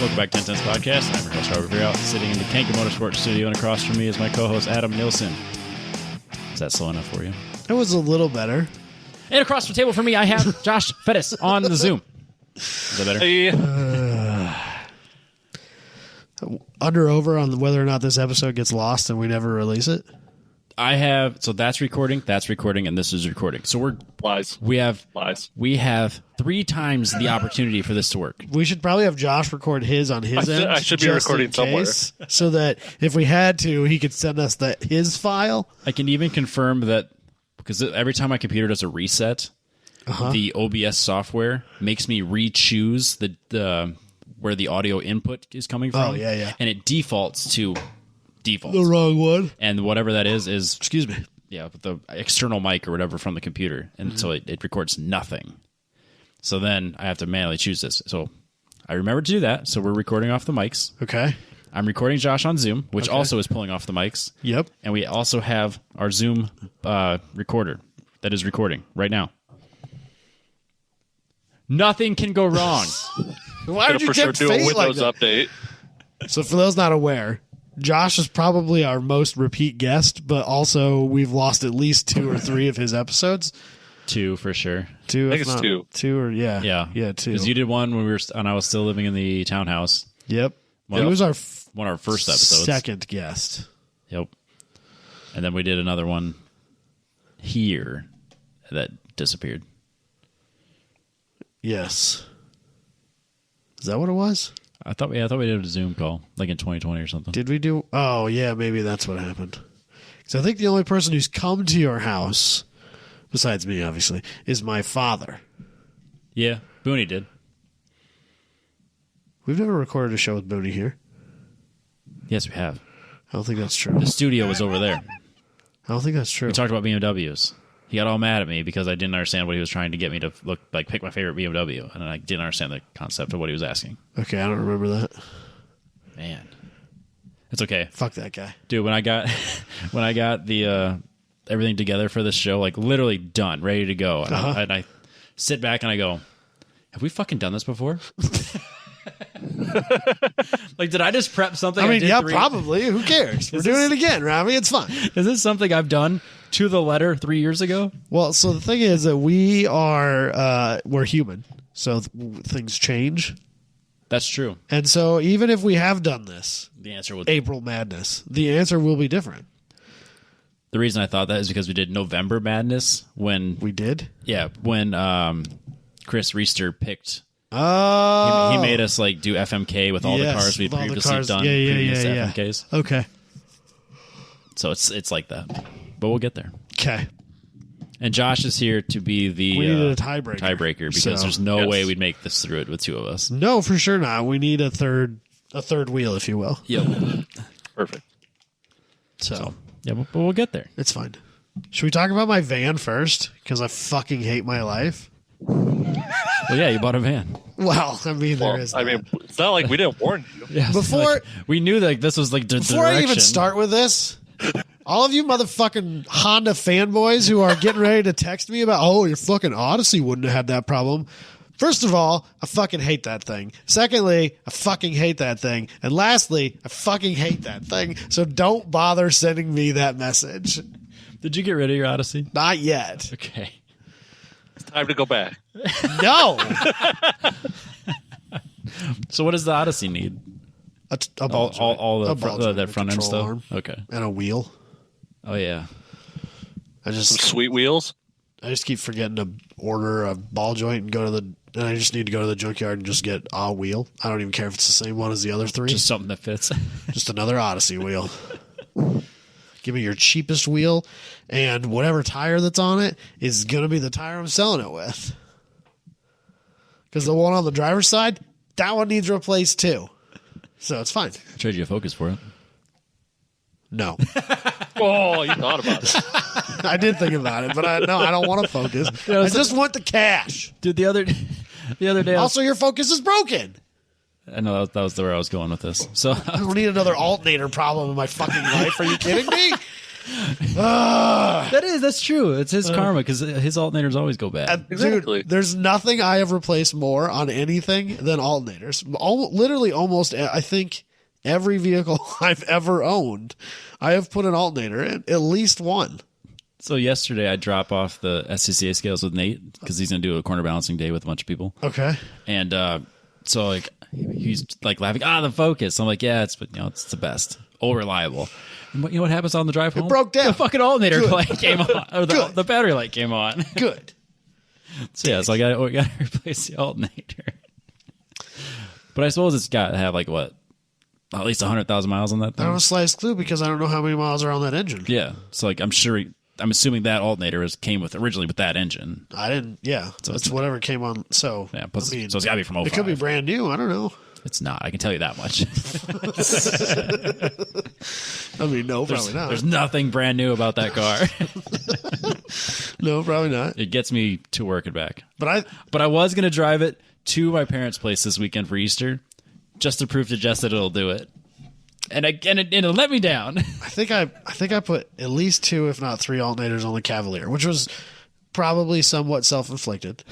welcome back to 1010's Podcast. I'm your host, Robert Veer, sitting in the Kanka Motorsports studio, and across from me is my co-host, Adam Nilsson. Is that slow enough for you? It was a little better. And across the table from me, I have Josh Fettes on the Zoom. Is that better? Hey. Over on whether or not this episode gets lost and we never release it? I have, so that's recording, and this is recording. So we have 3 times the opportunity for this to work. We should probably have Josh record his on his end. I should be recording somewhere. So that if we had to, he could send us his file. I can even confirm that, because every time my computer does a reset, the OBS software makes me re-choose the where the audio input is coming from. Oh, yeah. And it defaults to default. The wrong one. And whatever that is excuse me. Yeah, the external mic or whatever from the computer. And so it records nothing. So then I have to manually choose this. So I remember to do that. So we're recording off the mics. Okay. I'm recording Josh on Zoom, which also is pulling off the mics. Yep. And we also have our Zoom recorder that is recording right now. Nothing can go wrong. Why would you for sure do a Windows update? So for those not aware, Josh is probably our most repeat guest, but also we've lost at least 2 or 3 of his episodes. 2 for sure. 2, I think it's 2. 2 or yeah, 2. Because you did one when I was still living in the townhouse. Yep. Well, It was our one of our first episodes. Second guest. Yep. And then we did another one here that disappeared. Yes. Is that what it was? I thought we did a Zoom call like in 2020 or something. Did we do? Oh, yeah, maybe that's what happened. Because I think the only person who's come to your house, besides me, obviously, is my father. Yeah, Booney did. We've never recorded a show with Booney here. Yes, we have. I don't think that's true. The studio was over there. I don't think that's true. We talked about BMWs. He got all mad at me because I didn't understand what he was trying to get me to pick my favorite BMW, and I didn't understand the concept of what he was asking. Okay, I don't remember that. Man, it's okay. Fuck that guy, dude. When I got the everything together for this show, like literally done, ready to go, and I sit back and I go, "Have we fucking done this before?" Like, did I just prep something? I mean, probably. Who cares? We're doing it again, Robbie. It's fine. Is this something I've done to the letter 3 years ago? Well, so the thing is that we're human, so things change. That's true. And so even if we have done this, the answer will April Madness. The answer will be different. The reason I thought that is because we did November Madness when we did. Yeah, when Chris Reister picked. Oh, he made us do FMK with all the cars we'd previously done. Previous FMKs. Okay. So it's like that, but we'll get there. Okay. And Josh is here to be the we needed a tiebreaker. Because there's no way we'd make this through it with 2 of us. No, for sure not. We need a third wheel, if you will. Yep. Perfect. So yeah, but we'll get there. It's fine. Should we talk about my van first? Because I fucking hate my life. Well, yeah, you bought a van. Well, I mean, there is. I mean, it's not like we didn't warn you. Yeah, before we knew that this was the before direction. I even start with this, all of you motherfucking Honda fanboys who are getting ready to text me about, your fucking Odyssey wouldn't have had that problem. First of all, I fucking hate that thing. Secondly, I fucking hate that thing. And lastly, I fucking hate that thing. So don't bother sending me that message. Did you get rid of your Odyssey? Not yet. Okay. Time to go back. No. So what does the Odyssey need? A ball joint. All the that front end stuff. Arm, okay. And a wheel. Oh yeah. Some sweet wheels. I just keep forgetting to order a ball joint and I just need to go to the junkyard and just get a wheel. I don't even care if it's the same one as the other 3. Just something that fits. Just another Odyssey wheel. Give me your cheapest wheel, and whatever tire that's on it is going to be the tire I'm selling it with. Because the one on the driver's side, that one needs replaced too. So it's fine. I trade you a Focus for it. No. Oh, you thought about it. I did think about it, but I don't want to Focus. I just want the cash. Dude, the other day. Also, your Focus is broken. I know that was where I was going with this. So I don't need another alternator problem in my fucking life. Are you kidding me? That's true. It's his karma because his alternators always go bad. Exactly. Dude, there's nothing I have replaced more on anything than alternators. Literally almost, I think, every vehicle I've ever owned, I have put an alternator in, at least one. So yesterday I drop off the SCCA scales with Nate because he's going to do a corner balancing day with a bunch of people. Okay. And so like he's like laughing, the Focus. I'm like, yeah, it's the best, all reliable. And you know what happens on the drive home? It broke down. The fucking alternator light came on, or the battery light came on. Good. So yeah, so I got to replace the alternator. But I suppose it's got to have like what, at least 100,000 miles on that I thing. don't have a sliced clue because I don't know how many miles are on that engine. Yeah, so like I'm assuming that alternator came originally with that engine. I didn't. Yeah, so it's whatever came on. So Yeah, plus, so it's got to be from 05. It could be brand new. I don't know. It's not. I can tell you that much. I mean, no, probably not. There's nothing brand new about that car. No, probably not. It gets me to work and back. But I was going to drive it to my parents' place this weekend for Easter, just to prove to Jess that it'll do it. And it let me down. I think I put at least 2, if not 3, alternators on the Cavalier, which was probably somewhat self-inflicted.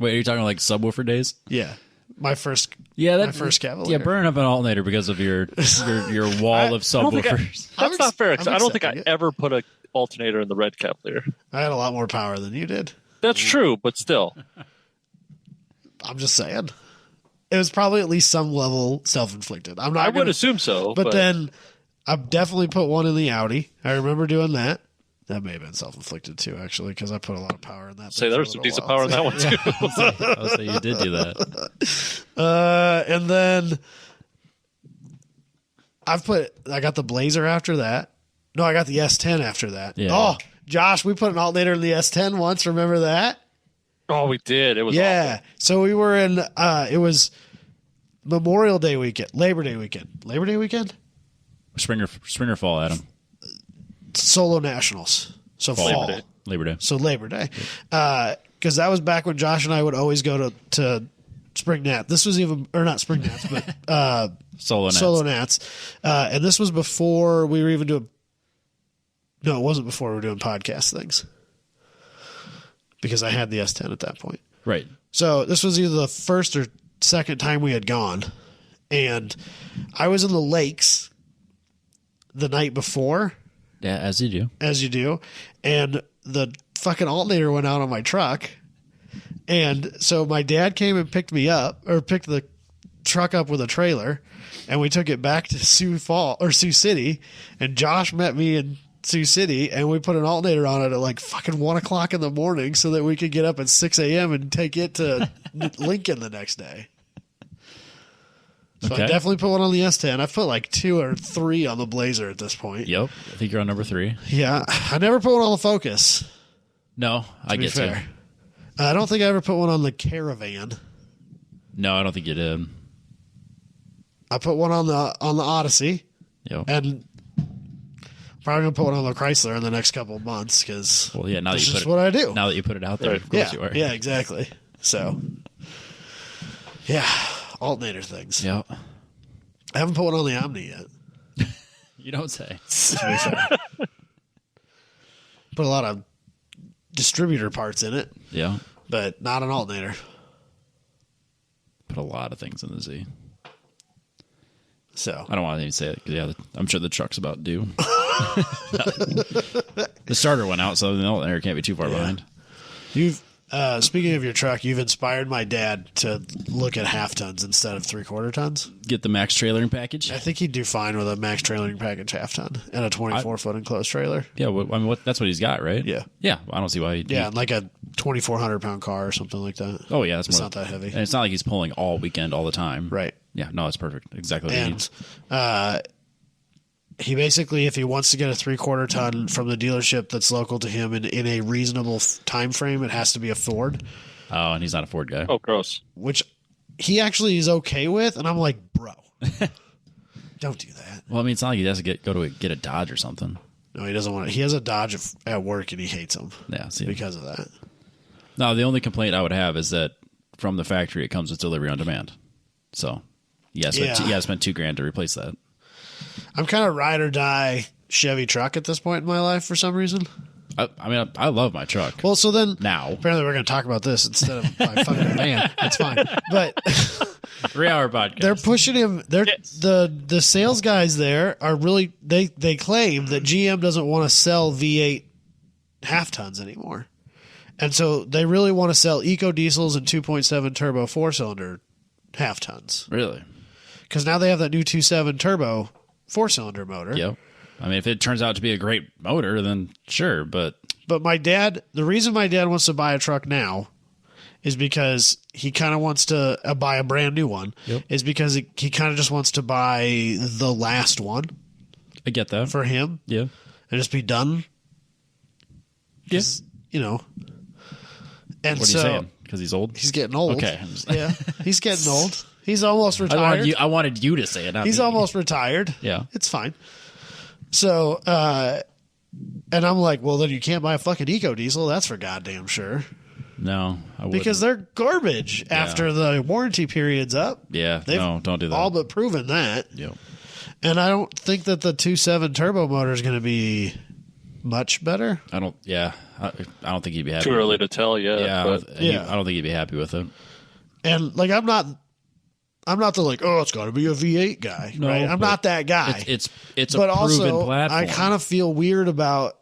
Wait, are you talking like subwoofer days? Yeah, my first Cavalier. Yeah, burning up an alternator because of your wall of subwoofers. That's not fair. 'Cause I'm I don't think I accepting it. ever put an alternator in the red Cavalier. I had a lot more power than you did. That's true, but still. I'm just saying. It was probably at least some level self-inflicted. I would assume so. But then I definitely put one in the Audi. I remember doing that. That may have been self-inflicted too, actually, because I put a lot of power in that. Say there's some decent power in that one too. I'll say you did do that. And then I got the Blazer after that. No, I got the S10 after that. Yeah. Oh, Josh, we put an alternator in the S10 once. Remember that? Oh, we did. It was Yeah. So we were in, it was Memorial Day weekend, Labor Day weekend. Springer fall, Adam. Solo Nationals. So fall. Labor Day. So Labor Day. Because that was back when Josh and I would always go to Spring Nat. This was even, or not Spring Nats, but Solo Nats. And this was before we were even doing, no, it wasn't before we were doing podcast things. Because I had the S10 at that point. Right. So this was either the first or second time we had gone. And I was in the lakes the night before. Yeah, as you do. As you do. And the fucking alternator went out on my truck. And so my dad came and picked me up, or picked the truck up with a trailer. And we took it back to Sioux City. And Josh met me in Sioux City, and we put an alternator on it at like fucking 1 o'clock in the morning so that we could get up at 6 a.m. and take it to Lincoln the next day. So Okay. I definitely put one on the S10. I've put like 2 or 3 on the Blazer at this point. Yep. I think you're on number 3. Yeah. I never put one on the Focus. No, I To be get fair. to. I don't think I ever put one on the Caravan. No, I don't think you did. I put one on the Odyssey, Yep. and probably gonna put one on the Chrysler in the next couple of months because Well, yeah. Now that's that you just put what I do. Now that you put it out there, Right. of course you are. Yeah, exactly. So, yeah, alternator things. Yep. I haven't put one on the Omni yet. You don't say. To be fair. Put a lot of distributor parts in it, Yeah. but not an alternator. Put a lot of things in the Z. So I don't want to even say it because I'm sure the truck's about due. The starter went out, so the alternator can't be too far behind. you've speaking of your truck, you've inspired my dad to look at half tons instead of 3/4 tons. Get the max trailering package. I think he'd do fine with a max trailering package half ton and a 24-foot enclosed trailer. Yeah, I mean, that's what he's got, right? Yeah. Yeah, I don't see why. Yeah, and like a 2,400-pound car or something like that. Oh yeah, that's It's more, not that heavy. and it's not like he's pulling all weekend, all the time. Right. Yeah. No, it's perfect. Exactly what he And needs. he basically, if he wants to get a 3/4 ton from the dealership that's local to him in a reasonable time frame, it has to be a Ford, Oh, and he's not a Ford guy. Oh, gross. which he actually is okay with. And I'm like, bro, don't do that. Well, I mean, it's not like he has to get a Dodge or something. No, he doesn't want it. He has a Dodge at work and he hates them Yeah. See. because of that. No, the only complaint I would have is that from the factory it comes with delivery on demand. So, you got to spend $2,000 to replace that. I'm kind of ride or die Chevy truck at this point in my life for some reason. I mean, I love my truck. Well, so then Now. apparently we're going to talk about this instead of my fucking van. That's fine. But 3-hour podcast. they're pushing him. The sales guys there are really they claim that GM doesn't want to sell V8 half tons anymore, and so they really want to sell eco diesels and 2.7 turbo 4-cylinder half tons. Really? Because now they have that new 2.7 turbo 4-cylinder motor. Yep. I mean, if it turns out to be a great motor, then sure. But the reason my dad wants to buy a truck now is because he kind of wants to buy a brand new one. Yep. Is because he kind of just wants to buy the last one I get that. for him Yeah. and just be done. Yes. You know. And What are you saying? Because he's old? he's getting old. Okay. Yeah, he's getting old. He's almost retired. I wanted you to say it. Not He's me. almost retired. Yeah. It's fine. So, and I'm like, well, then you can't buy a fucking eco diesel. That's for goddamn sure. No, I wouldn't. Because they're garbage after the warranty period's up. Yeah. They've No, don't do that. all but proven that. Yep. And I don't think that the 2.7 turbo motor is going to be much better. I don't. Yeah. I don't think he'd be happy. Too early to tell yet. Yeah. But I don't think he'd be happy with it. And like, I'm not the like, oh, it's got to be a V8 guy, No, right? I'm but not that guy. It's a but proven also, platform. I kind of feel weird about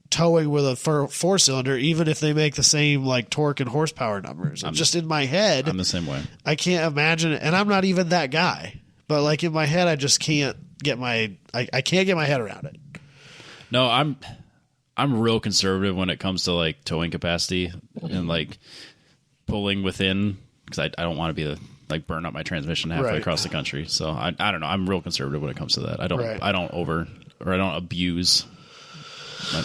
towing with a 4-cylinder, even if they make the same like torque and horsepower numbers. Just in my head, I'm the same way. I can't imagine it, and I'm not even that guy. But like in my head, I just can't get I can't get my head around it. No, I'm real conservative when it comes to like towing capacity and like pulling within, because I don't want to be like burn up my transmission halfway Right. across the country. So I don't know. I'm real conservative when it comes to that. I don't Right. I don't abuse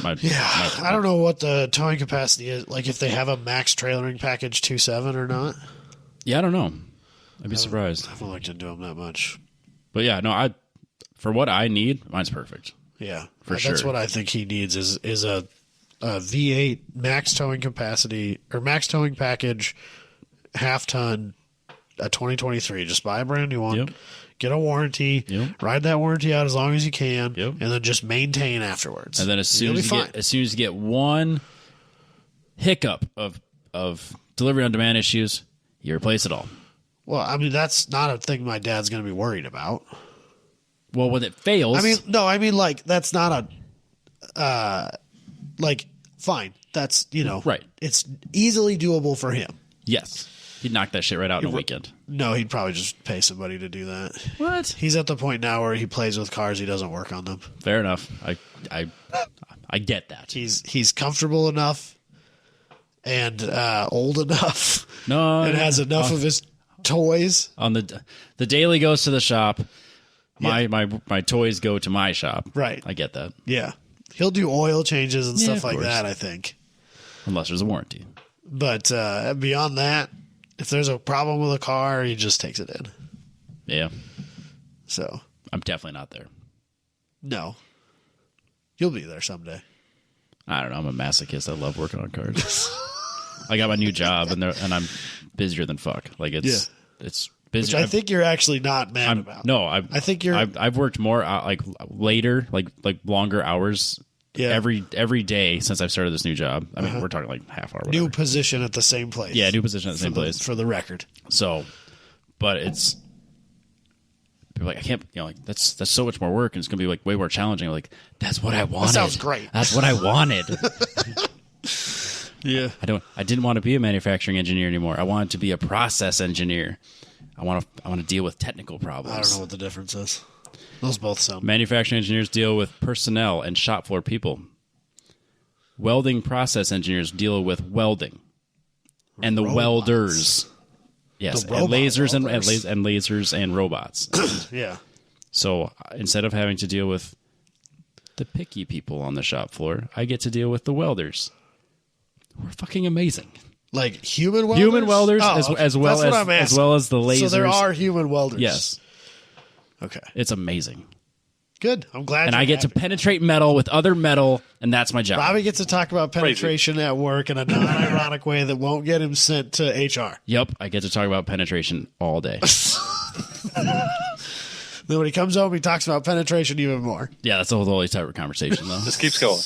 my I don't know what the towing capacity is. Like if they have a max trailering package 2.7 or not. Yeah, I don't know. I'd be surprised. I haven't looked into them that much. But yeah, no, for what I need, mine's perfect. Yeah, For That's sure. what I think he needs is a V8 max towing capacity or max towing package, half ton, a 2023. Just buy a brand new one. Yep. Get a warranty. Yep. Ride that warranty out as long as you can. Yep. And then just maintain afterwards. And then as You'll soon be as you get one hiccup of delivery on demand issues, you replace it all. Well, I mean that's not a thing my dad's going to be worried about. Well, when it fails, I mean like that's not a like fine. That's Right. It's easily doable for him. yes, he'd knock that shit right out in a weekend. No, he'd probably just pay somebody to do that. What? He's at the point now where he plays with cars. He doesn't work on them. Fair enough. I get that. He's comfortable enough and old enough No, and has enough of his toys. on the daily goes to the shop. My toys go to my shop. Right. I get that. Yeah. He'll do oil changes and stuff of like course. that, I think. Unless there's a warranty. But beyond that, if there's a problem with a car, he just takes it in. Yeah. So, I'm definitely not there. no. You'll be there someday. I don't know. I'm a masochist. I love working on cars. I got my new job and I'm busier than fuck. Like it's busy. Which I think you're actually not mad about. No, I think you're. I've worked more like later, like longer hours. Yeah. Every day since I've started this new job. I mean, we're talking like half hour. Whatever. New position at the same place. Yeah, new position at the same place. For the record. So, but it's people are like I can't. Like that's so much more work, and it's gonna be like way more challenging. Like that's what I wanted. That sounds great. That's what I wanted. Yeah. I didn't want to be a manufacturing engineer anymore. I wanted to be a process engineer. I want to deal with technical problems. I don't know what the difference is. Those both sound. Manufacturing engineers deal with personnel and shop floor people. Welding process engineers deal with welding. And the Robots. welders. Yes, The and robot lasers welders. and lasers and robots. Yeah. So instead of having to deal with the picky people on the shop floor, I get to deal with the welders. We're fucking amazing. Like human welders? Human welders Oh, as well that's what I'm as asking. well as the lasers. So there are human welders. Yes, Okay. it's amazing. Good. I'm glad. And you're I get to happy. penetrate metal with other metal, and that's my job. Bobby gets to talk about penetration at work in a non-ironic way that won't get him sent to HR. Yep, I get to talk about penetration all day. Then when he comes home, he talks about penetration even more. Yeah, that's the whole always type of conversation, though. Just keeps going.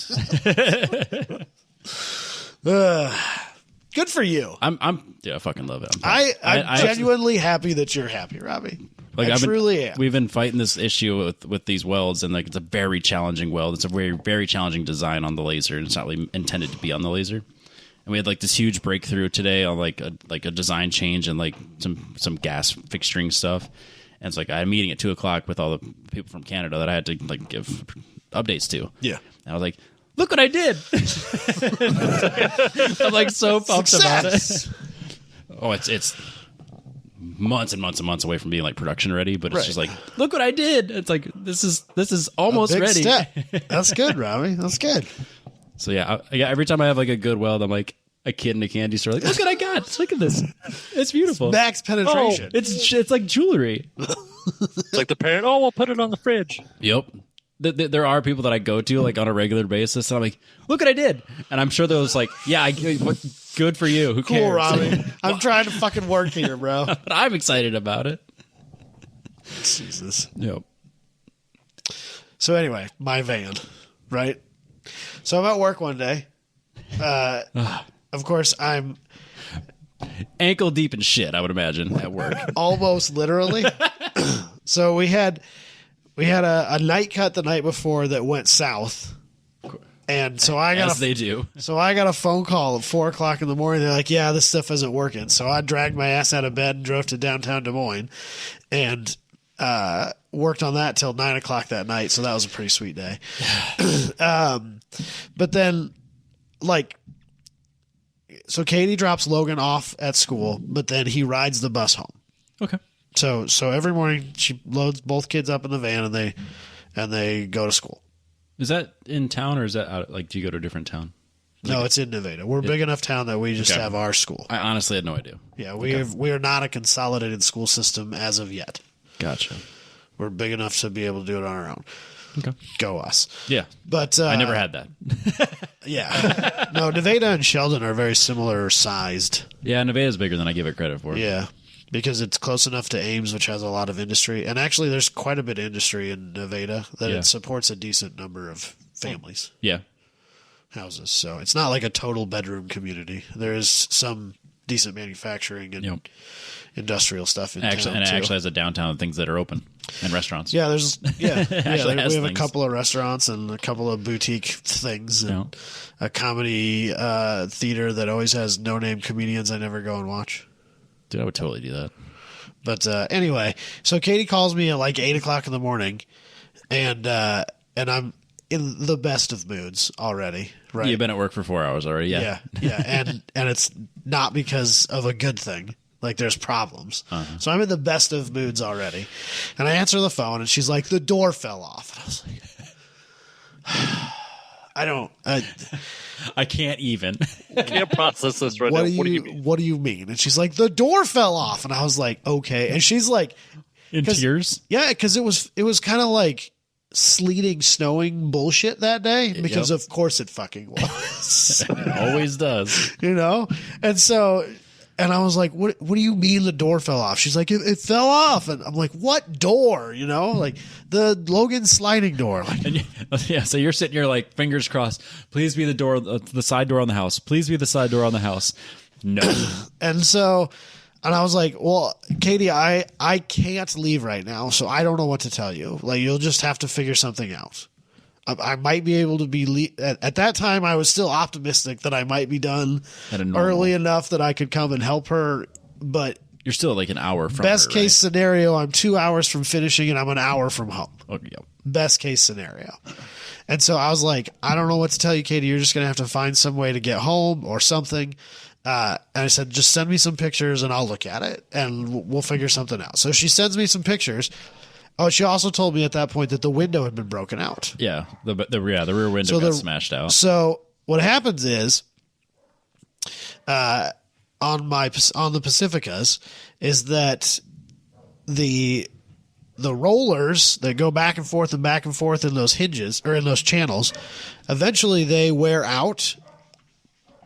Good for you. I fucking love it. I'm genuinely happy that you're happy, Robbie. Like I truly am. We've been fighting this issue with these welds, and like it's a very challenging weld. It's a very, very challenging design on the laser, and it's not really intended to be on the laser. And we had like this huge breakthrough today on like a design change and like some gas fixturing stuff. And it's like I had a meeting at 2:00 with all the people from Canada that I had to like give updates to. Yeah. And I was like, look what I did. I'm like so pumped about it. Oh, it's months and months and months away from being like production ready, but it's just like, look what I did. It's like this is almost big ready. Step. That's good, Robbie. That's good. So yeah, every time I have like a good weld, I'm like a kid in a candy store, like, look what I got. Look at this. It's beautiful. Max penetration. Oh, it's like jewelry. It's like the parent, we'll put it on the fridge. Yep. There are people that I go to like on a regular basis, and I'm like, look what I did. And I'm sure those like, yeah, good for you. Who cares? Cool, Robbie. I'm trying to fucking work here, bro. But I'm excited about it. Jesus. Yep. So anyway, my van, right? So I'm at work one day. Of course, I'm ankle deep in shit, I would imagine, at work. Almost literally. So we had a night cut the night before that went south. And so I got they do. So I got a phone call at 4:00 in the morning. They're like, yeah, this stuff isn't working. So I dragged my ass out of bed and drove to downtown Des Moines and worked on that till 9:00 that night. So that was a pretty sweet day. But then so Katie drops Logan off at school, but then he rides the bus home. Okay. So every morning she loads both kids up in the van and they go to school. Is that in town or is that out? Like, do you go to a different town? No, it's in Nevada. We're a big enough town that we just have our school. I honestly had no idea. Yeah, we are not a consolidated school system as of yet. Gotcha. We're big enough to be able to do it on our own. Okay. Go us. Yeah. But I never had that. Yeah. No, Nevada and Sheldon are very similar sized. Yeah, Nevada's bigger than I give it credit for. Yeah. Because it's close enough to Ames, which has a lot of industry. And actually, there's quite a bit of industry in Nevada that it supports a decent number of families. Yeah. Houses. So it's not like a total bedroom community. There is some decent manufacturing and industrial stuff in town. And it actually has a downtown of things that are open and restaurants. Yeah, we have things. a couple of restaurants and a couple of boutique things and a comedy theater that always has no-name comedians I never go and watch. Dude, I would totally do that. But anyway, so Katie calls me at like 8:00 in the morning, and I'm in the best of moods already. Right? You've been at work for 4 hours already. Yeah, and it's not because of a good thing. Like there's problems. Uh-huh. So I'm in the best of moods already, and I answer the phone, and she's like, "The door fell off." And I was like, I can't even. I can't process this right now. What do you mean? What do you mean? And she's like, the door fell off. And I was like, okay. And she's like, in tears? Yeah, because it was kind of like sleeting, snowing bullshit that day. Because of course it fucking was. It always does. You know? And so, and I was like, what do you mean the door fell off? She's like, it fell off. And I'm like, what door? You know, like the Logan sliding door. Like, so you're sitting here like fingers crossed. Please be the side door on the house. Please be the side door on the house. No. And I was like, well, Katie, I can't leave right now. So I don't know what to tell you. Like, you'll just have to figure something out. I might be able to be at that time. I was still optimistic that I might be done early enough that I could come and help her. But you're still like an hour from best her, case scenario. I'm 2 hours from finishing, and I'm an hour from home. Oh, yeah. Best case scenario. And so I was like, I don't know what to tell you, Katie. You're just gonna have to find some way to get home or something. And I said, just send me some pictures, and I'll look at it, and we'll figure something out. So she sends me some pictures. Oh, she also told me at that point that the window had been broken out. Yeah, the rear window got smashed out. So what happens is, on the Pacificas, is that the rollers that go back and forth in those hinges or in those channels, eventually they wear out.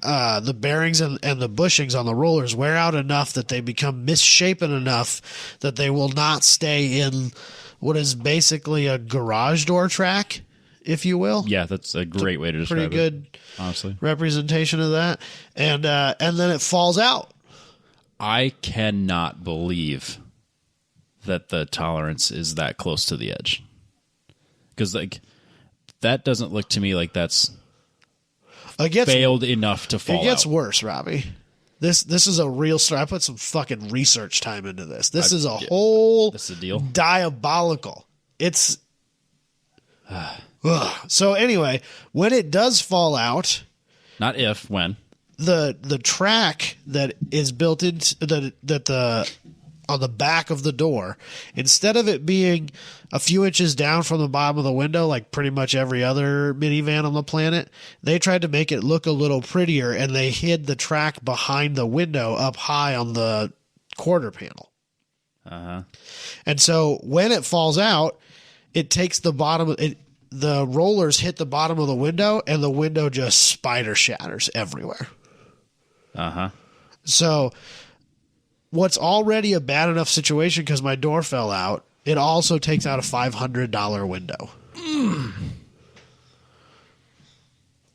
The bearings and the bushings on the rollers wear out enough that they become misshapen enough that they will not stay in what is basically a garage door track, if you will. Yeah, that's a great way to describe it. Pretty good, honestly, representation of that. And then it falls out. I cannot believe that the tolerance is that close to the edge, because like that doesn't look to me like that's failed enough to fall out. It gets worse, Robbie. This is a real story. I put some fucking research time into this. This is a whole This is a deal. diabolical. It's so anyway, when it does fall out, Not if, when. the track that is built into the on the back of the door, instead of it being a few inches down from the bottom of the window like pretty much every other minivan on the planet, they tried to make it look a little prettier, and they hid the track behind the window up high on the quarter panel. And so when it falls out, it takes the bottom of it. The rollers hit the bottom of the window, and the window just spider shatters everywhere. So what's already a bad enough situation because my door fell out, it also takes out a $500 window.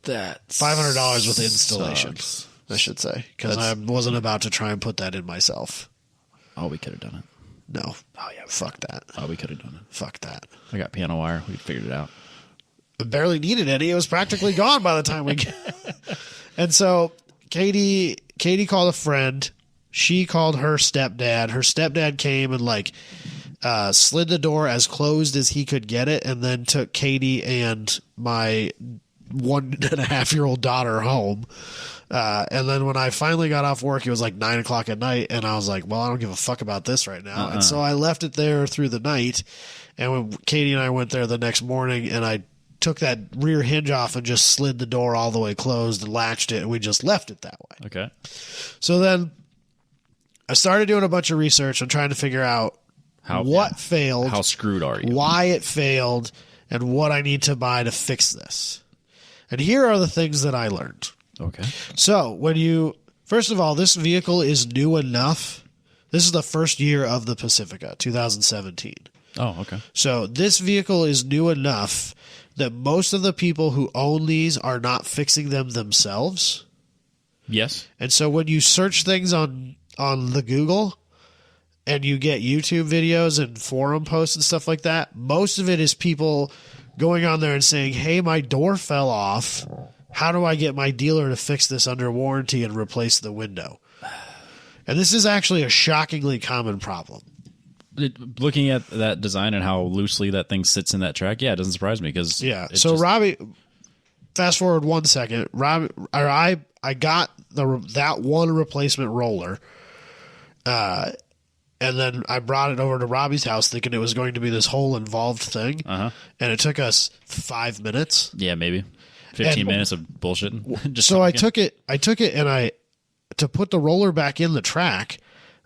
That $500 with installation, sucks. I should say, because I wasn't about to try and put that in myself. Oh, we could have done it. No. Oh, yeah. Fuck that. Oh, we could have done it. Fuck that. I got piano wire. We figured it out. I barely needed any. It was practically gone by the time we get. And so Katie called a friend. She called her stepdad. Her stepdad came and slid the door as closed as he could get it, and then took Katie and my 1.5-year-old daughter home. And then when I finally got off work, it was like 9 o'clock at night, and I was like, well, I don't give a fuck about this right now. And so I left it there through the night. And when Katie and I went there the next morning, and I took that rear hinge off and just slid the door all the way closed and latched it, and we just left it that way. Okay. So then I started doing a bunch of research and trying to figure out what failed, how screwed are you, why it failed, and what I need to buy to fix this. And here are the things that I learned. Okay. So first of all, this vehicle is new enough. This is the first year of the Pacifica, 2017. Oh, okay. So this vehicle is new enough that most of the people who own these are not fixing them themselves. Yes. And so when you search things on the Google and you get YouTube videos and forum posts and stuff like that, most of it is people going on there and saying, hey, my door fell off. How do I get my dealer to fix this under warranty and replace the window? And this is actually a shockingly common problem. Looking at that design and how loosely that thing sits in that track, it doesn't surprise me because So Robbie, fast forward 1 second. I got that one replacement roller, and then I brought it over to Robbie's house thinking it was going to be this whole involved thing, and it took us 5 minutes. Yeah, maybe 15 minutes of bullshit. So I took it, and to put the roller back in the track,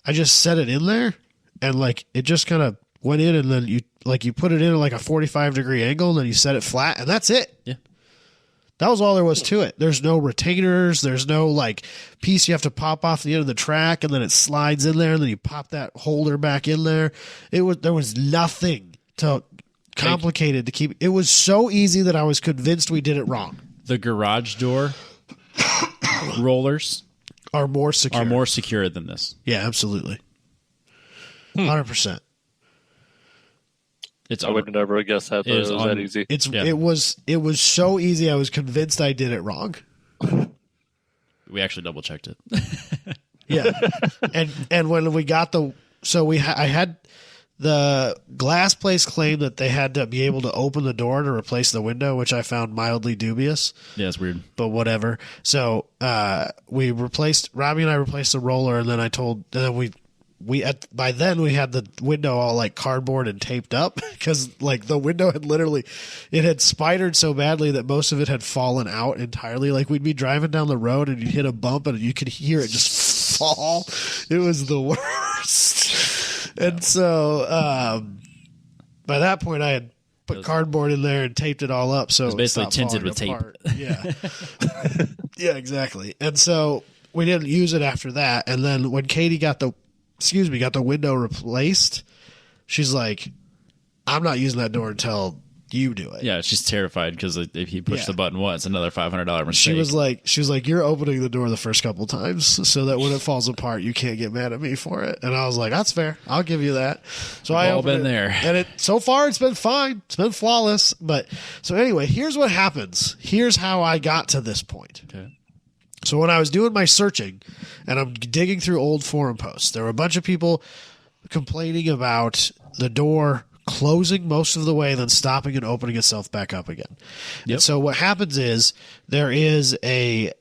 I just set it in there. And it just kind of went in, and then you put it in at a 45-degree angle, and then you set it flat, and that's it. Yeah. That was all there was to it. There's no retainers. There's no piece you have to pop off the end of the track, and then it slides in there, and then you pop that holder back in there. There was nothing complicated to keep. It was so easy that I was convinced we did it wrong. The garage door rollers are more secure than this. Yeah, absolutely. 100%. I would never have guessed that. It was that easy. It was so easy. I was convinced I did it wrong. We actually double checked it. Yeah, and when we got I had the glass place claim that they had to be able to open the door to replace the window, which I found mildly dubious. Yeah, it's weird, but whatever. So Robbie and I replaced the roller, and then by then we had the window all cardboard and taped up because the window had it had spidered so badly that most of it had fallen out entirely. We'd be driving down the road and you'd hit a bump and you could hear it just fall. It was the worst. And so by that point I had put cardboard in there and taped it all up. So it was basically tinted with apart. Tape. Yeah. Yeah, exactly. And so we didn't use it after that. And then when Katie got the window replaced, she's like, I'm not using that door until you do it. Yeah, she's terrified because if you push Yeah. the button once, another $500 mistake. She was like, you're opening the door the first couple times so that when it falls apart, you can't get mad at me for it. And I was like, that's fair. I'll give you that. So I all opened been it, there. and so far it's been fine. It's been flawless. But so anyway, here's what happens. Here's how I got to this point. Okay. So when I was doing my searching and I'm digging through old forum posts, there were a bunch of people complaining about the door closing most of the way, then stopping and opening itself back up again. Yep. And so what happens is there is a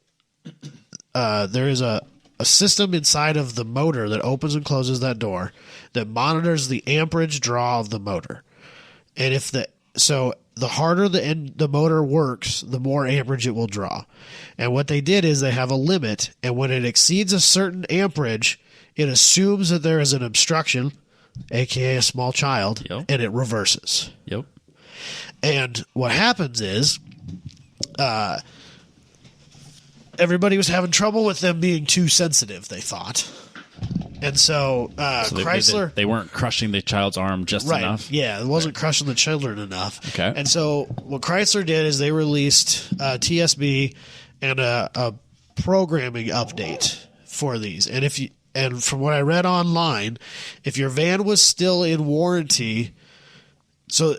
system inside of the motor that opens and closes that door that monitors the amperage draw of the motor. And the harder the motor works, the more amperage it will draw. And what they did is they have a limit, and when it exceeds a certain amperage, it assumes that there is an obstruction, aka a small child, Yep. and it reverses. Yep. And what happens is everybody was having trouble with them being too sensitive, they thought. And so, Chrysler... They weren't crushing the child's arm just Right. enough. Yeah, it wasn't crushing the children enough. Okay. And so what Chrysler did is they released TSB and a programming update for these. And from what I read online, if your van was still in warranty, so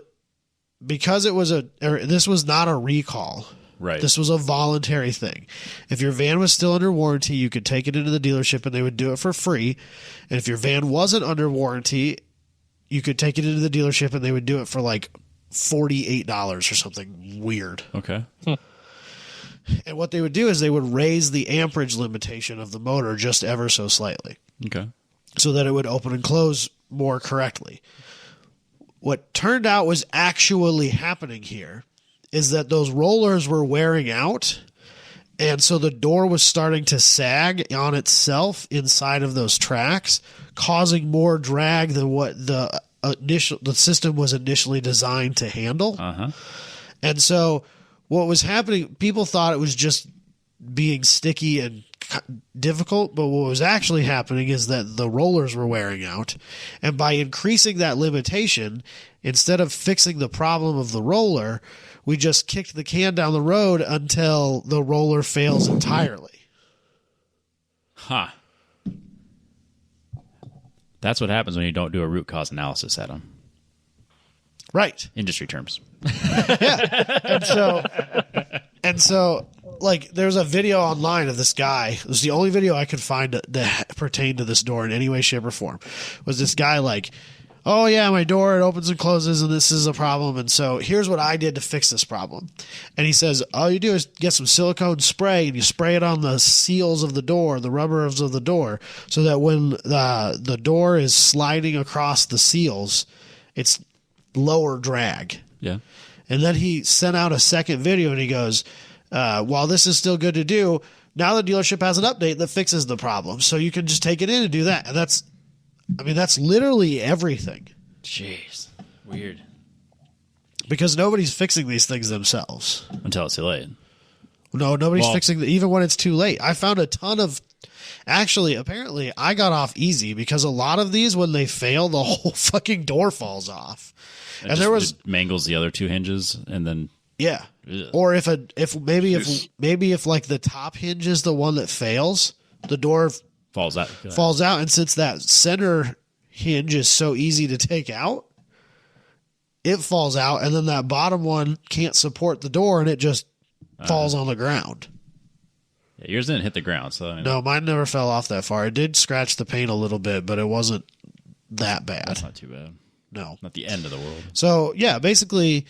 because this was not a recall. Right. This was a voluntary thing. If your van was still under warranty, you could take it into the dealership and they would do it for free. And if your van wasn't under warranty, you could take it into the dealership and they would do it for like $48 or something weird. Okay. And what they would do is they would raise the amperage limitation of the motor just ever so slightly Okay. so that it would open and close more correctly. What turned out was actually happening here is that those rollers were wearing out, and so the door was starting to sag on itself inside of those tracks, causing more drag than what the system was initially designed to handle. Uh-huh. And so what was happening, people thought it was just being sticky and difficult, but what was actually happening is that the rollers were wearing out. And by increasing that limitation, instead of fixing the problem of the roller, we just kicked the can down the road until the roller fails entirely. Huh. That's what happens when you don't do a root cause analysis, Adam. Right. Industry terms. And so like there's a video online of this guy. It was the only video I could find that pertained to this door in any way, shape, or form. Was this guy like, oh yeah, my door, it opens and closes and this is a problem. And so here's what I did to fix this problem. And he says, all you do is get some silicone spray and you spray it on the seals of the door, the rubbers of the door, so that when the door is sliding across the seals, it's lower drag. Yeah. And then he sent out a second video and he goes, while this is still good to do, now the dealership has an update that fixes the problem. So you can just take it in and do that. And that's literally everything. Jeez. Weird. Because nobody's fixing these things themselves. Until it's too late. No, nobody's fixing even when it's too late. I found a ton of... Actually, apparently, I got off easy because a lot of these, when they fail, the whole fucking door falls off. It mangles the other two hinges and then... Yeah. Ugh. Or if like the top hinge is the one that fails, the door falls out. And since that center hinge is so easy to take out, it falls out, and then that bottom one can't support the door, and it just falls on the ground. Yeah, yours didn't hit the ground, so No, mine never fell off that far. It did scratch the paint a little bit, but it wasn't that bad. that's not too bad. No, Not the end of the world. So yeah, basically,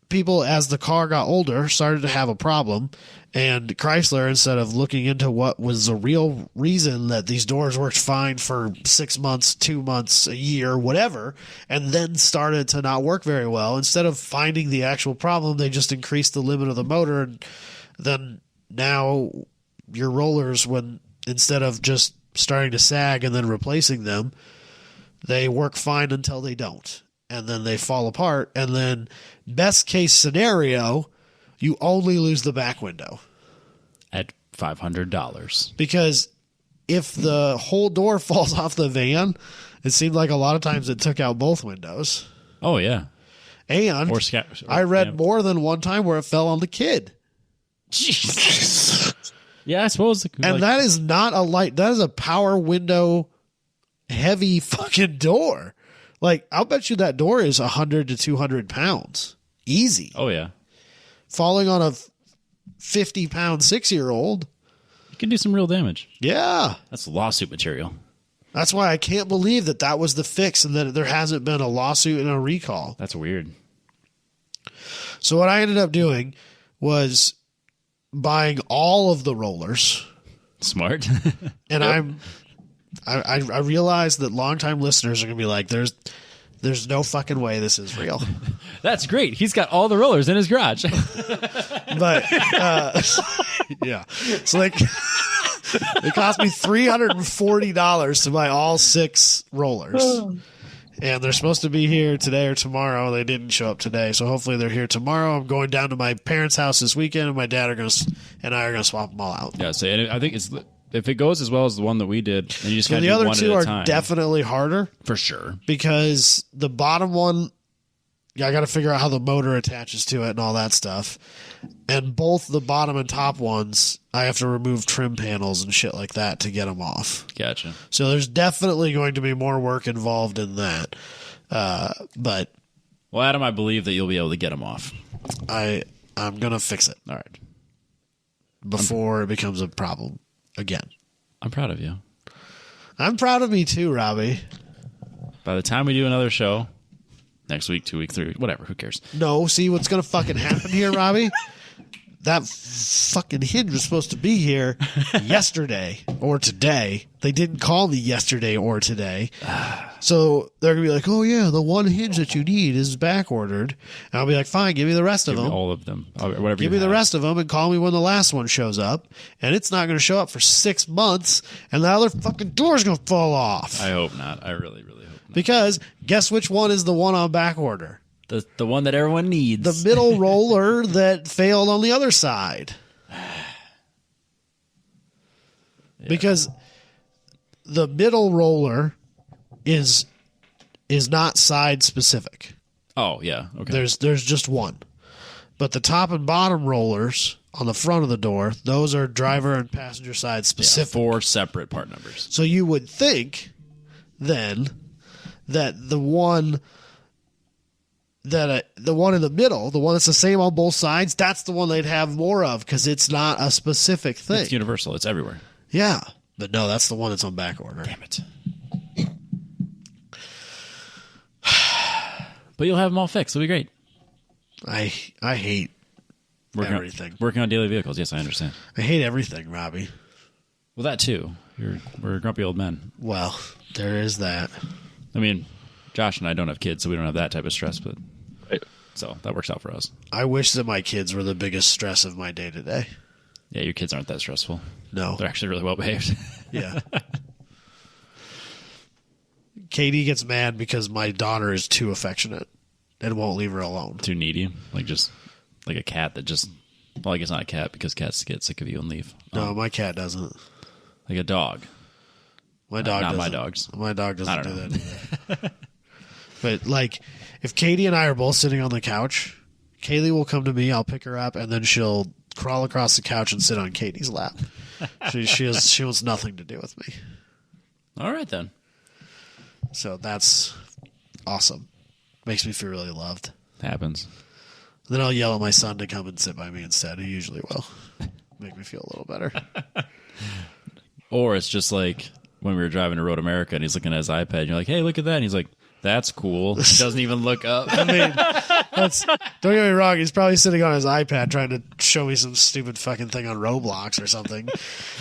people, as the car got older, started to have a problem, and Chrysler, instead of looking into what was the real reason that these doors worked fine for 6 months, 2 months, a year, whatever, and then started to not work very well, instead of finding the actual problem, they just increased the limit of the motor, and then now your rollers, when instead of just starting to sag and then replacing them, they work fine until they don't. And then they fall apart. And then best case scenario, you only lose the back window. At $500. Because if the whole door falls off the van It seemed like a lot of times it took out both windows. Oh, yeah. And I read more than one time where it fell on the kid. Jesus. Yeah, I suppose. And that is not a light. That is a power window heavy fucking door. Like, I'll bet you that door is 100 to 200 pounds. Easy. Oh, yeah. Falling on a 50-pound 6-year-old. You can do some real damage. Yeah. That's lawsuit material. That's why I can't believe that was the fix and that there hasn't been a lawsuit and a recall. That's weird. So what I ended up doing was buying all of the rollers. Smart. And I realized that longtime listeners are going to be like, there's no fucking way this is real. That's great. He's got all the rollers in his garage. But, yeah. So like, it cost me $340 to buy all 6 rollers. And they're supposed to be here today or tomorrow. They didn't show up today, so hopefully they're here tomorrow. I'm going down to my parents' house this weekend, and my dad and I are going to swap them all out. Yeah, so I think if it goes as well as the one that we did, then you just So the other 2 are definitely harder. For sure. Because the bottom one, I got to figure out how the motor attaches to it and all that stuff. And both the bottom and top ones, I have to remove trim panels and shit like that to get them off. Gotcha. So there's definitely going to be more work involved in that. But well, Adam, I believe that you'll be able to get them off. I'm going to fix it. All right. Before it becomes a problem again. I'm proud of you. I'm proud of me too, Robbie. By the time we do another show, next week, 2 week, 3 week, whatever, who cares? No, see what's going to fucking happen here, Robbie? That fucking hinge was supposed to be here yesterday or today. They didn't call me yesterday or today. So they're going to be like, oh, yeah, the one hinge that you need is back ordered. And I'll be like, fine, give me the rest of them. All of them. Whatever. Give me the rest of them and call me when the last one shows up. And it's not going to show up for 6 months. And the other fucking door's going to fall off. I hope not. I really, really hope not. Because guess which one is the one on back order? The one that everyone needs. The middle roller that failed on the other side. Yeah. Because the middle roller is not side specific. Oh, yeah. Okay. There's just one. But the top and bottom rollers on the front of the door, those are driver and passenger side specific. Yeah, 4 separate part numbers. So you would think then that the one in the middle, the one that's the same on both sides, that's the one they'd have more of because it's not a specific thing. It's universal. It's everywhere. Yeah. But no, that's the one that's on back order. Damn it. But you'll have them all fixed. It'll be great. I hate everything. Working on daily vehicles. Yes, I understand. I hate everything, Robbie. Well, that too. We're grumpy old men. Well, there is that. I mean, Josh and I don't have kids, so we don't have that type of stress, but right. So that works out for us. I wish that my kids were the biggest stress of my day to day. Yeah, your kids aren't that stressful. No. They're actually really well behaved. Yeah. Katie gets mad because my daughter is too affectionate and won't leave her alone. Too needy. Just like a cat that just, well, I guess not a cat because cats get sick of you and leave. No, my cat doesn't. Like a dog. My dog not doesn't. my dogs. My dog doesn't do know. that either. But like, if Katie and I are both sitting on the couch, Kaylee will come to me, I'll pick her up, and then she'll crawl across the couch and sit on Katie's lap. She wants nothing to do with me. All right, then. So that's awesome. Makes me feel really loved. Happens. Then I'll yell at my son to come and sit by me instead. He usually will. Make me feel a little better. Or it's just like when we were driving to Road America and he's looking at his iPad and you're like, hey, look at that. And he's like, that's cool. He doesn't even look up. I mean, don't get me wrong. He's probably sitting on his iPad trying to show me some stupid fucking thing on Roblox or something.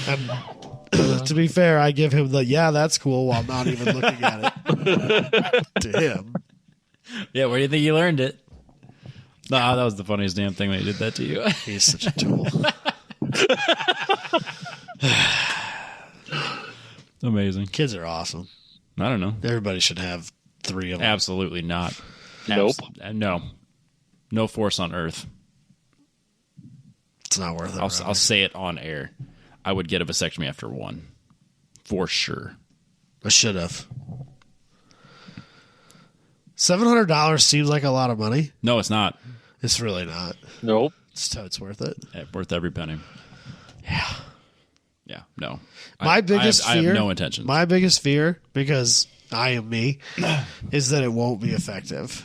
And to be fair, I give him yeah, that's cool while not even looking at it to him. Yeah, where do you think you learned it? No, that was the funniest damn thing when he did that to you. He's such a tool. Amazing. Kids are awesome. I don't know. Everybody should have 3 of them. Absolutely not. Nope. No. No force on earth. It's not worth it. I'll say it on air. I would get a vasectomy after 1. For sure. I should have. $700 seems like a lot of money. No, it's not. It's really not. Nope. It's totes worth it. Yeah, worth every penny. Yeah. Yeah, no. My biggest fear. I have no intention. My biggest fear, because I am me, is that it won't be effective.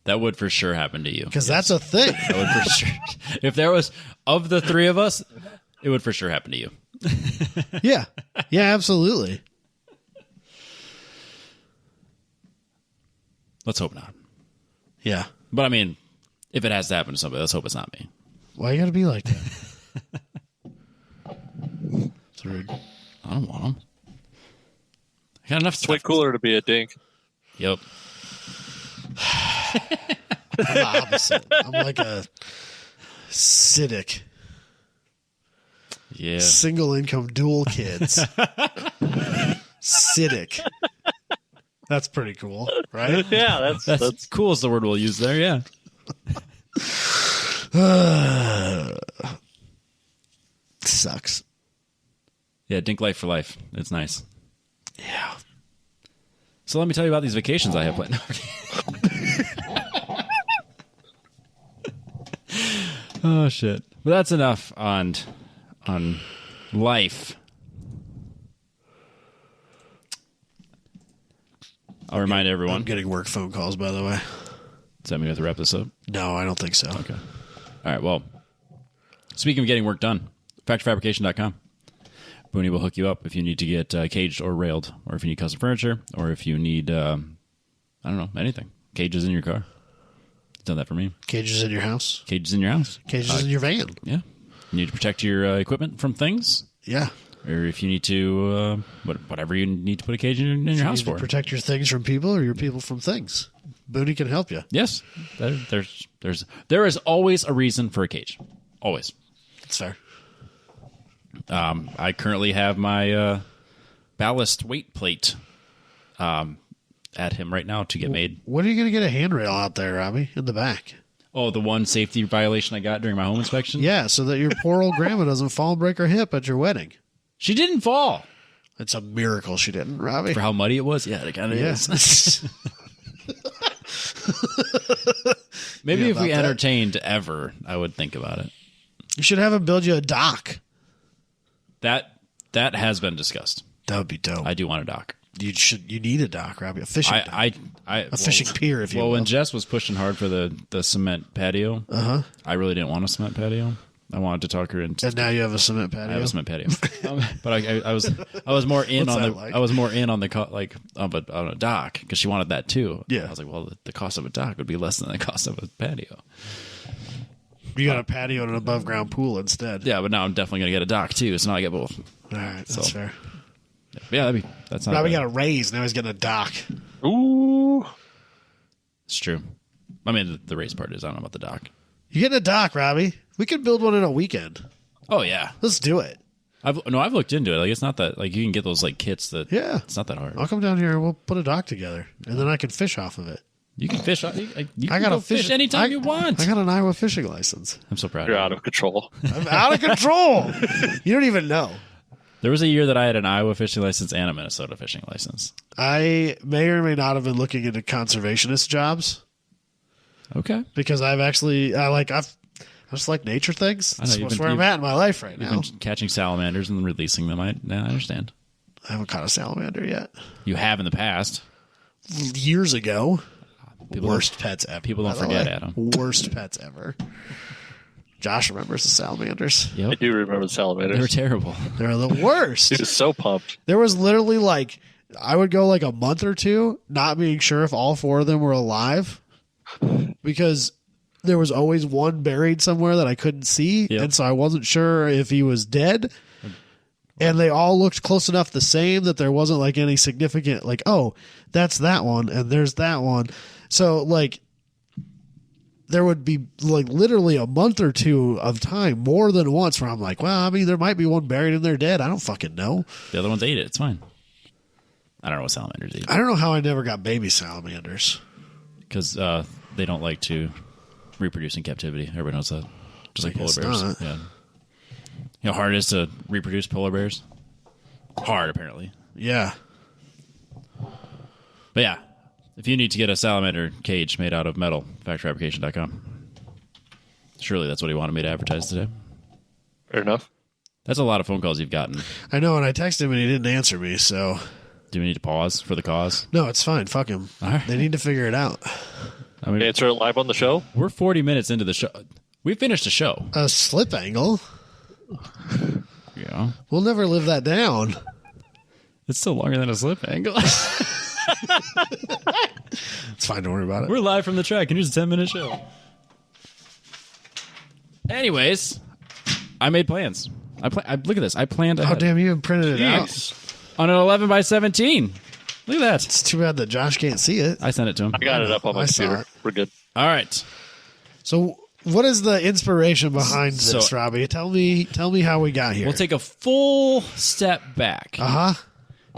That would for sure happen to you. Because that's a thing. That would for sure. If there was, of the three of us, it would for sure happen to you. Yeah. Yeah, absolutely. Let's hope not. Yeah. But I mean, if it has to happen to somebody, let's hope it's not me. Why you gotta be like that? It's rude. I don't want them. I got enough It's way stuff. cooler to be a dink. Yep. I'm the opposite. I'm like a Cidic. Yeah. Single income dual kids. Cidic. That's pretty cool, right? Yeah, That's cool is the word we'll use there, yeah. Sucks. Yeah, dink life for life. It's nice. Yeah. So let me tell you about these vacations I have planned. Oh shit. But that's enough on life. I'll remind I'm everyone. getting work phone calls, by the way. Does that mean we have to wrap this up? No, I don't think so. Okay. All right, well, speaking of getting work done, factoryfabrication.com. Booney will hook you up if you need to get caged or railed, or if you need custom furniture, or if you need, I don't know, anything. Cages in your car. He's done that for me. Cages in your house. Cages in your house. Cages in your van. Yeah. You need to protect your equipment from things, Yeah. or if you need to, whatever you need to put a cage in your house You need for. to protect your things from people or your people from things. Booney can help you. Yes. There is always a reason for a cage. Always. That's fair. I currently have my ballast weight plate at him right now to get made. When are you going to get a handrail out there, Robbie, in the back? Oh, the one safety violation I got during my home inspection? Yeah, so that your poor old grandma doesn't fall and break her hip at your wedding. She didn't fall. It's a miracle she didn't, Robbie. For how muddy it was? Yeah, it kind of is. Maybe Yeah, if we about that. entertained ever, I would think about it. You should have him build you a dock. That has been discussed. That would be dope. I do want a dock. You need a dock, Robbie. A fishing dock. A fishing pier, if you will. will. When Jess was pushing hard for the cement patio, I really didn't want a cement patio. I wanted to talk her into. And now you have a cement patio. I have a cement patio, but I was more in What's on that the like? I was more in on the on a dock because she wanted that too. Yeah. I was like, well, the cost of a dock would be less than the cost of a patio. You got a patio and an above ground pool instead. Yeah, but now I'm definitely gonna get a dock too, so now I get both. All right, that's fair. Yeah, that's not. Robbie bad. got a raise. Now he's getting a dock. Ooh. It's true. I mean, the race part is I don't know about the dock. You getting a dock, Robbie? We could build one in a weekend. Oh yeah, Let's do it. I've looked into it. Like it's not that like you can get those like kits that. Yeah. It's not that hard. I'll come down here and we'll put a dock together, and then I can fish off of it. You can fish. You I can got go a fish anytime you want. I got an Iowa fishing license. I'm so proud. You're of out of control. I'm out of control. You don't even know. There was a year that I had an Iowa fishing license and a Minnesota fishing license. I may or may not have been looking into conservationist jobs Okay. because I just like nature things. I know, That's where I'm at in my life right You've now. been catching salamanders and releasing them. I understand. I haven't caught a salamander yet. You have in the past. Years ago. Worst pets ever. People don't by the forget, way. Adam. Worst pets ever. Josh remembers the salamanders. I Yep. do remember the They were salamanders. terrible. They're the worst. He was so pumped. There was literally I would go a month or two not being sure if all four of them were alive because there was always one buried somewhere that I couldn't see. Yep. And so I wasn't sure if he was dead. And they all looked close enough the same that there wasn't any significant, oh, that's that one and there's that one. So there would be literally a month or two of time more than once where I'm there might be one buried and they're dead. I don't fucking know. The other ones ate it. It's fine. I don't know what salamanders eat I don't know how I never got baby salamanders. because they don't like to reproduce in captivity. Everybody knows that. Just like I polar guess bears. not. Yeah. You know how hard it is to reproduce polar bears? Hard, apparently. Yeah. But yeah, If you need to get a salamander cage made out of metal, factoryfabrication.com. Surely that's what he wanted me to advertise today. Fair enough. That's a lot of phone calls you've gotten. I know, and I texted him and he didn't answer me, so... Do we need to pause for the cause? No, it's fine. Fuck him. All right. They need to figure it out. I mean, Answer it live on the show? we're 40 minutes into the show. We finished the show. A slip angle? Yeah. We'll never live that down. It's still longer than a slip angle. It's fine. Don't worry about it. We're live from the track, and here's a 10-minute show. Anyways, I made plans. Look at this. I planned Oh, ahead damn, you printed it out. Jeez. on an 11 by 17. Look at that. It's too bad that Josh can't see it. I sent it to him. I got it up on my I saw computer. it. We're good. All right. So, what is the inspiration behind this, So- Robbie? Tell me how we got here. We'll take a full step back. Uh-huh.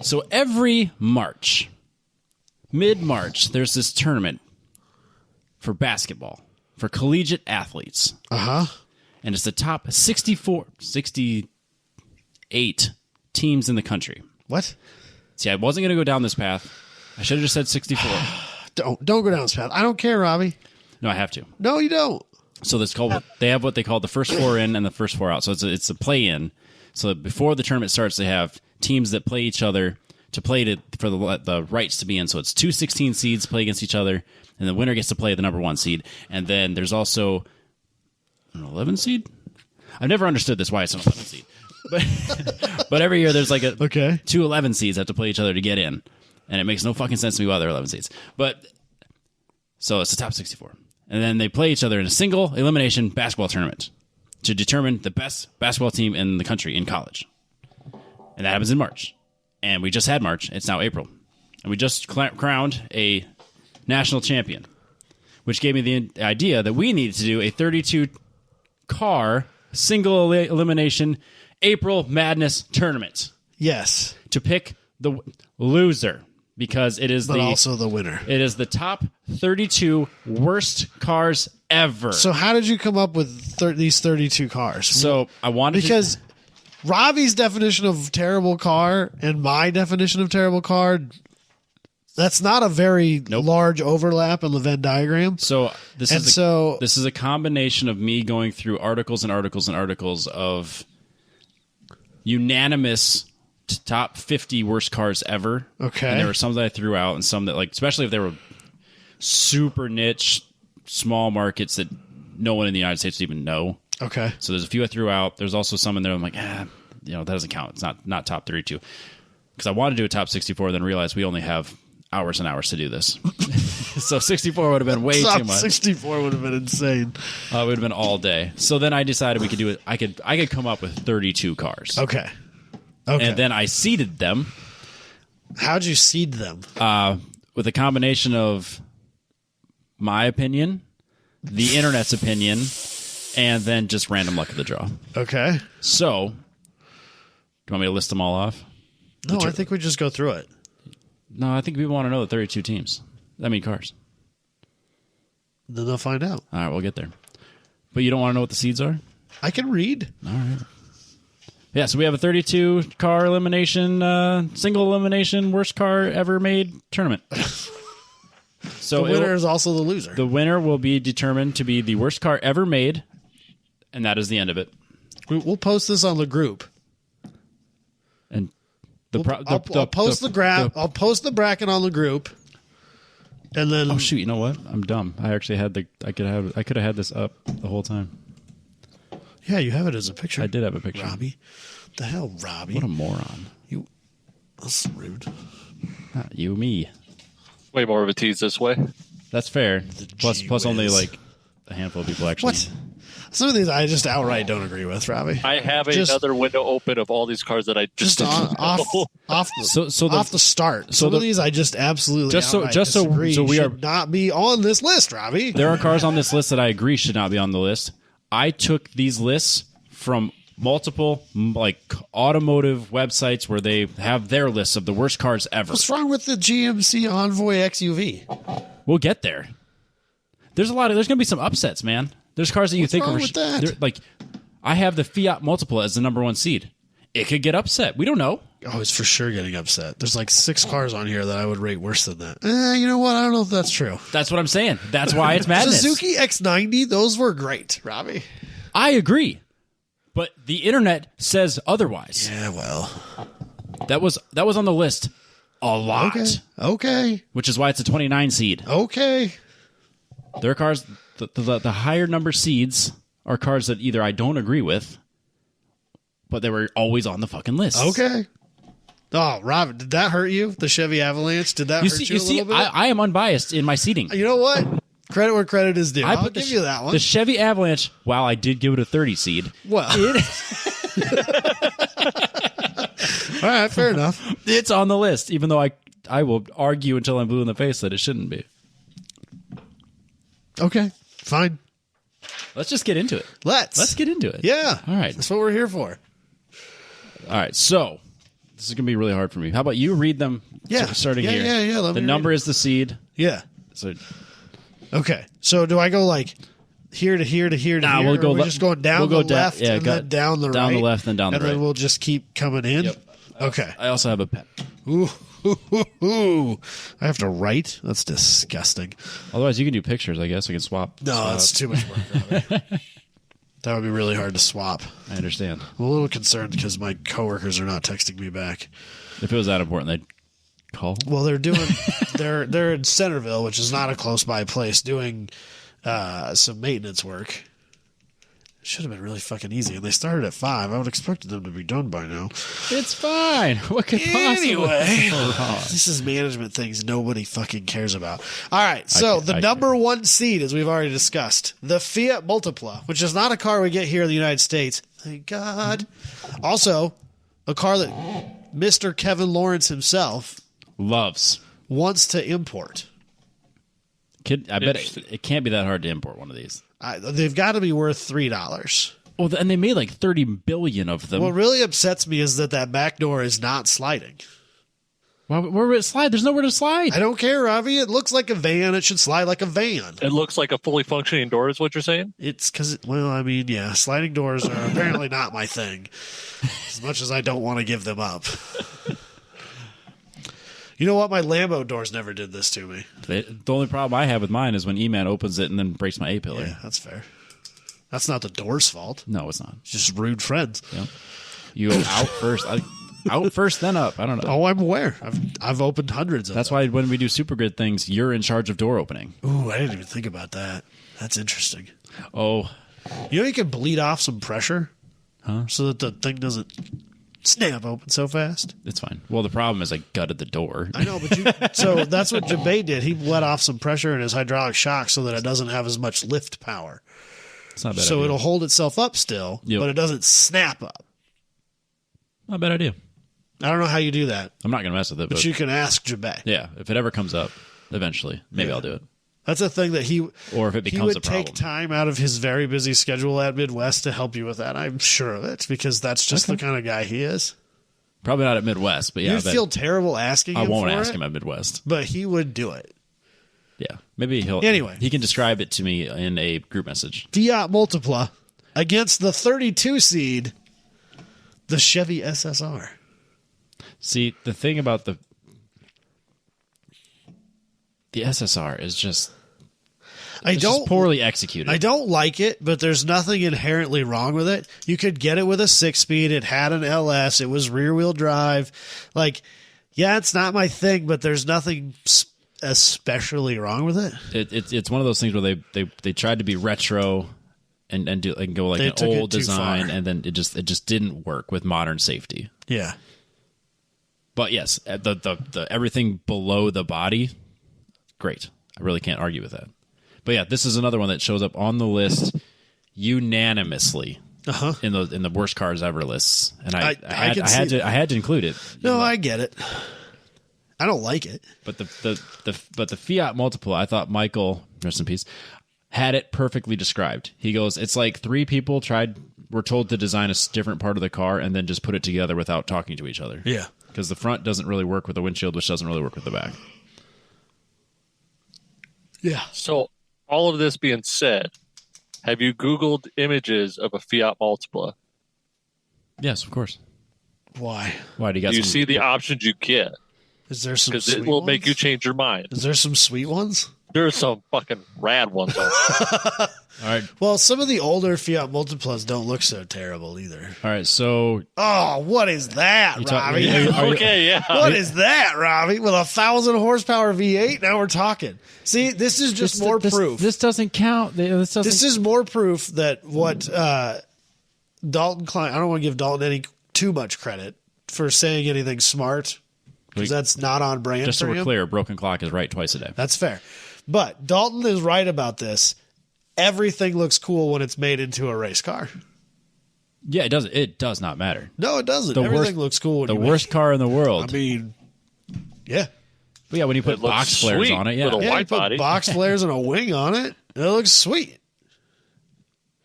So every March, mid-March, there's this tournament for basketball, for collegiate athletes. Uh-huh. And it's the top 68 teams in the country. What? See, I wasn't going to go down this path. I should have just said 64. Don't go down this path. I don't care, Robbie. No, I have to. No, you don't. So they have what they call the first four in and the first four out. So it's a play-in. So before the tournament starts, they have teams that play each other for the rights to be in. So it's 2 16 seeds play against each other, and the winner gets to play the number 1 seed. And then there's also an 11 seed. I've never understood this, why it's an 11 seed. But every year there's like Okay. 2 11 seeds have to play each other to get in. And it makes no fucking sense to me why they're 11 seeds. But so it's the top 64. And then they play each other in a single elimination basketball tournament to determine the best basketball team in the country in college. And that happens in March. And we just had March. It's now April. And we just crowned a national champion, which gave me the idea that we needed to do a 32-car single elimination April Madness tournament Yes. to pick the loser, because it is But also the winner. it is the top 32 worst cars ever. So how did you come up with these 32 cars? So I wanted Because Robbie's definition of terrible car and my definition of terrible car, that's not a very large overlap in the Venn diagram. this And is so- this is a combination of me going through articles and articles and articles of unanimous top 50 worst cars ever. Okay. And there were some that I threw out, and some that, like, especially if they were super niche, small markets that no one in the United States would even know. Okay. So there's a few I threw out. There's also some in there I'm like, that doesn't count. It's not top 32. Because I wanted to do a top 64, then realized we only have hours and hours to do this. So 64 would have been way Top too much. 64 would have been insane. It would have been all day. So then I decided we could do it. I could come up with 32 cars. Okay. Okay. And then I seeded them how'd you seed them? with a combination of my opinion, the internet's opinion, and then just random luck of the draw. Okay. So, do you want me to list them all off? No, I think we just go through it. No, I think people want to know the 32 teams. I mean, cars. Then they'll find out. All right, we'll get there. But you don't want to know what the seeds are? I can read. All right. Yeah, so we have a 32-car elimination, single elimination, worst car ever made tournament. So The winner is also the loser. the winner will be determined to be the worst car ever made, and that is the end of it. We'll post this on the group. And I'll post the graph. I'll post the bracket on the group, and then Oh shoot! You know what? I'm dumb. I actually had I could have had this up the whole time. yeah, you have it as a picture. I did have a picture. Robbie. The hell, Robbie? What a moron! You. That's rude. Not you, me. Way more of a tease this way. That's fair. Plus only whiz. like a handful of people actually. What? Some of these I just outright don't agree with, Robbie. I have Just- another window open of all these cars that I just Just off the start. Some of these I just absolutely outright disagree so we should are not be on this list, Robbie. There are cars on this list that I agree should not be on the list. I took these lists from multiple like automotive websites where they have their lists of the worst cars ever. What's wrong with the GMC Envoy XUV? We'll get there. There's going to be some upsets, man. There's cars that you think wrong are with that? they're, like I have the Fiat Multiple as the number 1 seed. It could get upset. We don't know. Oh, it's for sure getting upset. There's like 6 cars on here that I would rate worse than that. You know what? I don't know if that's true. That's what I'm saying. That's why it's madness. Suzuki X90, those were great, Robbie. I agree. But the internet says otherwise. Yeah, well. That was on the list a lot. Okay. Which is why it's a 29 seed. Okay. There are cars, the higher number seeds are cars that either I don't agree with, but they were always on the fucking list. Okay. Oh, Rob, did that hurt you? The Chevy Avalanche? Did that hurt you a little bit? I am unbiased in my seating. You know what? Credit where credit is due. I'll give you that one. The Chevy Avalanche, while I did give it a 30 seed. Well. All right, fair enough. It's on the list, even though I will argue until I'm blue in the face that it shouldn't be. Okay, fine. Let's just get into it. Let's get into it. Yeah. All right. That's what we're here for. All right, so this is going to be really hard for me. How about you read them starting here? Yeah. The number is the seed. Yeah. So okay. So do I go like here to here to here to here? We'll go just going down the left and then down the right? Down the left and down the right. And then we'll just keep coming in? Yep. Okay. I also have a pen. Ooh. I have to write? That's disgusting. Otherwise, you can do pictures, I guess. We can swap. No, that's too much work, Robbie. That would be really hard to swap. I understand. I'm a little concerned because my coworkers are not texting me back. If it was that important, they'd call. Well, they're doing they're in Centerville, which is not a close by place, doing some maintenance work. It should have been really fucking easy, and they started at 5. I would expect them to be done by now. It's fine. What could possibly go wrong? This is management things nobody fucking cares about. All right, so the number 1 seed, as we've already discussed, the Fiat Multipla, which is not a car we get here in the United States. Thank God. Also, a car that Mr. Kevin Lawrence himself wants to import. I bet it can't be that hard to import one of these. They've got to be worth $3. Well, and they made like 30 billion of them. What really upsets me is that back door is not sliding. Where would it slide? There's nowhere to slide. I don't care, Ravi. It looks like a van. It should slide like a van. It looks like a fully functioning door is what you're saying? It's because, sliding doors are apparently not my thing. As much as I don't want to give them up. You know what? My Lambo doors never did this to me. The only problem I have with mine is when E-Man opens it and then breaks my A-pillar. Yeah, that's fair. That's not the door's fault. No, it's not. It's just rude friends. Yeah. You go out first. Out first, then up. I don't know. Oh, I'm aware. I've opened hundreds of That's them. why when we do super grid things, you're in charge of door opening. Ooh, I didn't even think about that. That's interesting. Oh. You know you can bleed off some pressure? Huh? So that the thing doesn't snap open so fast. It's fine. Well, the problem is I gutted the door. I know, but so that's what Jabay did. He let off some pressure in his hydraulic shock so that it doesn't have as much lift power. It's not a bad so idea. it'll hold itself up still, but it doesn't snap up. Not a bad idea. I don't know how you do that. I'm not going to mess with it. But you can ask Jabay. Yeah, if it ever comes up, eventually, maybe I'll do it. That's a thing that or if it becomes a problem. take time out of his very busy schedule at Midwest to help you with that. I'm sure of it because that's just the kind of guy he is. Probably not at Midwest, but yeah. You'd feel terrible asking him I won't for ask it, him at Midwest. but he would do it. Yeah, maybe he can describe it to me in a group message. Fiat Multipla against the 32 seed, the Chevy SSR. See, the thing about the SSR is just just poorly executed. I don't like it, but there's nothing inherently wrong with it. You could get it with a 6-speed. It had an LS. It was rear-wheel drive. Like, yeah, it's not my thing, but there's nothing especially wrong with it. It's one of those things where they tried to be retro and go like an old design, and then it just didn't work with modern safety. Yeah. But yes, the everything below the body, great. I really can't argue with that. But yeah, this is another one that shows up on the list unanimously in the worst cars ever lists, and I had to include it. No, I get it. I don't like it, but the Fiat Multipla, I thought Michael, rest in peace, had it perfectly described. He goes, it's like 3 people were told to design a different part of the car and then just put it together without talking to each other. Yeah, because the front doesn't really work with the windshield, which doesn't really work with the back. Yeah. So all of this being said, have you Googled images of a Fiat Multipla? Yes, of course. Why? Why do you got? You some, see the options you get Is there some because sweet it will ones? make you change your mind. Is there some sweet ones? There's some fucking rad ones. On All right, Well, some of the older Fiat Multiplas don't look so terrible either. all right. So Oh, what is that, You talk- Robbie? are you- are you- Okay, yeah. What is that, Robbie? With 1,000 horsepower V8? Now we're talking. See, this is just more proof. This doesn't count. This doesn't. This is more proof that what Dalton Klein. I don't want to give Dalton any too much credit for saying anything smart because that's not on brand. just so for we're him. clear. Broken clock is right twice a day. That's fair. But Dalton is right about this. Everything looks cool when it's made into a race car. Yeah, it does. It does not matter. No, it doesn't. The Everything worst- looks cool. When The you make worst car in the it. world. I mean, yeah. But yeah, when you put It looks box flares sweet on it, yeah, with a Yeah, you white put body. box flares and a wing on it. It looks sweet.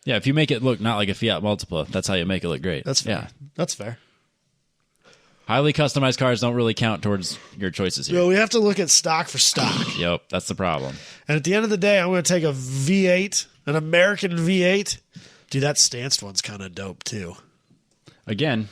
yeah. If you make it look not like a Fiat Multipla, that's how you make it look great. That's fair. yeah. That's fair. Highly customized cars don't really count towards your choices here. So we have to look at stock for stock. Yep, that's the problem. And at the end of the day, I'm going to take a V8, an American V8. Dude, that stanced one's kind of dope too. Again,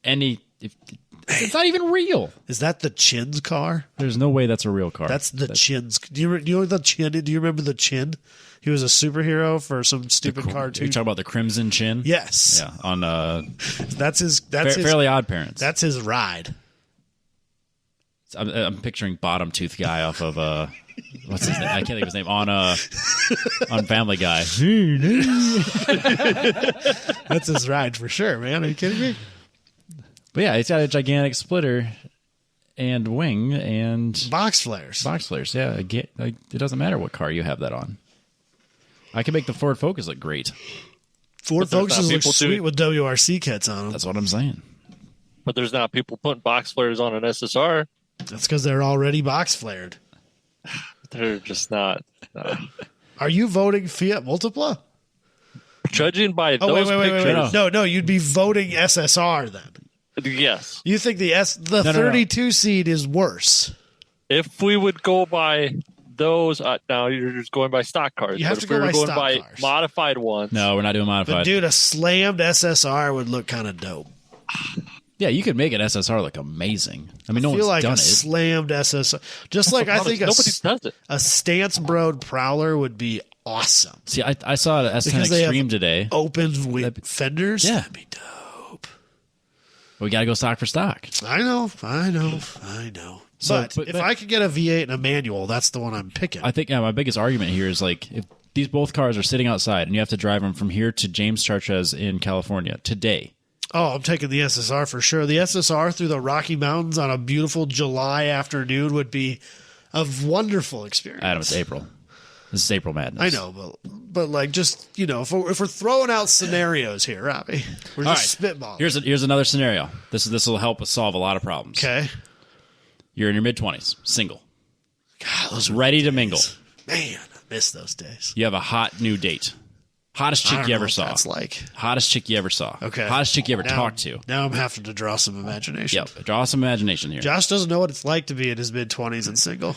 it's not even real. Is that the Chin's car? There's no way that's a real car. That's the Chin's. Do you know the Chin? Do you remember the Chin? He was a superhero for some stupid You cartoon. talking about the Crimson Chin? Yes, Yeah, on that's his. That's his. Fairly Odd Parents. That's his ride. I'm picturing Bottom Tooth guy off of what's his name? I can't think of his name on Family Guy. That's his ride for sure, man. Are you kidding me? But yeah, it's got a gigantic splitter and wing and Box flares. box flares. Yeah, it doesn't matter what car you have that on. I can make the Ford Focus look great. Ford But there's Focuses not look people sweet doing- with WRC kits on them. That's what I'm saying. But there's not people putting box flares on an SSR. That's because they're already box flared. They're just not. Are you voting Fiat Multipla? Judging by Oh, those wait. pictures, No, you'd be voting SSR then. yes. You think the No. 32 seed is worse? If we would go by those, now you're just going by stock cars. You have but to if go we were by going stock by cars. modified ones, No, we're not doing But modified. dude, a slammed SSR would look kind of dope. Yeah, you could make an SSR look amazing. I mean, no I feel one's like done a it. slammed SSR. Just like I think nobody does it. a Stance Broad Prowler would be awesome. See, I saw it at S10 Because they have Extreme today. Open with fenders. Yeah. That'd be dope. We got to go stock for stock. I know. So, But, but- if but- I could get a V8 and a manual, that's the one I'm picking. I think my biggest argument here is like if these both cars are sitting outside and you have to drive them from here to James Chartres in California today. Oh, I'm taking the SSR for sure. The SSR through the Rocky Mountains on a beautiful July afternoon would be a wonderful experience. Adam, it's April. This is April Madness. I know, but like just if we're throwing out scenarios here, Robbie, we're All just spitballing. Here's another scenario. This will help us solve a lot of problems. Okay, You're in your mid-20s, single, God, those were ready the to mingle. days. Man, I miss those days. You have a hot new date. Hottest I chick don't you know ever what saw. that's like. Hottest chick you ever saw. Okay, Hottest chick you ever Now- talked to. Now I'm having to draw some imagination. Yep. Draw some imagination here. Josh doesn't know what it's like to be in his mid-20s and single.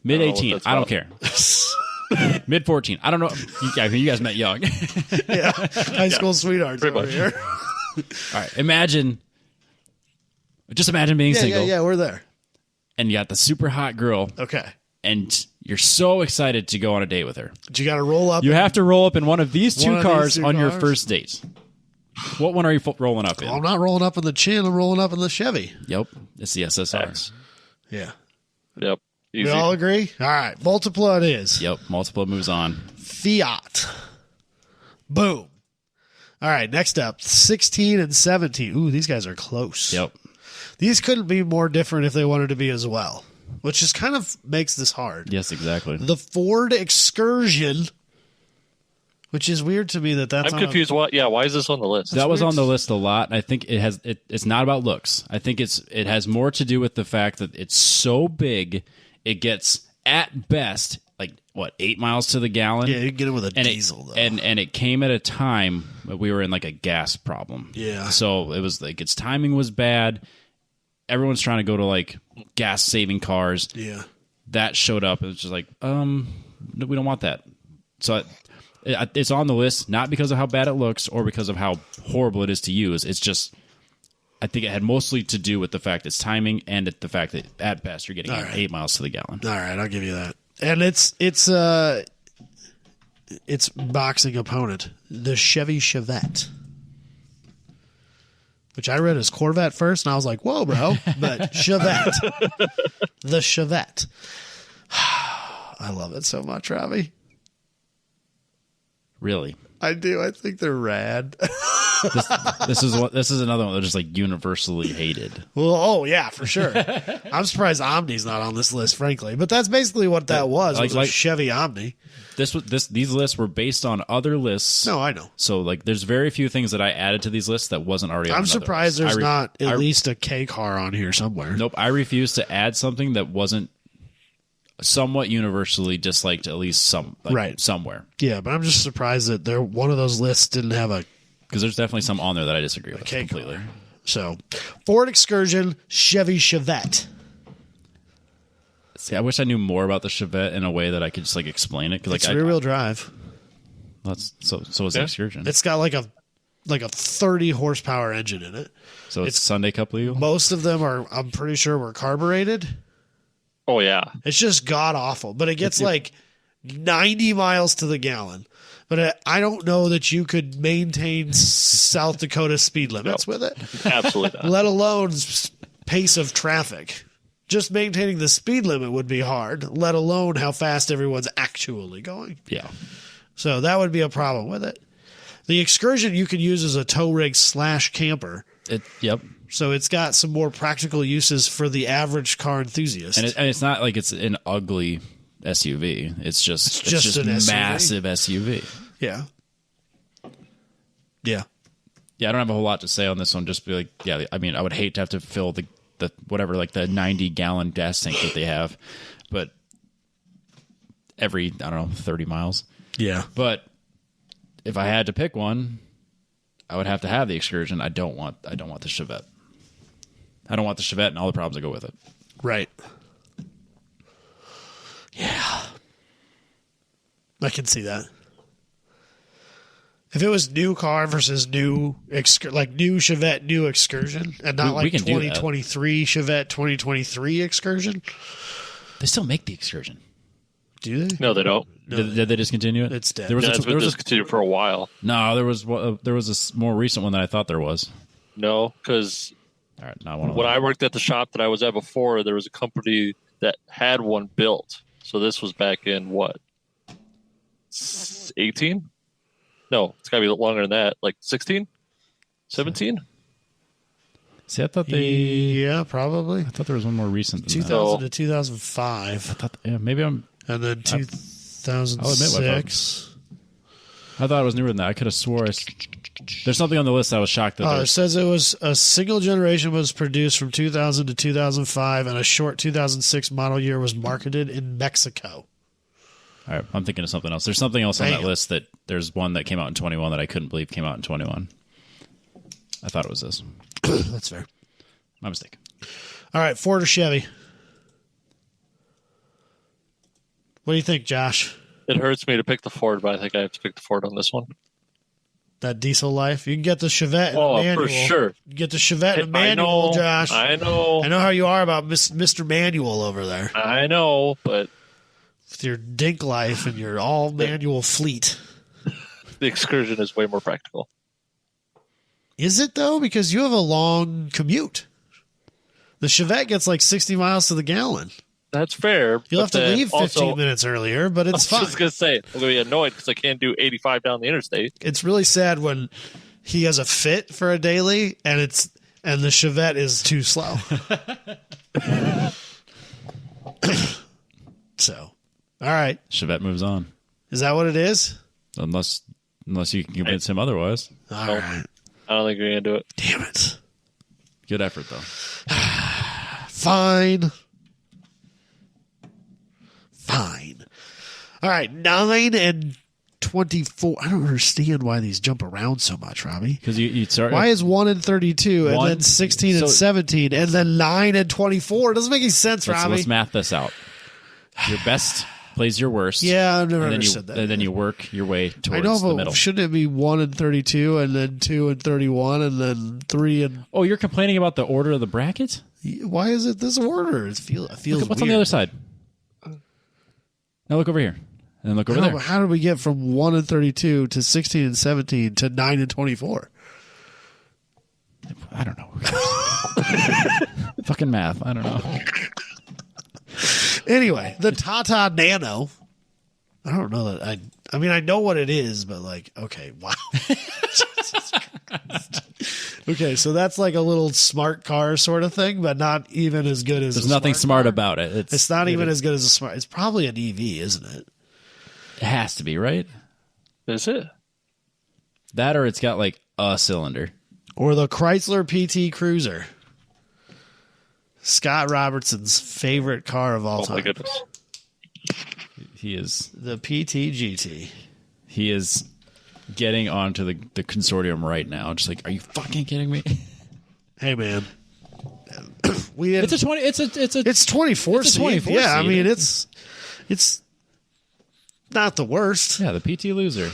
Mid I don't 18. know what I don't that's care. Mid 14. I don't know. You guys met young. Yeah, high school sweethearts pretty over much. here. All right. Imagine being Yeah, single, yeah, we're there. and you got the super hot girl, Okay, and you're so excited to go on a date with her. but you got to roll up. You have to roll up in one of these One two of these cars two on your cars? first date. What one are you rolling up in? I'm not rolling up in the Chin. I'm rolling up in the Chevy. Yep. It's the SSR. X. Yeah, Yep. we Easy. all agree. All right, multiply it is. Yep. Multiple moves on. Fiat. Boom. All right, next up, 16 and 17. Ooh, these guys are close. Yep. These couldn't be more different if they wanted to be as well, which just kind of makes this hard. Yes, exactly. The Ford Excursion, which is weird to me that's I'm confused. Why is this on the list? That was weird. on the list a lot. I think it's not about looks. I think it has more to do with the fact that it's so big, it gets at best like 8 miles to the gallon. Yeah, you can get it with a and diesel, though. and it came at a time that we were in like a gas problem. Yeah. So it was like its timing was bad. Everyone's trying to go to like gas saving cars. Yeah. That showed up. It was just like, no, we don't want that. So it's on the list, not because of how bad it looks or because of how horrible it is to use. It's just I think it had mostly to do with the fact it's timing and the fact that at best you're getting All right. 8 miles to the gallon. All right, I'll give you that. And its boxing opponent, the Chevy Chevette, which I read as Corvette first, and I was like, whoa, bro. But Chevette. The Chevette. I love it so much, Robbie. Really? I do. I think they're rad. This is another one that's just like universally hated. Well, oh, yeah, for sure. I'm surprised Omni's not on this list, frankly. But that's basically what that was. It was a Chevy Omni. These lists were based on other lists. No, I know. So like there's very few things that I added to these lists that wasn't already on I'm another surprised list. there's not at least a K car on here somewhere. Nope. I refuse to add something that wasn't somewhat universally disliked at least somewhere. Yeah, but I'm just surprised that one of those lists didn't have a Because there's definitely some on there that I disagree with K completely. car. So, Ford Excursion, Chevy Chevette. See, I wish I knew more about the Chevette in a way that I could just like explain it. Because It's like rear-wheel drive. so is the Excursion. It's got like a 30 horsepower engine in it. So it's Sunday Cup legal. Most of them are, I'm pretty sure, were carbureted. Oh yeah. It's just god awful, but it gets like 90 miles to the gallon. But I don't know that you could maintain South Dakota speed limits with it, Absolutely not. let alone pace of traffic. Just maintaining the speed limit would be hard, let alone how fast everyone's actually going. Yeah. So that would be a problem with it. The Excursion you could use as a tow rig / camper. Yep. So it's got some more practical uses for the average car enthusiast. And it's not like it's an ugly SUV. It's just an SUV. massive SUV. Yeah. Yeah. Yeah, I don't have a whole lot to say on this one. Just be like, yeah, I mean, I would hate to have to fill the whatever, like the 90-gallon gas tank that they have, but every, I don't know, 30 miles. Yeah. But if I had to pick one, I would have to have the Excursion. I don't want the Chevette. I don't want the Chevette and all the problems that go with it. Right. Yeah. I can see that. If it was new car versus new Chevette, new Excursion, and not we like can do that. 2023 Chevette, 2023 Excursion. They still make the Excursion. Do they? No, they don't. Did they discontinue it? It's dead. There was It's been a discontinued for a while. no. There was a more recent one that I thought there was. No, because All right, not one. when I worked at the shop that I was at before, there was a company that had one built. So this was back in what? 18? No, it's got to be longer than that. Like 16? 17? See, I thought Yeah, probably. I thought there was one more recent than that. 2000 to 2005. Maybe I'm. And then I'll admit what I 2006. I thought it was newer than that. I could have swore. There's something on the list I was shocked that. It says it was a single generation was produced from 2000 to 2005, and a short 2006 model year was marketed in Mexico. All right, I'm thinking of something else. There's something else on Damn. that list that there's one that came out in 21 that I couldn't believe came out in 21. I thought it was this. That's fair. My mistake. All right, Ford or Chevy? What do you think, Josh? It hurts me to pick the Ford, but I think I have to pick the Ford on this one. That diesel life? You can get the Chevette in a Oh, manual. for sure. You can get the Chevette in a I manual, know, Josh. I know. I know how you are about Mr. Manual over there. I know, but With your dink life and your all-manual fleet. the Excursion is way more practical. Is it, though? Because you have a long commute. The Chevette gets like 60 miles to the gallon. That's fair. You'll have but to then leave 15 also, minutes earlier, but I it's was fine. just going to say, I'm going to be annoyed because I can't do 85 down the interstate. It's really sad when he has a fit for a daily and the Chevette is too slow. So, all right. Chevette moves on, Is that what it is? unless you can convince him otherwise. All Nope. right. I don't think you're going to do it. Damn it. Good effort though. Fine. All right. 9 and 24. I don't understand why these jump around so much, Robbie. Because you start. Why is 1 and 32 and One- then 16 and so- 17 and then 9 and 24? It doesn't make any sense, Robbie. let's math this out. Your best plays your worst. Yeah, I've never and then understood that. And then you work your way towards I know, the but middle. shouldn't it be 1 and 32, and then 2 and 31, and then 3 and? Oh, you're complaining about the order of the bracket? Why is it this order? It feels What's weird. on the other side? Now look over here, and then look over there. How did we get from 1 and 32 to 16 and 17 to 9 and 24? I don't know. Fucking math. I don't know. Anyway, the Tata Nano. I don't know that I mean, I know what it is, but like, okay, wow. Okay, so that's like a little smart car sort of thing, but not even as good as. There's nothing smart about it. It's not even as good as a smart. It's probably an EV, isn't it? It has to be, right? Is it? That or it's got like a cylinder. Or the Chrysler PT Cruiser. Scott Robertson's favorite car of all Oh time. my goodness. He is The PT GT. he is getting onto the consortium right now. Just like, are you fucking kidding me? Hey man. We didn't, It's a 20. it's 24 it's a seat. 24 Yeah, I seat. mean it's not the worst. yeah, the PT loser.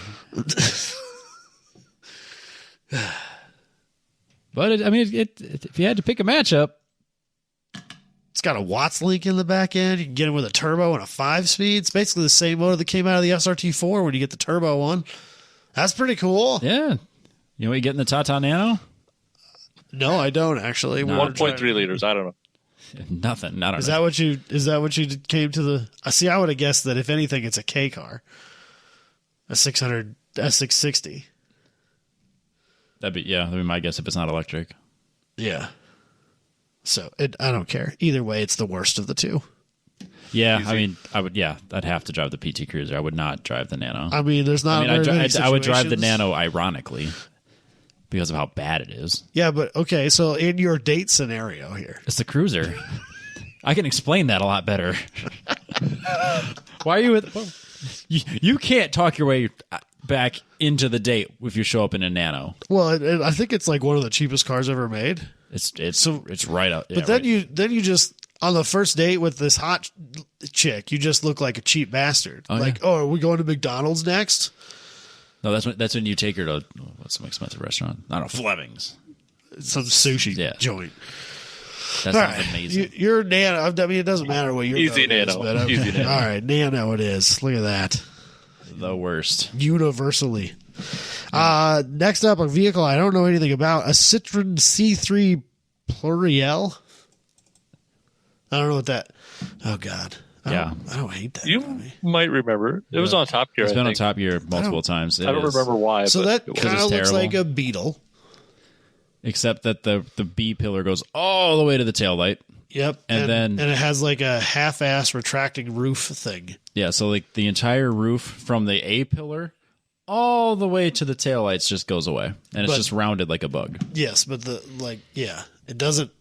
But if you had to pick a matchup, It's got a Watts link in the back end. You can get it with a turbo and a 5-speed. It's basically the same motor that came out of the SRT4 when you get the turbo one. That's pretty cool. yeah, you know what you get in the Tata Nano? No, I don't actually. No. 1.3 liters. I don't know. Nothing. I don't Is know. that what you came to the? I see. I would have guessed that if anything, it's a K car, a 600 S660. That'd be my guess if it's not electric. Yeah. So I don't care. Either way, it's the worst of the two. Yeah, Easy. I mean, I'd have to drive the PT Cruiser. I would not drive the Nano. I mean, there's not. I very many would drive the situations. Nano ironically because of how bad it is. Yeah, but okay. So in your date scenario here, It's the Cruiser. I can explain that a lot better. Why are you with? You can't talk your way back into the date if you show up in a Nano. well, I think it's like one of the cheapest cars ever made. It's right up. But then you just on the first date with this hot chick, you just look like a cheap bastard. Oh, like, yeah. oh, are we going to McDonald's next? no, that's when you take her to what's some expensive restaurant? I don't know, Fleming's. Some sushi Yeah. joint. That All sounds right, amazing. you're Nano. I mean, it doesn't matter what your Easy vote is, Nano. but okay. Easy Nano. All right, Nano it is. Look at that. The worst. Universally. Next up, a vehicle I don't know anything about, a Citroen C3 Pluriel. I don't know what that. Oh God. I don't hate that. You movie. might remember. It was on Top Gear. It's I been on think. Top Gear multiple times. I don't remember why. So but that it was- kind of it's looks terrible. like a Beetle. Except that the B pillar goes all the way to the taillight. Yep. And it has like a half-ass retracting roof thing. Yeah, so like the entire roof from the A pillar all the way to the taillights just goes away. And it's But- just rounded like a bug. Yes, but it doesn't.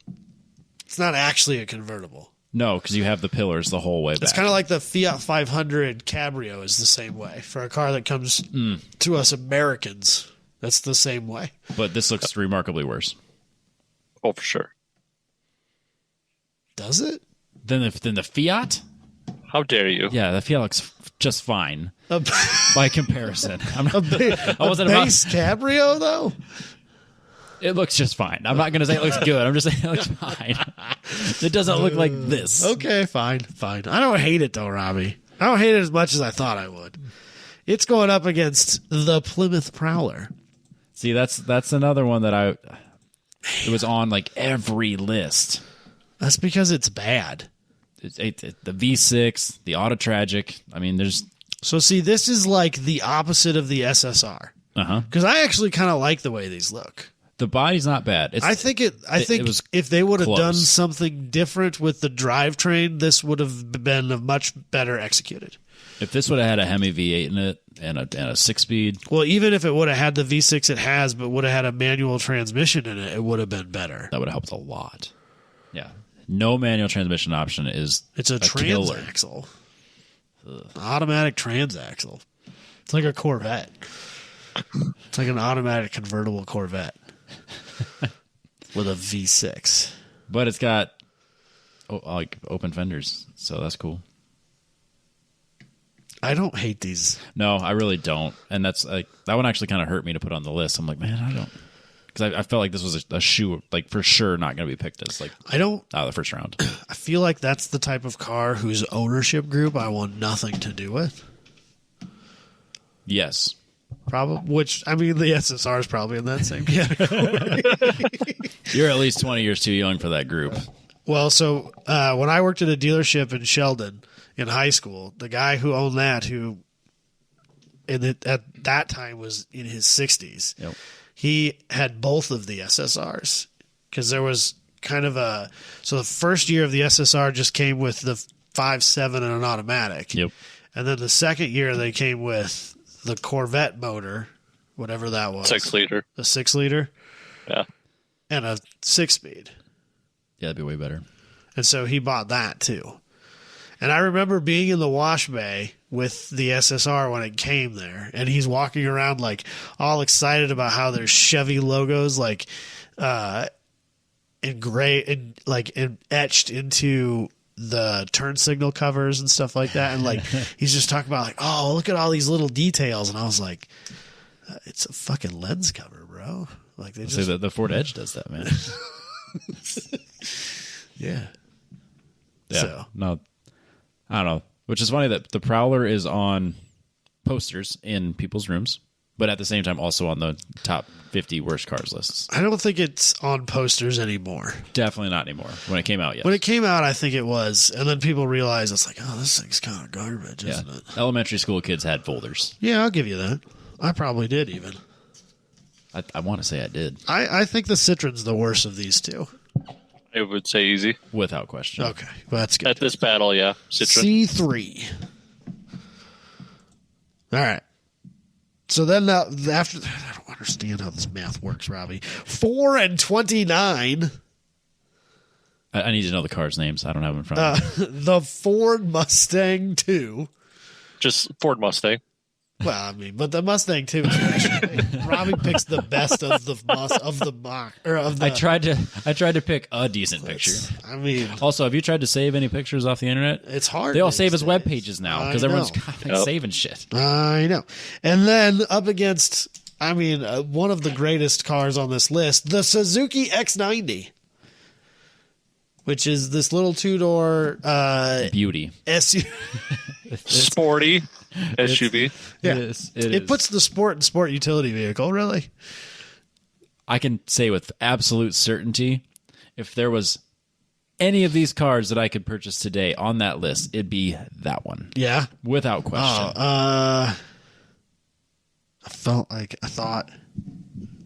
It's not actually a convertible. No, because you have the pillars the whole way back. It's kind of like the Fiat 500 Cabrio is the same way for a car that comes to us Americans. That's the same way. But this looks remarkably worse. Oh, for sure. Does it? Than the Fiat? How dare you? Yeah, the Fiat looks just fine A, by comparison. I a wasn't about. base Cabrio though. It looks just fine. I'm not going to say it looks good. I'm just saying it looks fine. It doesn't look like this. Okay, fine. I don't hate it though, Robbie. I don't hate it as much as I thought I would. It's going up against the Plymouth Prowler. See, that's another one that it was on like every list. That's because it's bad. The V6, the Auto Tragic. I mean, there's So see, this is like the opposite of the SSR. Because I actually kind of like the way these look. the body's not bad. I think it was if they would have close. done something different with the drivetrain, this would have been much better executed. If this would have had a Hemi V8 in it and a 6-speed, Well, even if it would have had the V6 it has, but would have had a manual transmission in it, it would have been better. that would have helped a lot. Yeah, no manual transmission option is It's a killer. transaxle, automatic transaxle. It's like a Corvette. It's like an automatic convertible Corvette with a V6. But it's got like open fenders, so that's cool. I don't hate these. No, I really don't. And that's like that one actually kind of hurt me to put on the list. I'm like, man, I don't, because I felt like this was a shoe, like for sure not going to be picked as like I don't. out of the first round. I feel like that's the type of car whose ownership group I want nothing to do with. Yes. Probably, which I mean, the SSR is probably in that same category. You're at least 20 years too young for that group. Well, so when I worked at a dealership in Sheldon in high school, the guy who owned that, who at that time was in his 60s, Yep. he had both of the SSRs because there was kind of a. So the first year of the SSR just came with the 5.7 and an automatic. Yep. And then the second year they came with the Corvette motor, whatever that was. 6-liter. The 6-liter. Yeah. And a 6-speed. Yeah, that'd be way better. And so he bought that too. And I remember being in the wash bay with the SSR when it came there, and he's walking around like all excited about how there's Chevy logos like etched into the turn signal covers and stuff like that. And like he's just talking about like, oh, look at all these little details. And I was like, it's a fucking lens cover, bro. Like they just Say that the Ford Edge does that, man. yeah. Yeah. So. No, I don't know. Which is funny that the Prowler is on posters in people's rooms, but at the same time also on the top 50 worst cars lists. I don't think it's on posters anymore. Definitely not anymore. When it came out, yes. When it came out, I think it was. And then people realized it's like, oh, this thing's kind of garbage, yeah. isn't it? Elementary school kids had folders. Yeah, I'll give you that. I probably did even. I want to say I did. I think the Citroen's the worst of these two. I would say easy. Without question. Okay, well, that's good. At this battle, yeah. Citroen. C3. All right. So then after, I don't understand how this math works, Robbie. 4 and 29. I need to know the cars' names. I don't have them in front of me. The Ford Mustang 2. Just Ford Mustang. Well, I mean, but the Mustang 2 especially. Robbie picks the best of the I tried to pick a decent picture. I mean, Also, have you tried to save any pictures off the internet? it's hard. They all these save as days. web pages now because I everyone's know. got, Yep. saving shit. I know. And then up against, I mean, one of the greatest cars on this list, the Suzuki X90, which is this little two-door Beauty. SUV. Sporty SUV. Yeah. It It is. puts the sport in sport utility vehicle, really. I can say with absolute certainty, if there was any of these cars that I could purchase today on that list, it'd be that one. Yeah. Without question. I thought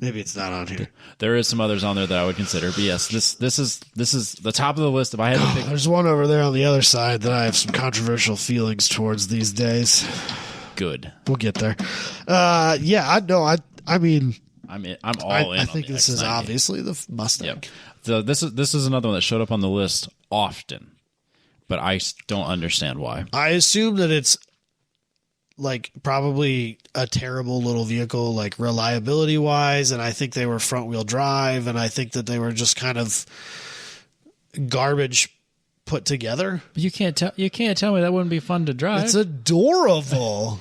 maybe it's not on here. There is some others on there that I would consider, but yes, this is the top of the list. If I had to pick, There's one over there on the other side that I have some controversial feelings towards these days. good. We'll get there. Yeah, I mean, I'm all in. I on think the this is X90. obviously the Mustang. Yep. So this is another one that showed up on the list often, but I don't understand why. I assume that it's like probably a terrible little vehicle, like reliability wise, and I think they were front wheel drive, and I think that they were just kind of garbage put together. But you can't tell me that wouldn't be fun to drive. It's adorable.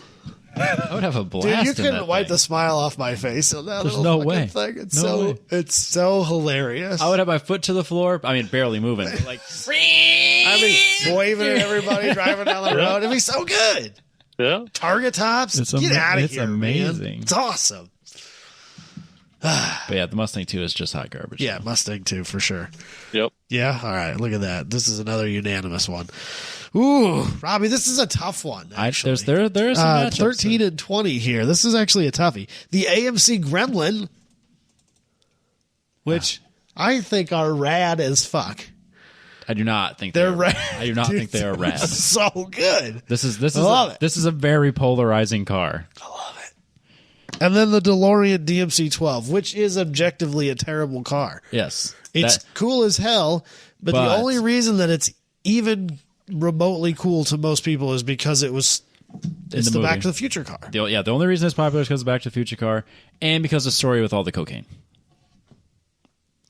I would have a blast. Dude, you in couldn't that wipe thing. the smile off my face on that There's little no fucking way. thing. No way. It's so hilarious. I would have my foot to the floor. I mean, barely moving. But like, waving at everybody driving down the road. It'd be so good. Yeah. Target tops. It's Get out of it's here, amazing. man. It's awesome. But yeah, the Mustang 2 is just hot garbage. Yeah, Mustang too, for sure. Yep. Yeah. All right. Look at that. This is another unanimous one. Ooh, Robbie, this is a tough one. Actually, there are some matchups 13 and 20 here. This is actually a toughie. The AMC Gremlin, which I think are rad as fuck. I do not think They're rad. I do not Dude, think they are rad. So good. This is love it. this is a very polarizing car. I love it. And then the DeLorean DMC-12, which is objectively a terrible car. Yes, It's cool as hell, but the But- only reason that it's even remotely cool to most people is because it's the the Back movie. to the Future car. the only reason it's popular is because of Back to the Future car and because of the story with all the cocaine.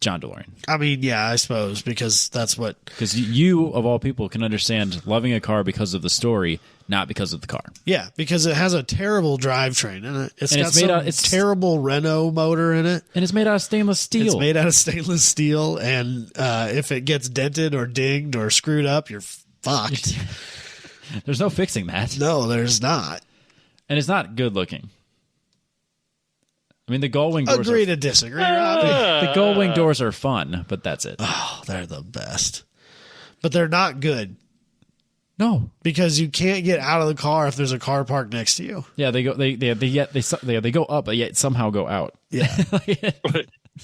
John DeLorean. I mean, yeah, I suppose because that's what. Because you, of all people, can understand loving a car because of the story, not because of the car. Yeah, because it has a terrible drivetrain in it. It's And got it's made some out- it's- terrible Renault motor in it. And it's made out of stainless steel. It's made out of stainless steel, and if it gets dented or dinged or screwed up, you're fucked. There's no fixing that. No, there's not. And it's not good looking. I mean, the gull wing doors Agree to disagree, Robbie. the gull wing doors are fun, but that's it. Oh, they're the best. But they're not good No. because you can't get out of the car if there's a car parked next to you. Yeah, they go up, but yet somehow go out. Yeah.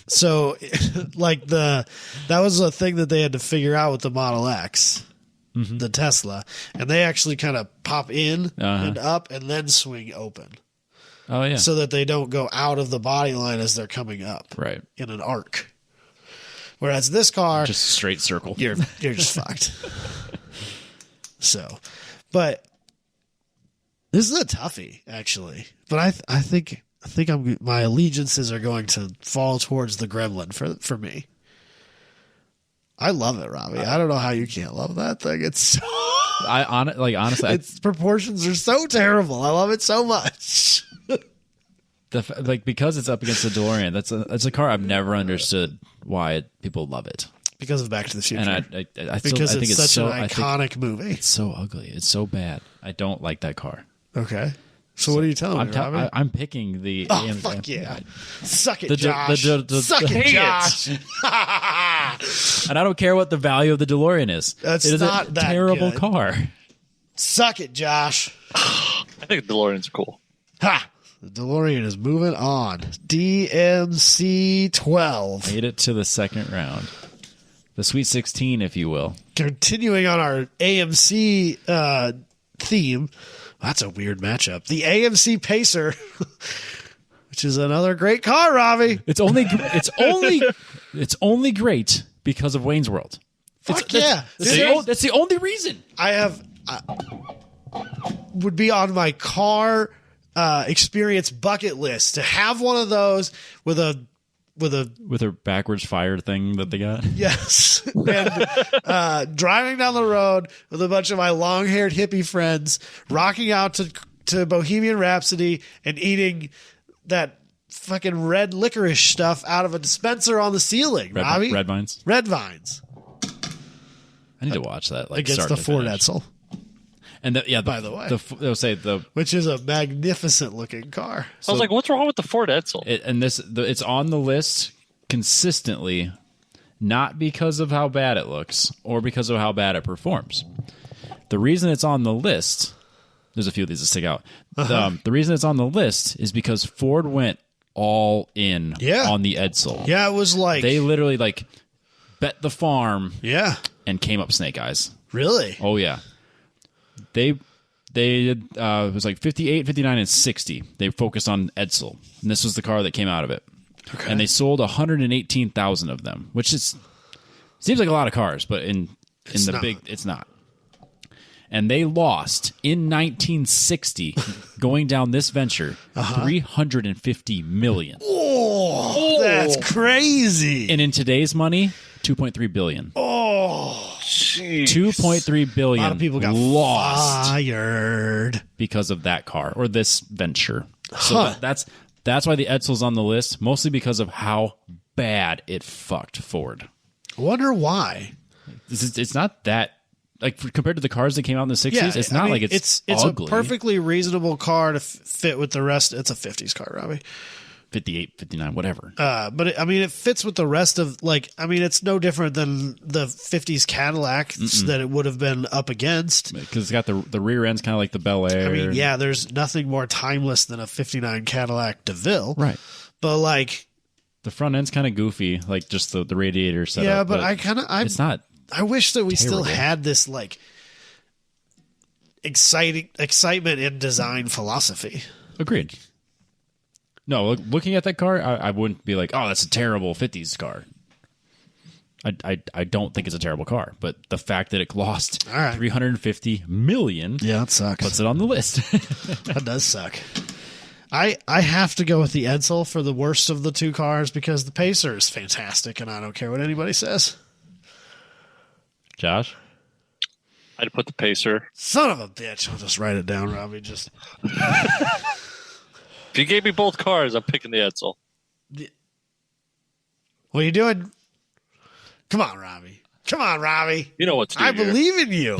So, like that was a thing that they had to figure out with the Model X, the Tesla, and they actually kind of pop in and up and then swing open Oh yeah. so that they don't go out of the body line as they're coming up Right. in an arc. Whereas this car, Just a straight circle. you're just fucked. So, but this is a toughie actually. But I think my allegiances are going to fall towards the Gremlin for me. I love it, Robbie. I don't know how you can't love that thing. It's so, honestly, its proportions are so terrible. I love it so much. because it's up against the DeLorean. That's a car I've never understood why people love it. Because of Back to the Future. And I think because it's such so an iconic movie. It's so ugly. It's so bad. I don't like that car. Okay. So what are you telling me, Robbie? I'm picking the. Oh, fuck yeah. Suck it, Josh. Suck it, Dang Josh. And I don't care what the value of the DeLorean is. That's it is not a that terrible good. car. Suck it, Josh. I think DeLoreans are cool. Ha! The DeLorean is moving on. DMC 12. Made it to the second round. The Sweet 16, if you will. Continuing on our AMC theme. That's a weird matchup. The AMC Pacer, which is another great car, Robbie. It's only great because of Wayne's World. Fuck yeah. That's the only reason. I would be on my car experience bucket list to have one of those with a With her backwards fire thing that they got. yes, and driving down the road with a bunch of my long-haired hippie friends, rocking out to Bohemian Rhapsody and eating that fucking red licorice stuff out of a dispenser on the ceiling. Robbie, Red Vines. Red Vines I need to watch that. Like against start the to Ford finish. Edsel, And by the way. they'll say the which is a magnificent looking car. I was like, what's wrong with the Ford Edsel? it's on the list consistently, not because of how bad it looks or because of how bad it performs. The reason it's on the list, there's a few of these that stick out. The reason it's on the list is because Ford went all in on the Edsel. Yeah, it was like They literally bet the farm yeah, and came up snake eyes. really. Oh yeah. They did it was like 58, 59, and 60. They focused on Edsel, and this was the car that came out of it. Okay. And they sold 118,000 of them, which seems like a lot of cars, but it's not. And they lost in 1960 going down this venture $350 million. Oh, that's crazy. And in today's money, $2.3 billion. Oh, $2.3 billion. a lot of people got lost fired because of that car or this venture. So that's why the Edsel's on the list, mostly because of how bad it fucked Ford. I wonder why. It's not that compared to the cars that came out in the 60s. Yeah, it's not it's ugly. a perfectly reasonable car to fit with the rest. It's a 50s car, Robbie. 58, 59, whatever. But it fits with the rest of it's no different than the 50s Cadillac that it would have been up against. Because it's got the rear end's kind of like the Bel Air. I mean, yeah, there's nothing more timeless than a 59 Cadillac DeVille. Right. But the front end's kind of goofy, like just the radiator setup. yeah, but it's not. I wish that we still terrible. had this excitement in design philosophy. Agreed. No, looking at that car, I wouldn't be like, oh, that's a terrible 50s car. I don't think it's a terrible car, but the fact that it lost $350 million Yeah, that sucks. puts it on the list. That does suck. I have to go with the Edsel for the worst of the two cars because the Pacer is fantastic, and I don't care what anybody says. Josh? I'd put the Pacer. Son of a bitch. I'll just write it down, Robbie. Just If you gave me both cars, I'm picking the Edsel. what are you doing? Come on, Robbie. Come on, Robbie. You know what to do I here. believe in you.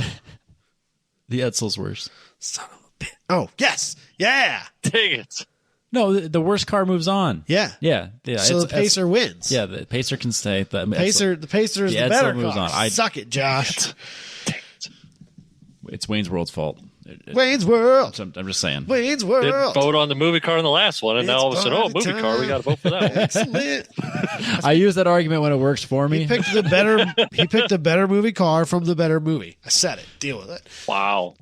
The Edsel's worse. Son of a bitch. Oh, yes. Yeah. Dang it. No, the worst car moves on. Yeah. Yeah. So the Pacer wins. Yeah, the Pacer can stay. The Pacer is the Edsel better moves car. on. Suck it, Josh. It's Wayne's World's fault. Wayne's World. I'm just saying. Wayne's Didn't World. vote on the movie car in the last one, and now It's all of a sudden, party movie car, we time. got to vote for that one. Excellent. I use that argument when it works for me. He picked the better. He picked the better movie car from the better movie. I said it. Deal with it. Wow.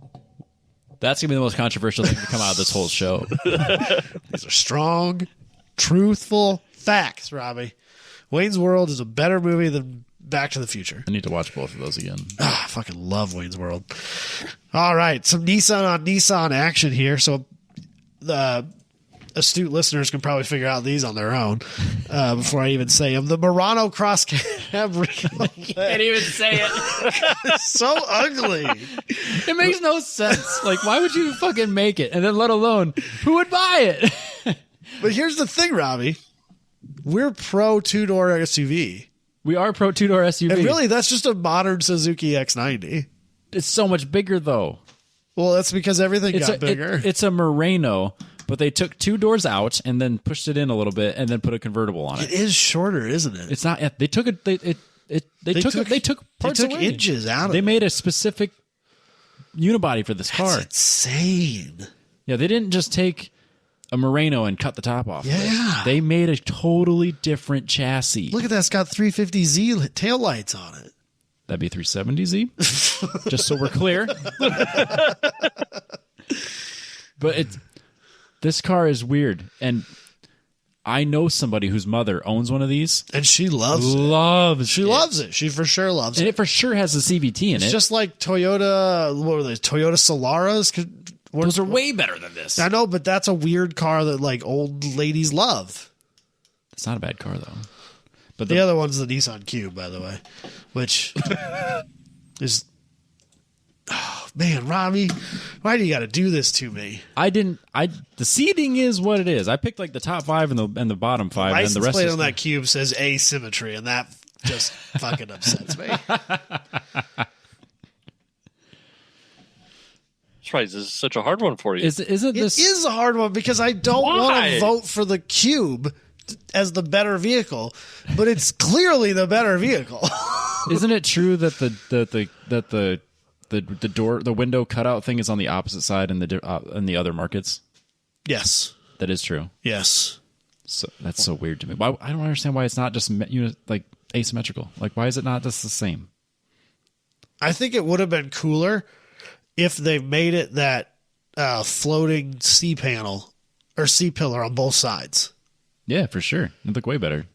That's going to be the most controversial thing to come out of this whole show. These are strong, truthful facts, Robbie. Wayne's World is a better movie than Back to the Future. I need to watch both of those again. Ah, I fucking love Wayne's World. All right, some Nissan on Nissan action here. So the astute listeners can probably figure out these on their own before I even say them. The Murano Cross Cab Can't even say it. is so ugly. It makes no sense. Like, why would you fucking make it? And then let alone, who would buy it? But here's the thing, Robbie. We're pro two-door SUV. We are pro two-door SUV. And really, that's just a modern Suzuki X90. It's so much bigger, though. Well, that's because everything got bigger. It's a Murano, but they took two doors out and then pushed it in a little bit and then put a convertible on It it. is shorter, isn't it? It's not. They took it. They took parts took away. inches out of They it. made a specific unibody for this car. That's insane. Yeah, they didn't just take a Murano and cut the top off. Yeah. They made a totally different chassis. Look at that. It's got 350Z taillights on it. That'd be 370Z. Just so we're clear. But this car is weird. And I know somebody whose mother owns one of these. And she loves it. She loves it. She for sure loves And it. it for sure has a CVT in It's it. just like Toyota, what were they? Toyota Solaras? Those are way better than this. I know, but that's a weird car that like old ladies love. It's not a bad car, though. But The other one's the Nissan Cube, by the way, which is, oh man, Robbie, why do you got to do this to me? the seating is what it is. I picked like the top five and the bottom five, and then License the rest plate is on that Cube says asymmetry, and that just fucking upsets me. That's right. This is such a hard one for you. isn't It this is a hard one because I don't want Why? to vote for the Cube as the better vehicle, but it's clearly the better vehicle. Isn't it true that the window cutout thing is on the opposite side in the other markets? Yes. That is true. Yes. So that's so weird to me. Why, I don't understand why it's not just like asymmetrical. Like, why is it not just the same? I think it would have been cooler if they made it that floating C panel or C pillar on both sides. Yeah, for sure. It look way better.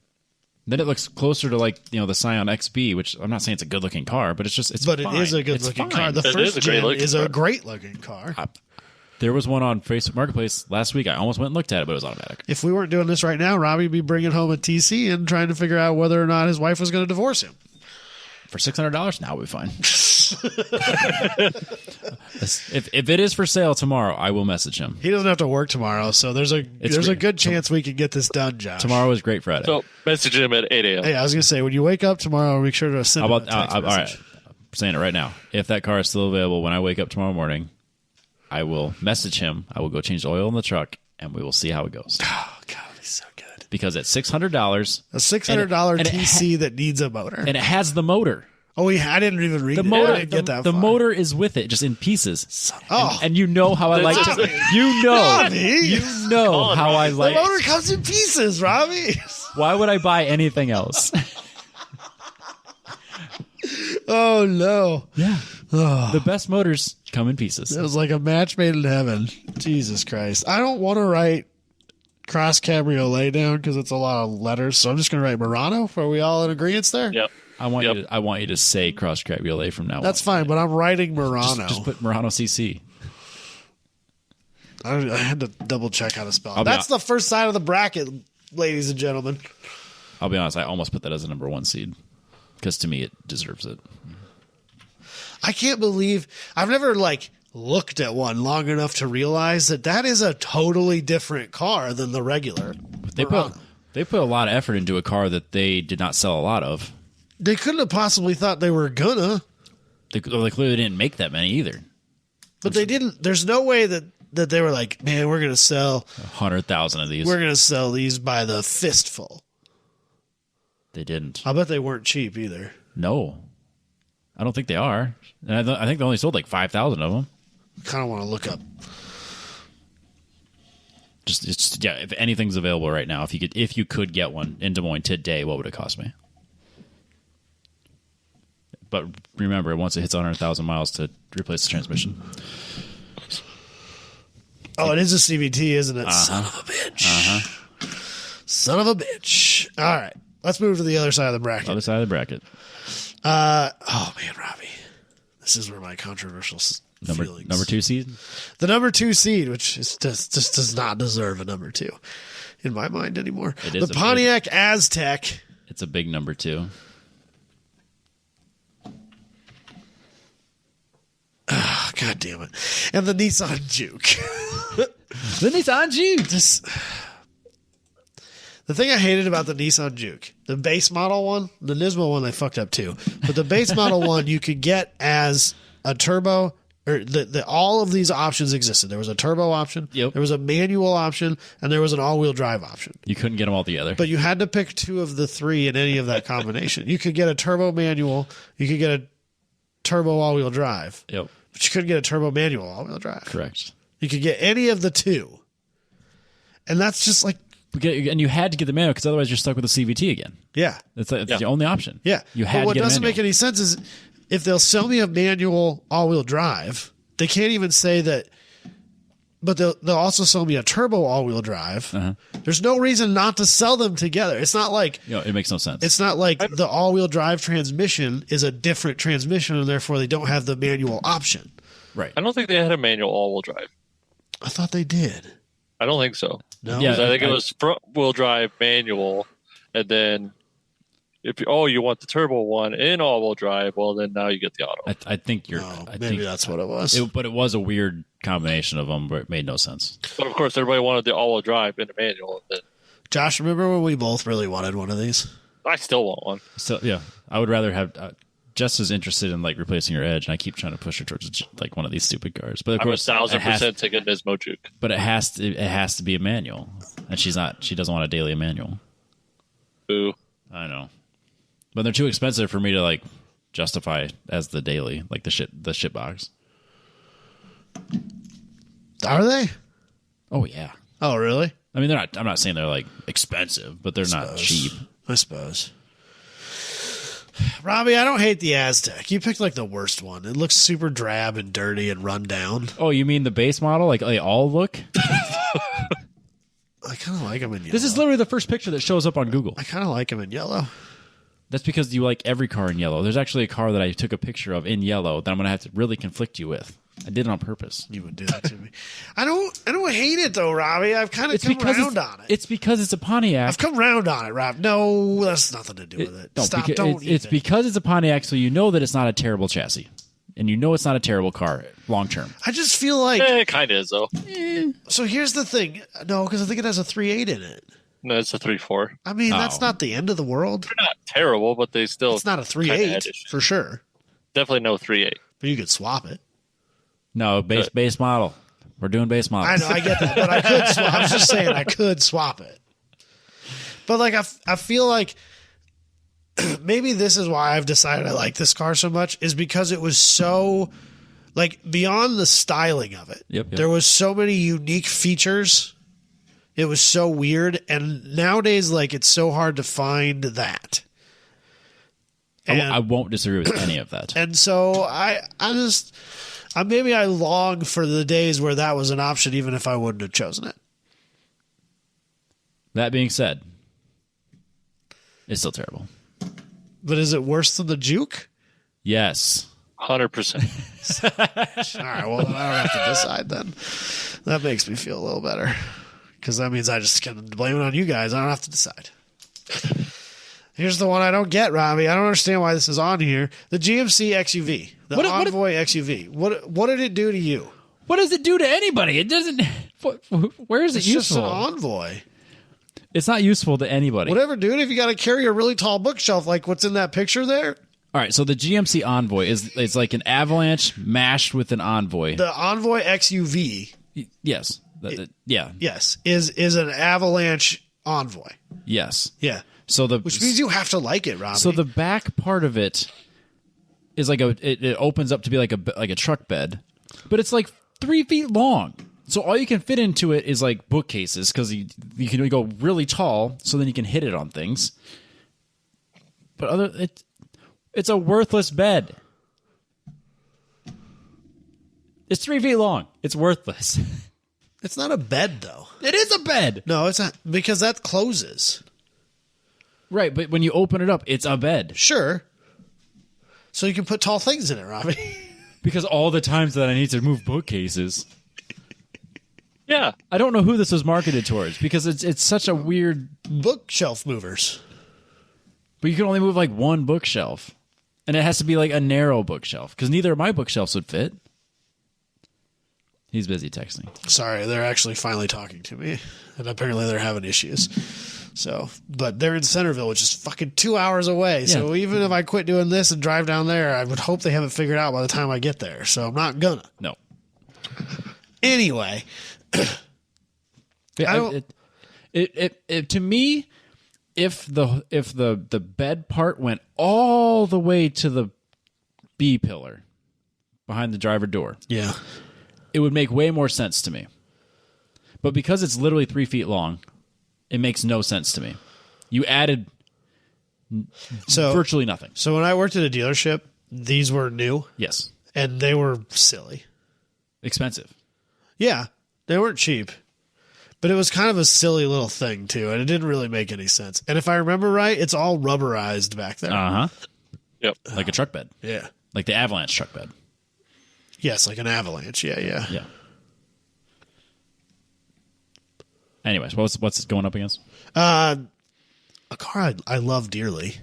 Then it looks closer to like the Scion XB, which I'm not saying it's a good looking car, but it's But fine. it is a good It's looking fine. car. The It first is a great gen looking is a car. great looking car. There was one on Facebook Marketplace last week. I almost went and looked at it, but it was automatic. If we weren't doing this right now, Robbie would be bringing home a TC and trying to figure out whether or not his wife was going to divorce him. For $600, now we'll be fine. If it is for sale tomorrow, I will message him. He doesn't have to work tomorrow, so there's a good chance we can get this done, Josh. Tomorrow is Great Friday. So message him at 8 a.m. Hey, I was going to say, when you wake up tomorrow, make sure to send How him about a text all right? message. I'm saying it right now. If that car is still available when I wake up tomorrow morning, I will message him. I will go change the oil in the truck, and we will see how it goes. Oh, God, he's so good. Because at $600, A $600 and it TC that needs a motor. and it has the motor. Oh, I didn't even read The it. motor, I didn't get that the far. motor is with it, just in pieces. Oh, And you know how I like to. Robbie. You know on, how I Robbie. like. the motor comes in pieces, Robbie. Why would I buy anything else? Oh, no. Yeah. The best motors come in pieces. It was like a match made in heaven. Jesus Christ. I don't want to write Cross Cabriolet down because it's a lot of letters, so I'm just going to write Murano. Are we all in agreement there? Yep. I want you to say Cross Cabriolet from now on. That's fine, but I'm writing Murano. Just put Murano CC. I had to double check how to spell I'll it. be That's the first side of the bracket, ladies and gentlemen. I'll be honest, I almost put that as a number 1 seed because to me it deserves it. I can't believe I've never looked at one long enough to realize that is a totally different car than the regular. They put a lot of effort into a car that they did not sell a lot of. They couldn't have possibly thought they were gonna. They clearly didn't make that many either. But they didn't. There's no way that they were like, man, we're gonna sell 100,000 of these. We're gonna sell these by the fistful. They didn't. I bet they weren't cheap either. No, I don't think they are. And I think they only sold like 5,000 of them. Kind of want to look up. Just if anything's available right now, if you could get one in Des Moines today, what would it cost me? But remember, once it hits 100,000 miles to replace the transmission. Oh, it is a CVT, isn't it? Son of a bitch. Son of a bitch. All right. Let's move to the other side of the bracket. Other side of the bracket. Oh, man, Robbie. This is where my controversial feelings. Number 2 seed? The number 2 seed, which just does not deserve a number 2 in my mind anymore. It is the Pontiac Aztec. It's a big number 2. Oh, God damn it. And the Nissan Juke. The Nissan Juke. The thing I hated about the Nissan Juke, the base model one, the Nismo one they fucked up too, but the base model one you could get as a turbo, or all of these options existed. There was a turbo option, Yep. There was a manual option, and there was an all-wheel drive option. You couldn't get them all together. But you had to pick 2 of the 3 in any of that combination. You could get a turbo manual, you could get a turbo all-wheel drive, Yep. but you couldn't get a turbo manual all-wheel drive. Correct. You could get any of the 2. And that's just like, And you had to get the manual because otherwise you're stuck with the CVT again. yeah. That's the only option. Yeah. You had but what to get doesn't a manual. make any sense is if they'll sell me a manual all-wheel drive, they can't even say that, but they'll also sell me a turbo all-wheel drive. There's no reason not to sell them together. It's not like It makes no sense. it's not like the all-wheel drive transmission is a different transmission and therefore they don't have the manual option. right. I don't think they had a manual all-wheel drive. I thought they did. I don't think so. No. Yeah. 'Cause I think it was front-wheel drive manual, and then if you want the turbo one in all-wheel drive, well, then now you get the auto. I think you're. Oh, I maybe think that's what it was. But it was a weird combination of them where it made no sense. But of course, everybody wanted the all-wheel drive in the manual. And then Josh, remember when we both really wanted one of these? I still want one. So yeah, I would rather have. Jess is interested in replacing your Edge, and I keep trying to push her towards one of these stupid cars. But of I'm course, 1,000% taking Nismo Juke. But it has to be a manual, and she's not. She doesn't want a daily manual. Boo. I know, but they're too expensive for me to justify as the daily, like the shit box. Are they? Oh yeah. Oh, really? I mean, they're not. I'm not saying they're expensive, but they're not cheap. I suppose. Robbie, I don't hate the Aztec. You picked the worst one. It looks super drab and dirty and run down. Oh, you mean the base model? Like they all look? I kind of like them in yellow. This is literally the first picture that shows up on Google. I kind of like them in yellow. That's because you like every car in yellow. There's actually a car that I took a picture of in yellow that I'm going to have to really conflict you with. I did it on purpose. You would do that to me. I don't hate it though, Robbie. I've kind of come around on it. It's because it's a Pontiac. I've come around on it, Rob. No, that's nothing to do with it. No, Stop. because it's because it's a Pontiac, so you know that it's not a terrible chassis. And you know it's not a terrible car long term. I just feel like It kind of is, though. So here's the thing. No, because I think it has a 3.8 in it. No, it's a 3.4. I mean, that's not the end of the world. They're not terrible, but they still. It's not a kinda 3.8 had issues. for sure. Definitely no 3.8. But you could swap it. No, base model. We're doing base models. I know, I get that, but I could swap. I was just saying I could swap it. But I feel like maybe this is why I've decided I like this car so much is because it was so beyond the styling of it. Yep. There was so many unique features. It was so weird, and nowadays it's so hard to find that. I won't disagree with any of that. And so maybe I long for the days where that was an option, even if I wouldn't have chosen it. That being said, it's still terrible. But is it worse than the Juke? Yes. 100%. All right, well, then I don't have to decide then. That makes me feel a little better because that means I just can blame it on you guys. I don't have to decide. Here's the one I don't get, Robbie. I don't understand why this is on here. The GMC XUV, the Envoy XUV. What did it do to you? What does it do to anybody? It doesn't. Where is it It's useful? just an Envoy. It's not useful to anybody. Whatever, dude. If you got to carry a really tall bookshelf like what's in that picture there, All right, so the GMC Envoy is like an Avalanche mashed with an Envoy. the Envoy XUV, Yes. Yeah. yes, is an Avalanche Envoy. Yes. Yeah, So which means you have to like it, Robbie. so the back part of it is like it opens up to be like a truck bed, but it's like 3 feet long. So all you can fit into it is like bookcases because you can go really tall, so then you can hit it on things. But it's a worthless bed. It's 3 feet long. It's worthless. It's not a bed, though. It is a bed. No, it's not, because that closes. Right, but when you open it up, it's a bed. Sure. So you can put tall things in it, Robbie. Because all the times that I need to move bookcases, Yeah. I don't know who this was marketed towards because it's such a weird. Bookshelf movers. But you can only move like one bookshelf, and it has to be like a narrow bookshelf because neither of my bookshelves would fit. He's busy texting. Sorry, they're actually finally talking to me, and apparently they're having issues. So, but they're in Centerville, which is fucking 2 hours away. So Yeah. even if I quit doing this and drive down there, I would hope they have it figured out by the time I get there. So I'm not gonna. No. Anyway, Yeah, I don't- it to me, if the bed part went all the way to the B pillar behind the driver door, yeah, it would make way more sense to me. But because it's literally 3 feet long, it makes no sense to me. You added so virtually nothing. so when I worked at a dealership, these were new Yes. and they were silly. Expensive. Yeah, they weren't cheap. But it was kind of a silly little thing, too, and it didn't really make any sense. And if I remember right, it's all rubberized back there. Uh-huh. Yep. Like a truck bed. Yeah. Like the Avalanche truck bed. Yes, like an Avalanche. Yeah, yeah. Yeah. Anyways, what's it going up against? A car I love dearly.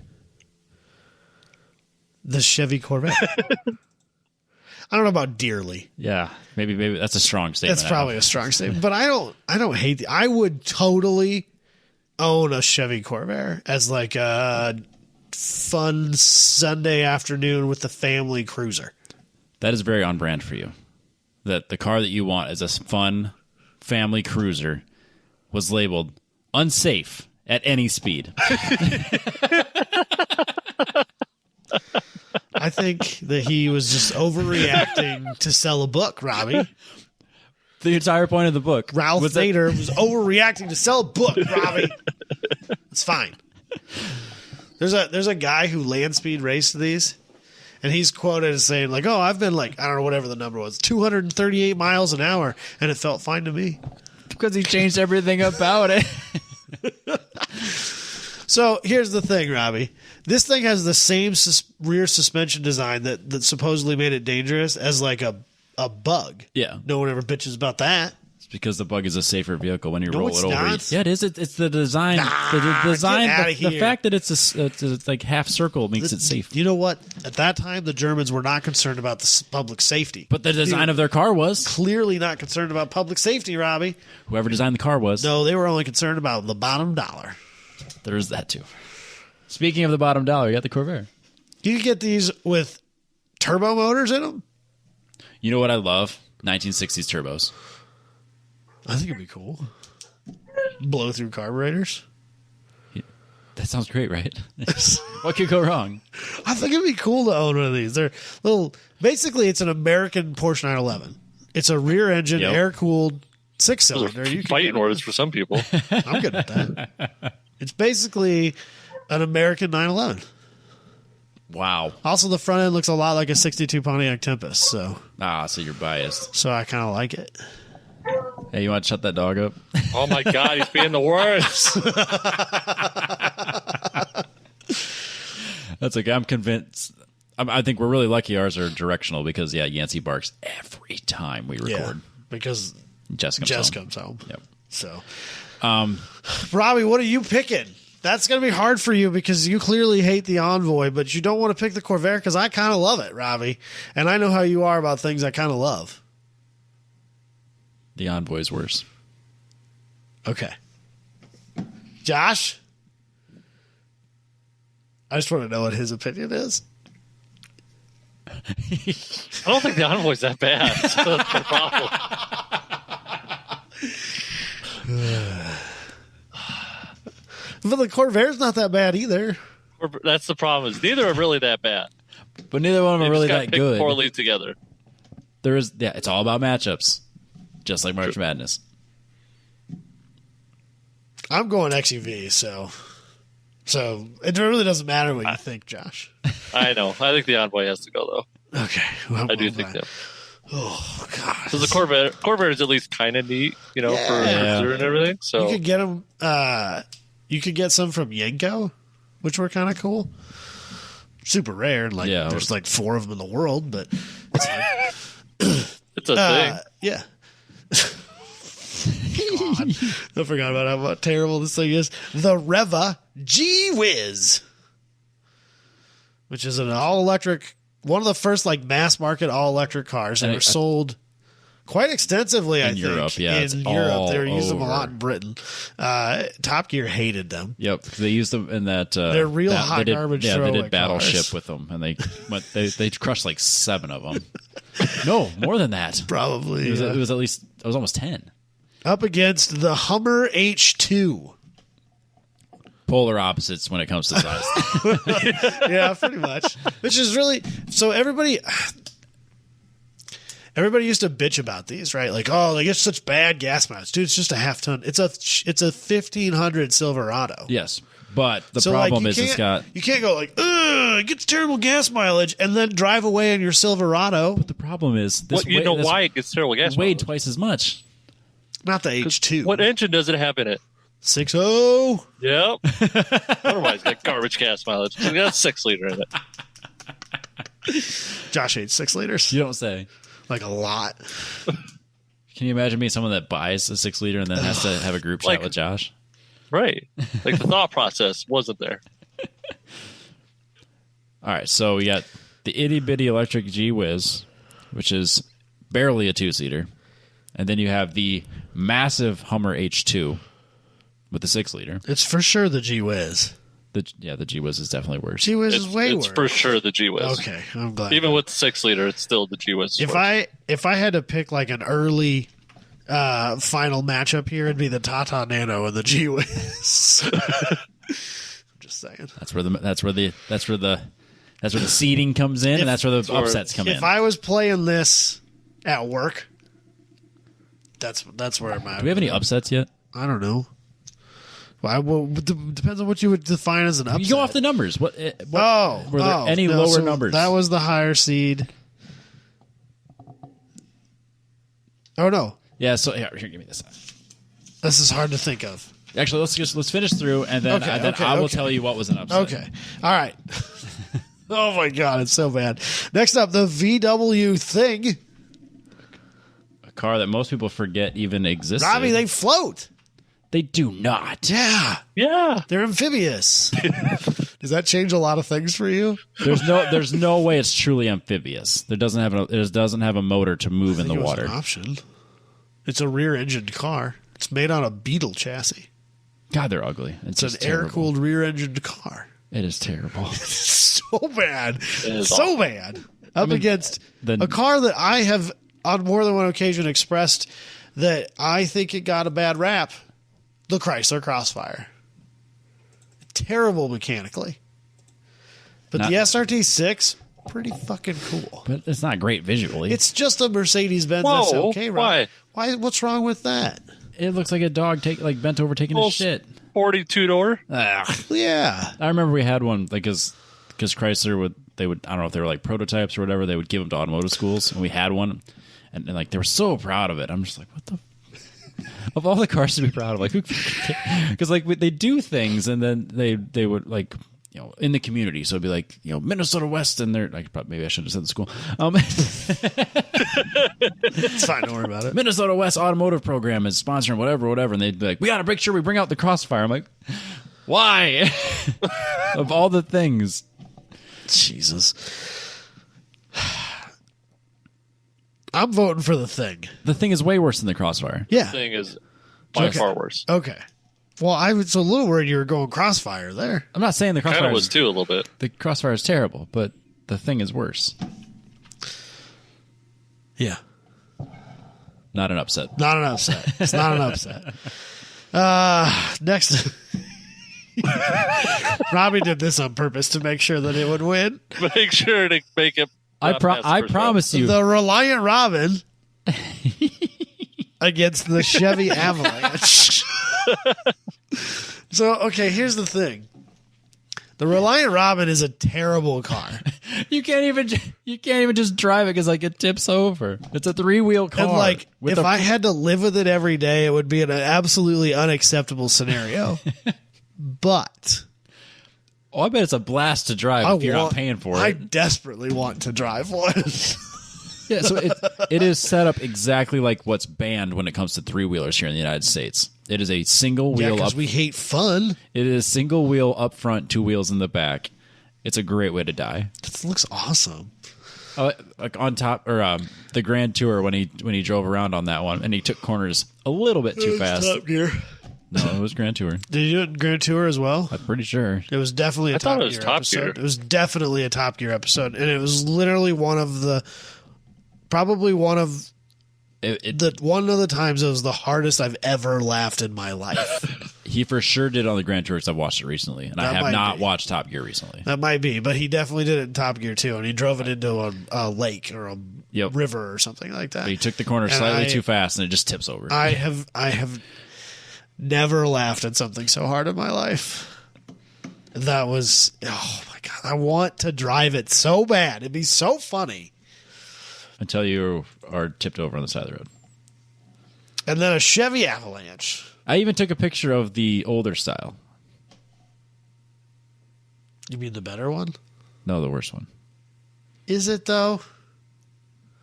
The Chevy Corvette. I don't know about dearly. Yeah. Maybe that's a strong statement. That's probably a strong statement, but I don't hate I would totally own a Chevy Corvair as like a fun Sunday afternoon with the family cruiser. That is very on brand for you. That the car that you want is a fun family cruiser was labeled unsafe at any speed. I think that he was just overreacting to sell a book, Robbie. The entire point of the book. Ralph was that- Nader was overreacting to sell a book, Robbie. It's fine. There's a guy who land speed raced these, and he's quoted as saying, like, oh, I've been like, I don't know, whatever the number was, 238 miles an hour, and it felt fine to me. because he changed everything about it. So here's the thing, Robbie. This thing has the same rear suspension design that supposedly made it dangerous as like a bug. Yeah. No one ever bitches about that. It's because the bug is a safer vehicle when you No, roll it's it over. not. Yeah, it is. It's the design. The design. get outta The here. fact that it's like half circle makes it safe. You know what? At that time, the Germans were not concerned about the public safety. But the design of their car was. Clearly not concerned about public safety, Robbie. Whoever designed the car was. No, they were only concerned about the bottom dollar. There is that too. Speaking of the bottom dollar, you got the Corvair. You can get these with turbo motors in them. You know what I love? 1960s turbos. I think it'd be cool. Blow through carburetors. That sounds great, right? What could go wrong? I think it'd be cool to own one of these. They're little. Basically, it's an American Porsche 911. It's a rear engine, Yep. air cooled six Those cylinder. are You can fighting get- words for some people. I'm good at that. It's basically an American 911. Wow. Also, the front end looks a lot like a 62 Pontiac Tempest, so So you're biased. I kind of like it. Hey, you want to shut that dog up? Oh my God, he's being the worst. That's okay. I'm convinced. I think we're really lucky ours are directional because Yancey barks every time we record. Because Jess comes home. Yep. So, Robbie, what are you picking? That's going to be hard for you because you clearly hate the Envoy, but you don't want to pick the Corvair because I kind of love it, Robbie. And I know how you are about things I kind of love. The Envoy's worse. Okay. Josh? I just want to know what his opinion is. I don't think the Envoy's that bad. That's the problem. But the Corvair's not that bad either. That's the problem. Is neither are really that bad. But neither one of them are really They just that got picked good. poorly together. It's all about matchups, just like March Madness. I'm going XUV, so it really doesn't matter what you think, Josh. I know. I think the Envoy has to go, though. Okay. I do think that. Oh, God. So the Corvair is at least kind of neat, for cruiser and everything. So You could get them. You could get some from Yenko, which were kind of cool. Super rare. There's like 4 of them in the world, but it's a thing. Yeah. God, I forgot about how terrible this thing is. The Reva G-Wiz, which is an all-electric, one of the first mass market all-electric cars that were sold quite extensively, I think. Europe, yeah. In Europe. They were using them a lot in Britain. Top Gear hated them. Yep, they used them in that. They're real hot garbage. Yeah, they throwaway did Battleship cars. with them, and they crushed like 7 of them. No, more than that. Probably. It was at least. It was almost 10. Up against the Hummer H2. Polar opposites when it comes to size. Yeah, pretty much. Which is really so. Everybody used to bitch about these, right? Like, oh, they get such bad gas mileage, dude. It's just a half ton. It's a 1500 Silverado. Yes, but the problem is it's got. You can't go like, ugh, it gets terrible gas mileage, and then drive away in your Silverado. But the problem is this. Why it gets terrible gas weighed mileage? twice as much. Not the H2. What engine does it have in it? 6.0. Yep. Otherwise, it's got garbage gas mileage. It's got a 6-liter in it. Josh hates 6 liters. You don't say. Like a lot. Can you imagine me someone that buys a 6-liter and then has to have a group chat with Josh? Right. Like the thought process wasn't there. All right, so we got the itty bitty electric G-Wiz, which is barely a 2-seater, and then you have the massive Hummer H2 with the 6-liter. It's for sure the G-Wiz. The G-Wiz is definitely worse. G-Wiz is way worse. It's for sure the G-Wiz. Okay, I'm glad. Even with the 6-liter, it's still the G-Wiz. If I had to pick like an early final matchup here, it'd be the Tata Nano and the G-Wiz. I'm just saying. That's where the seeding comes in, and that's where the upsets come in. If I was playing this at work, that's where my. Do we have any upsets yet? I don't know. Depends on what you would define as an upset. You go off the numbers. Were there any no, lower so numbers? That was the higher seed. Oh no. Yeah. So here, give me this. This is hard to think of. Actually, let's finish through, and then I will tell you what was an upset. Okay. All right. Oh my god, it's so bad. Next up, the VW Thing. A car that most people forget even exists. Robbie, they float. They do not. Yeah, they're amphibious. Does that change a lot of things for you? There's no way it's truly amphibious. It doesn't have a motor to move in the water. An option. It's a rear-engined car. It's made on a Beetle chassis. God, they're ugly. It's an air-cooled rear-engined car. It is terrible. So bad. So awful. bad. Against a car that I have on more than one occasion expressed that I think it got a bad rap. The Chrysler Crossfire. Terrible mechanically. But the SRT6, pretty fucking cool. But it's not great visually. It's just a Mercedes-Benz Whoa, SLK, right? why? What's wrong with that? It looks like a dog bent over taking a shit. 42-door. Yeah. I remember we had one because Chrysler would I don't know if they were like prototypes or whatever, they would give them to automotive schools, and we had one, and like they were so proud of it. I'm just like, what the. Of all the cars to be proud of, like, because like they do things, and then they would like in the community. So it'd be like, Minnesota West, and they're like, maybe I shouldn't have said the school. It's fine. Don't worry about it. Minnesota West Automotive Program is sponsoring whatever, and they'd be like, we got to make sure we bring out the Crossfire. I'm like, why? Of all the things. Jesus. I'm voting for the Thing. The Thing is way worse than the Crossfire. Yeah. Thing is by far worse. Okay. Well, I was a little worried you were going Crossfire there. I'm not saying the Kind Crossfire of was too a little bit. the Crossfire is terrible, but the Thing is worse. Yeah. Not an upset. Not an upset. It's not an upset. Next. Robbie did this on purpose to make sure that it would win. Make sure to make it. I not past the first promise you. The Reliant Robin against the Chevy Avalanche. So, okay, here's the thing. The Reliant Robin is a terrible car. You can't even just drive it because it tips over. It's a 3-wheel car. And if I had to live with it every day, it would be an absolutely unacceptable scenario. But I bet it's a blast to drive if you're not paying for it. I desperately want to drive one. Yeah, so it is set up exactly like what's banned when it comes to 3-wheelers here in the United States. It is a single wheel because we hate fun. It is single wheel up front, 2 wheels in the back. It's a great way to die. This looks awesome. Like on top, or the Grand Tour when he drove around on that one, and he took corners a little bit too fast. Top Gear. No, it was Grand Tour. Did you do it in Grand Tour as well? I'm pretty sure. It was definitely a Top Gear episode. It was definitely a Top Gear episode, and it was literally one of the times it was the hardest I've ever laughed in my life. He for sure did on the Grand Tour because I've watched it recently, and I have not watched Top Gear recently. That might be, but he definitely did it in Top Gear too, and he drove it into a lake or a river or something like that. But he took the corner slightly too fast, and it just tips over. I have never laughed at something so hard in my life. That was, oh my God, I want to drive it so bad. It'd be so funny. Until you are tipped over on the side of the road. And then a Chevy Avalanche. I even took a picture of the older style. You mean the better one? No, the worst one. Is it though?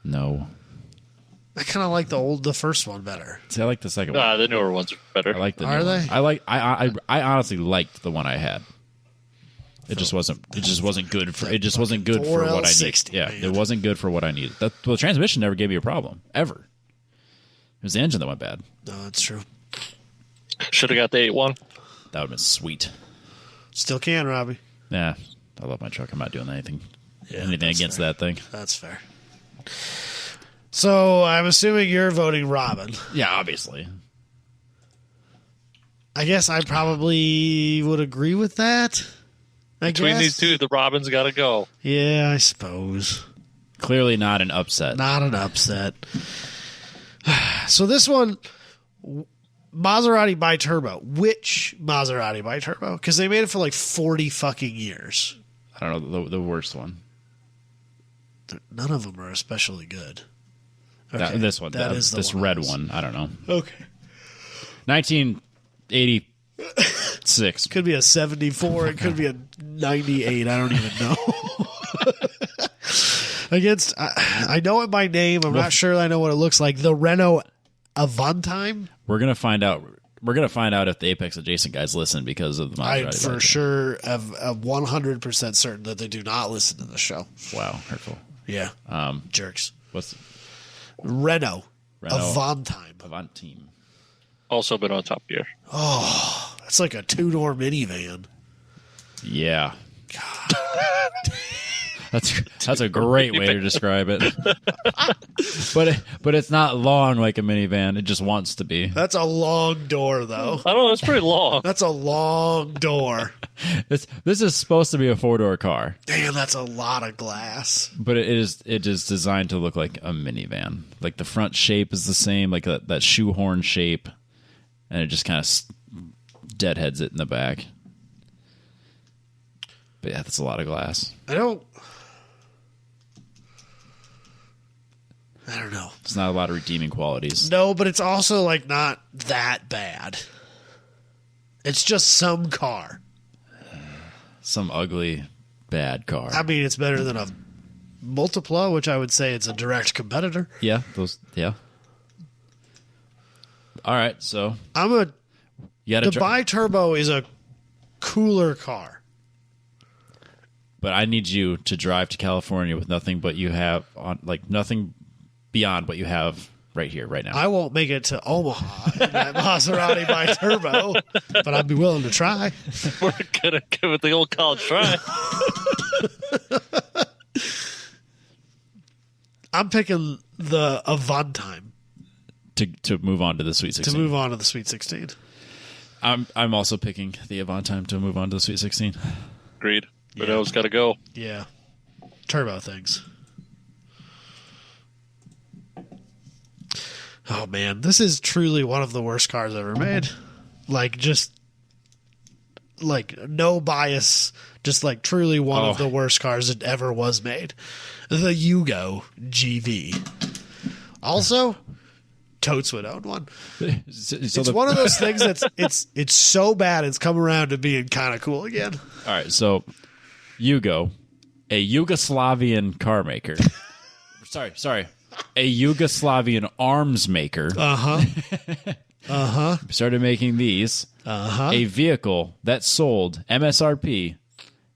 No. I kind of like the first one better. See, I like the second one. The newer ones are better. I like the Are new they? one. I honestly liked the one I had. It just wasn't good for. It just wasn't good for what I needed. Yeah, man. it wasn't good for what I needed. The transmission never gave me a problem ever. It was the engine that went bad. No, that's true. Should have got the 8.1. That would have been sweet. Still can, Robbie. Yeah, I love my truck. I'm not doing anything Yeah, against fair. that thing. That's fair. So I'm assuming you're voting Robin. Yeah, obviously. I guess I probably would agree with that. Between these two, the Robins got to go. Yeah, I suppose. Clearly not an upset. Not an upset. So this one, Maserati bi-turbo. Which Maserati bi-turbo? Because they made it for like 40 fucking years. I don't know, the worst one. None of them are especially good. Okay, This one. that is the this one red I was- one. I don't know. Okay. 1986. Could be a 74. It could be a 98. I don't even know. Against, I know it by name. I'm not sure I know what it looks like. The Renault Avantime. We're gonna find out. We're gonna find out if the Apex adjacent guys listen because of the Maserati. I for sure am 100% certain that they do not listen to the show. Wow, hurtful. Yeah. Jerks. What's Renault Renault Avantime. Avant Team? Also been on Top Gear. Oh, that's like a 2-door minivan. Yeah. That's a great way to describe it. but it's not long like a minivan. It just wants to be. That's a long door, though. I don't know. It's pretty long. That's a long door. This is supposed to be a 4-door car, Damn, that's a lot of glass. but it is designed to look like a minivan. Like the front shape is the same, like that shoehorn shape, and it just kind of deadheads it in the back. But yeah, that's a lot of glass. I don't know. It's not a lot of redeeming qualities. No, but it's also like not that bad. It's just some car. some ugly, bad car. I mean, it's better than a Multipla, which I would say it's a direct competitor. Yeah, yeah. All right, so The bi-turbo is a cooler car. but I need you to drive to California with nothing but you have on, like nothing beyond what you have right here, right now. I won't make it to Omaha in that Maserati bi-turbo, but I'd be willing to try. We're gonna give it the old college try. I'm picking the Avantime to move on to the Sweet 16. to move on to the Sweet 16. I'm also picking the Avantime to move on to the Sweet 16. Agreed. Renault's got to go. Yeah. Turbo things. Oh, man. This is truly one of the worst cars ever made. Like, just... Like, no bias. Just, like, truly one of the worst cars that ever was made. The Yugo GV. Also... Totes would own one. It's one of those things that's it's so bad it's come around to being kind of cool again. All right, so Yugo, a Yugoslavian car maker. sorry, a Yugoslavian arms maker. Started making these. A vehicle that sold MSRP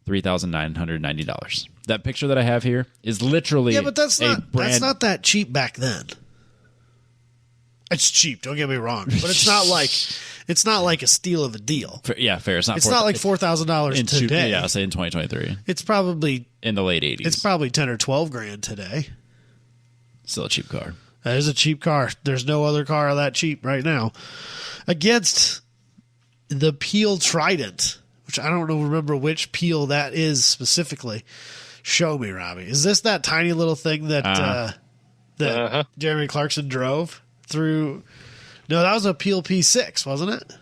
$3,990. That picture that I have here is literally but that's not that cheap back then. It's cheap, don't get me wrong, but it's not like a steal of a deal. Fair. It's Not like $4,000 today. Yeah, I'll say in 2023. It's probably In the late 80s. it's probably 10 or 12 grand today. Still a cheap car. That is a cheap car. There's no other car that cheap right now. Against the Peel Trident, which I don't remember which Peel that is specifically. Show me, Robbie. Is this that tiny little thing that Jeremy Clarkson drove through? No, that was a Peel P6, wasn't it?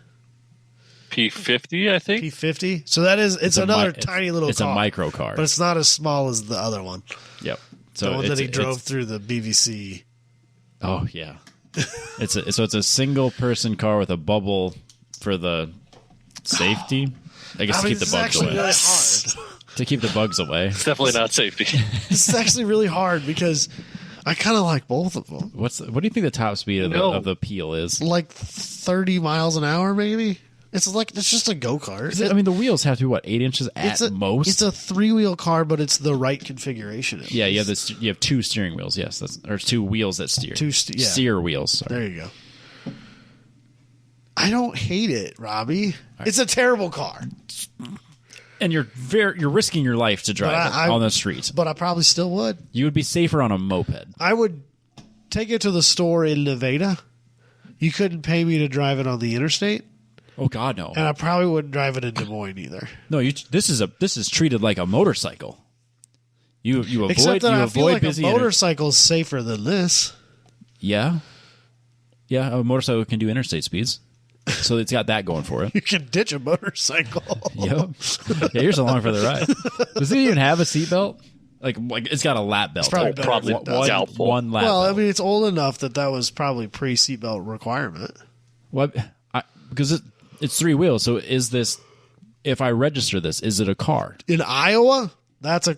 P50, I think. P50. So that is it's another tiny little car. It's a micro car. But it's not as small as the other one. Yep. The one that he drove through the BVC. Oh yeah. It's a single person car with a bubble for the safety. I guess to keep the bugs away. Really hard. To keep the bugs away. It's definitely not safety. This is actually really hard because I kind of like both of them. What do you think the top speed of the Peel is? Like 30 miles an hour, maybe. It's just a go-kart. I mean, the wheels have to be 8 inches at most. It's a 3-wheel car, but it's the right configuration. Yeah, you have two steering wheels. Yes, or two wheels that steer. Steer wheels. Sorry. There you go. I don't hate it, Robbie. Right. It's a terrible car. And you're risking your life to drive it on the street. But I probably still would. You would be safer on a moped. I would take it to the store in Nevada. You couldn't pay me to drive it on the interstate. Oh God, no. And I probably wouldn't drive it in Des Moines either. No, this is treated like a motorcycle. You avoid Except that I feel like busy a motorcycle is safer than this. Yeah, a motorcycle can do interstate speeds. So it's got that going for it. You can ditch a motorcycle. Yep. Yeah, you're so long for the ride. Does it even have a seatbelt? Like it's got a lap belt. It's probably one lap Well, belt. I mean, it's old enough that was probably pre-seatbelt requirement. What? Because it's 3 wheels. So is this? If I register this, is it a car? In Iowa, that's a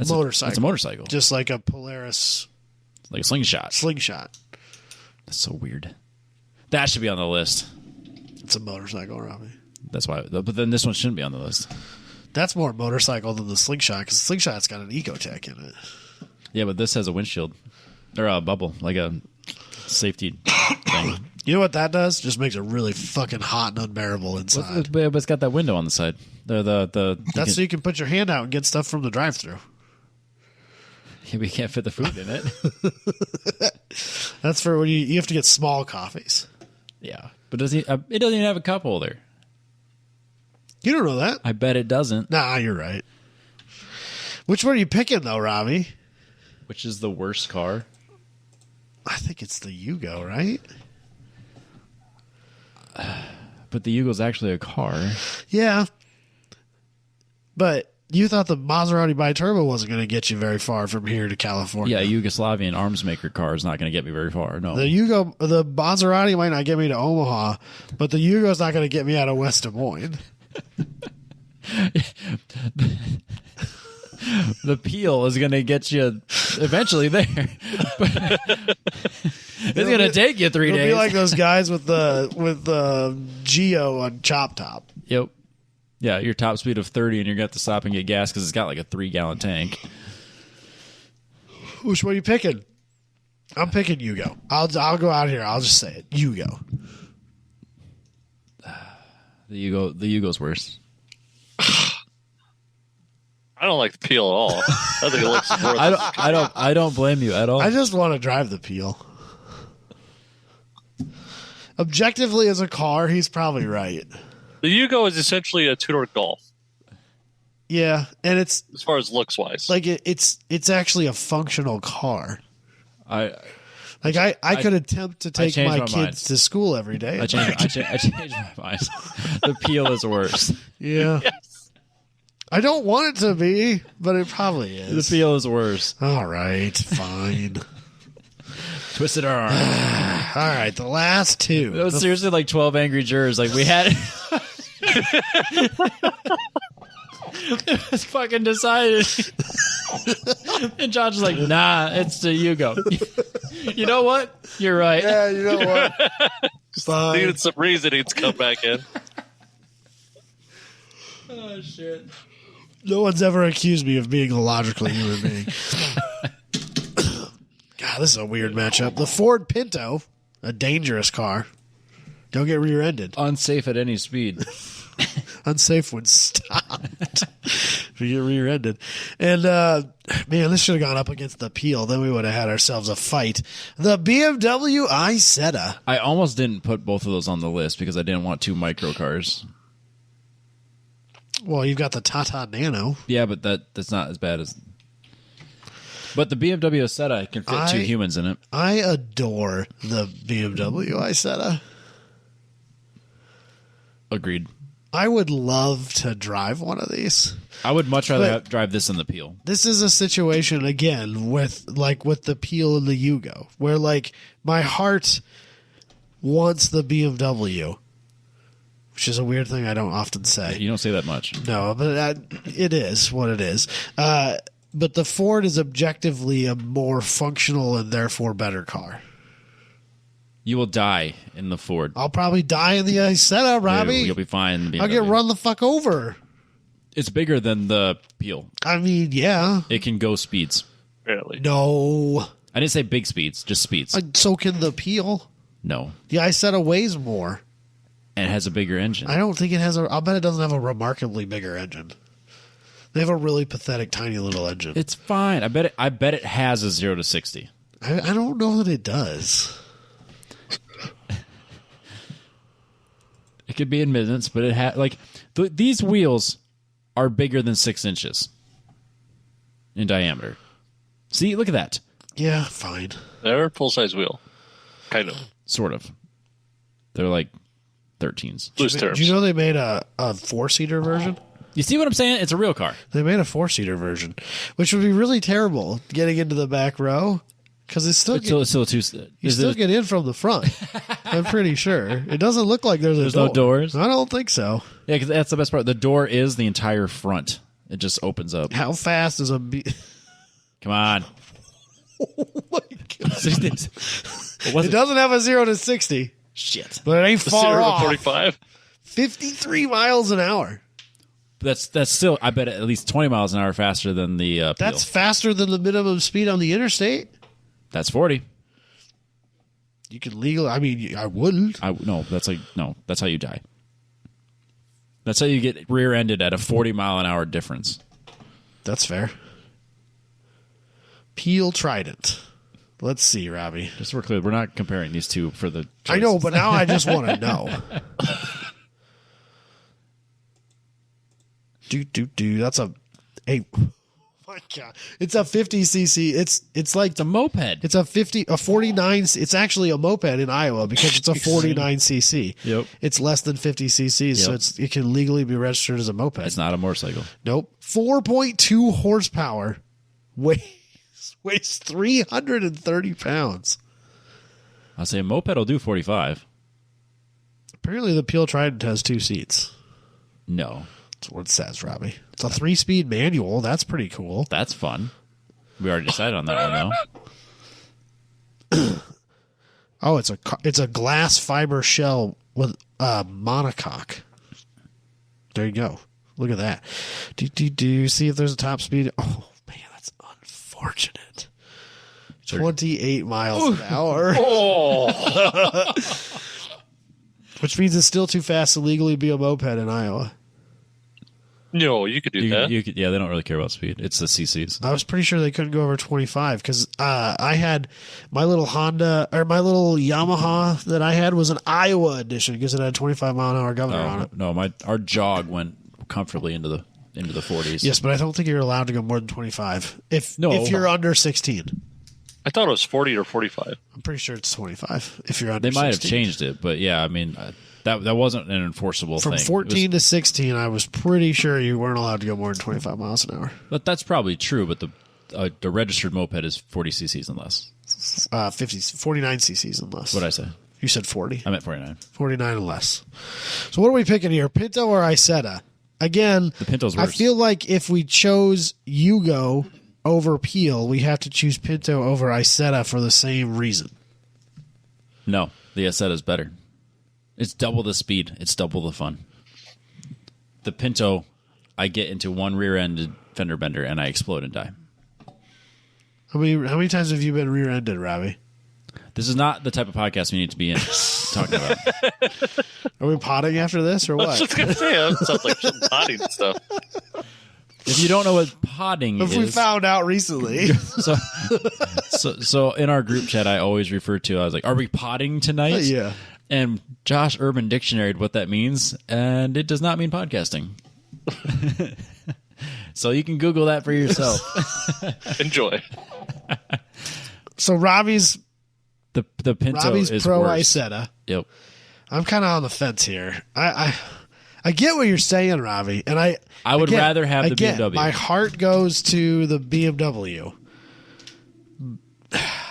motorcycle. It's a motorcycle. Just like a Polaris. Like a slingshot. That's so weird. That should be on the list. It's a motorcycle, Robbie. That's why. But then this one shouldn't be on the list. That's more motorcycle than the slingshot because the slingshot's got an Ecotec in it. Yeah, but this has a windshield or a bubble, like a safety thing. You know what that does? Just makes it really fucking hot and unbearable inside. But it's got that window on the side. That's so you can put your hand out and get stuff from the drive-thru. Yeah, we can't fit the food in it. That's for when you have to get small coffees. Yeah, but it doesn't even have a cup holder. You don't know that. I bet it doesn't. Nah, you're right. Which one are you picking, though, Robbie? Which is the worst car? I think it's the Yugo, right? But the Yugo's actually a car. Yeah. But you thought the Maserati bi-turbo wasn't going to get you very far from here to California. Yeah, a Yugoslavian arms maker car is not going to get me very far. No. The Maserati might not get me to Omaha, but the Yugo's not going to get me out of West Des Moines. The peel is going to get you eventually there. It's going to take you 3 It'll days. be like those guys with the Geo on Chop Top. Yep. Yeah, your top speed of 30, and you're going to have to stop and get gas because it's got like a 3-gallon tank. Which one are you picking? I'm picking Yugo. I'll go out here. I'll just say it. Yugo. The Yugo's worse. I don't like the peel at all. I think it looks worth it. I don't blame you at all. I just want to drive the Peel. Objectively, as a car, he's probably right. The Yugo is essentially a two-door Golf Yeah, and it's as far as looks wise. like it's actually a functional car. I Like I could attempt to take changed my my kids mind. to school every day. I changed my mind. The peel is worse. Yeah. I don't want it to be, but it probably The is. peel is worse. All right, fine. Twisted arm. All right, the last two. It was seriously like 12 Angry Jurors. Like we had it was fucking decided. And John's just like, nah, it's the Yugo. You know what? You're right. Yeah, you know what? Fine. Needed some reasoning to come back in. Oh shit. No one's ever accused me of being a logical human being. God, this is a weird matchup. The Ford Pinto, a dangerous car. Don't get rear-ended. Unsafe at any speed. Unsafe when stopped. If you get rear-ended. And, man, this should have gone up against the Peel. Then we would have had ourselves a fight. The BMW Isetta. I almost didn't put both of those on the list because I didn't want 2 micro cars. Well, you've got the Tata Nano. Yeah, but that's not as bad as. But the BMW Isetta can fit 2 humans in it. I adore the BMW Isetta. Agreed. I would love to drive one of these. I would much rather But- drive this than the Peel. This is a situation again with the Peel and the Yugo, where like my heart wants the BMW, which is a weird thing I don't often say. You don't say that much. No, but it is what it is. But the Ford is objectively a more functional and therefore better car. You will die in the Ford. I'll probably die in the Isetta, Robbie. You'll be fine. in the I'll get BMW. run the fuck over. It's bigger than the Peel. I mean, yeah. It can go speeds. Apparently. No. I didn't say big speeds, just speeds. So can the Peel. No. The Isetta weighs more. And it has a bigger engine. I don't think it has I'll bet it doesn't have a remarkably bigger engine. They have a really pathetic, tiny little engine. It's fine. I bet it has a 0 to 60. I don't know that it does. It could be in minutes, but it has these wheels are bigger than 6 inches in diameter. See, look at that. Yeah, fine. They're a full-size wheel. Kind of. Sort of. They're like 13s. Loose terms. Do you know they made a 4-seater version? You see what I'm saying? It's a real car. They made a 4-seater version, which would be really terrible getting into the back row because it's still It's still two. you still get in from the front. I'm pretty sure. It doesn't look like there's no door. doors? I don't think so. Yeah, because that's the best part. The door is the entire front. It just opens up. How fast is a Come on. Oh my God. It doesn't have a 0 to 60, Shit. but it ain't far 0 to off. 45. 53 miles an hour. That's still, I bet, at least 20 miles an hour faster than the Peel. That's faster than the minimum speed on the interstate. That's 40. You can legally. I mean, I wouldn't. That's how you die. That's how you get rear-ended at a 40-mile-an-hour difference. That's fair. Peel Trident. Let's see, Robbie. Just so we're clear, we're not comparing these two for the choices. I know, but now I just want to know. That's a. Oh my God! It's a 50cc. It's like It's a moped. It's a 49. It's actually a moped in Iowa because it's a 49cc. Yep. It's less than 50 cc's, so Yep. it can legally be registered as a moped. It's not a motorcycle. Nope. 4.2 horsepower. Weighs 330 pounds. I'll say a moped will do 45. Apparently, the Peel Trident has 2 seats. No. That's what it says, Robbie. It's a 3-speed manual. That's pretty cool. That's fun. We already decided on that one, though. Oh, it's a glass fiber shell with monocoque. There you go. Look at that. Do see if there's a top speed. Oh man, that's unfortunate. 28 miles an hour. Oh, Which means it's still too fast to legally be a moped in Iowa. no, you could do that. You could, yeah, they don't really care about speed. It's the CCs. I was pretty sure they couldn't go over 25 because I had my little Honda or my little Yamaha that I had was an Iowa edition because it had a 25 mile an hour governor on it. No, our jog went comfortably into the 40s. Yes, but I don't think you're allowed to go more than 25 if you're under 16. I thought it was 40 or 45. I'm pretty sure it's 25 if you're under They might 16. have changed it, but yeah, I mean, that wasn't an enforceable From thing. 14 to 16, I was pretty sure you weren't allowed to go more than 25 miles an hour. But that's probably true, but the registered moped is 40 cc's and less. 49 cc's and less. What did I say? You said 40. I meant 49. 49 and less. So what are we picking here? Pinto or Isetta? Again, The Pinto's I worse. feel like if we chose Yugo over Peel, we have to choose Pinto over Isetta for the same reason. No, the Isetta is better. It's double the speed. It's double the fun. The Pinto, I get into one rear-ended fender bender and I explode and die. How many times have you been rear-ended, Robbie? This is not the type of podcast we need to be in talking about. Are we potting after this or I was what? just going to say, that sounds like some potting stuff. If you don't know what podding If is, we found out recently. so in our group chat, I always refer to, I was like, are we podding tonight? Yeah. And Josh Urban dictionaried what that means, and it does not mean podcasting. So you can Google that for yourself. Enjoy. So Robbie's The Pinto is pro worse. Isetta. Yep. I'm kind of on the fence here. I get what you're saying, Robbie, and I would rather have the again, BMW. My heart goes to the BMW.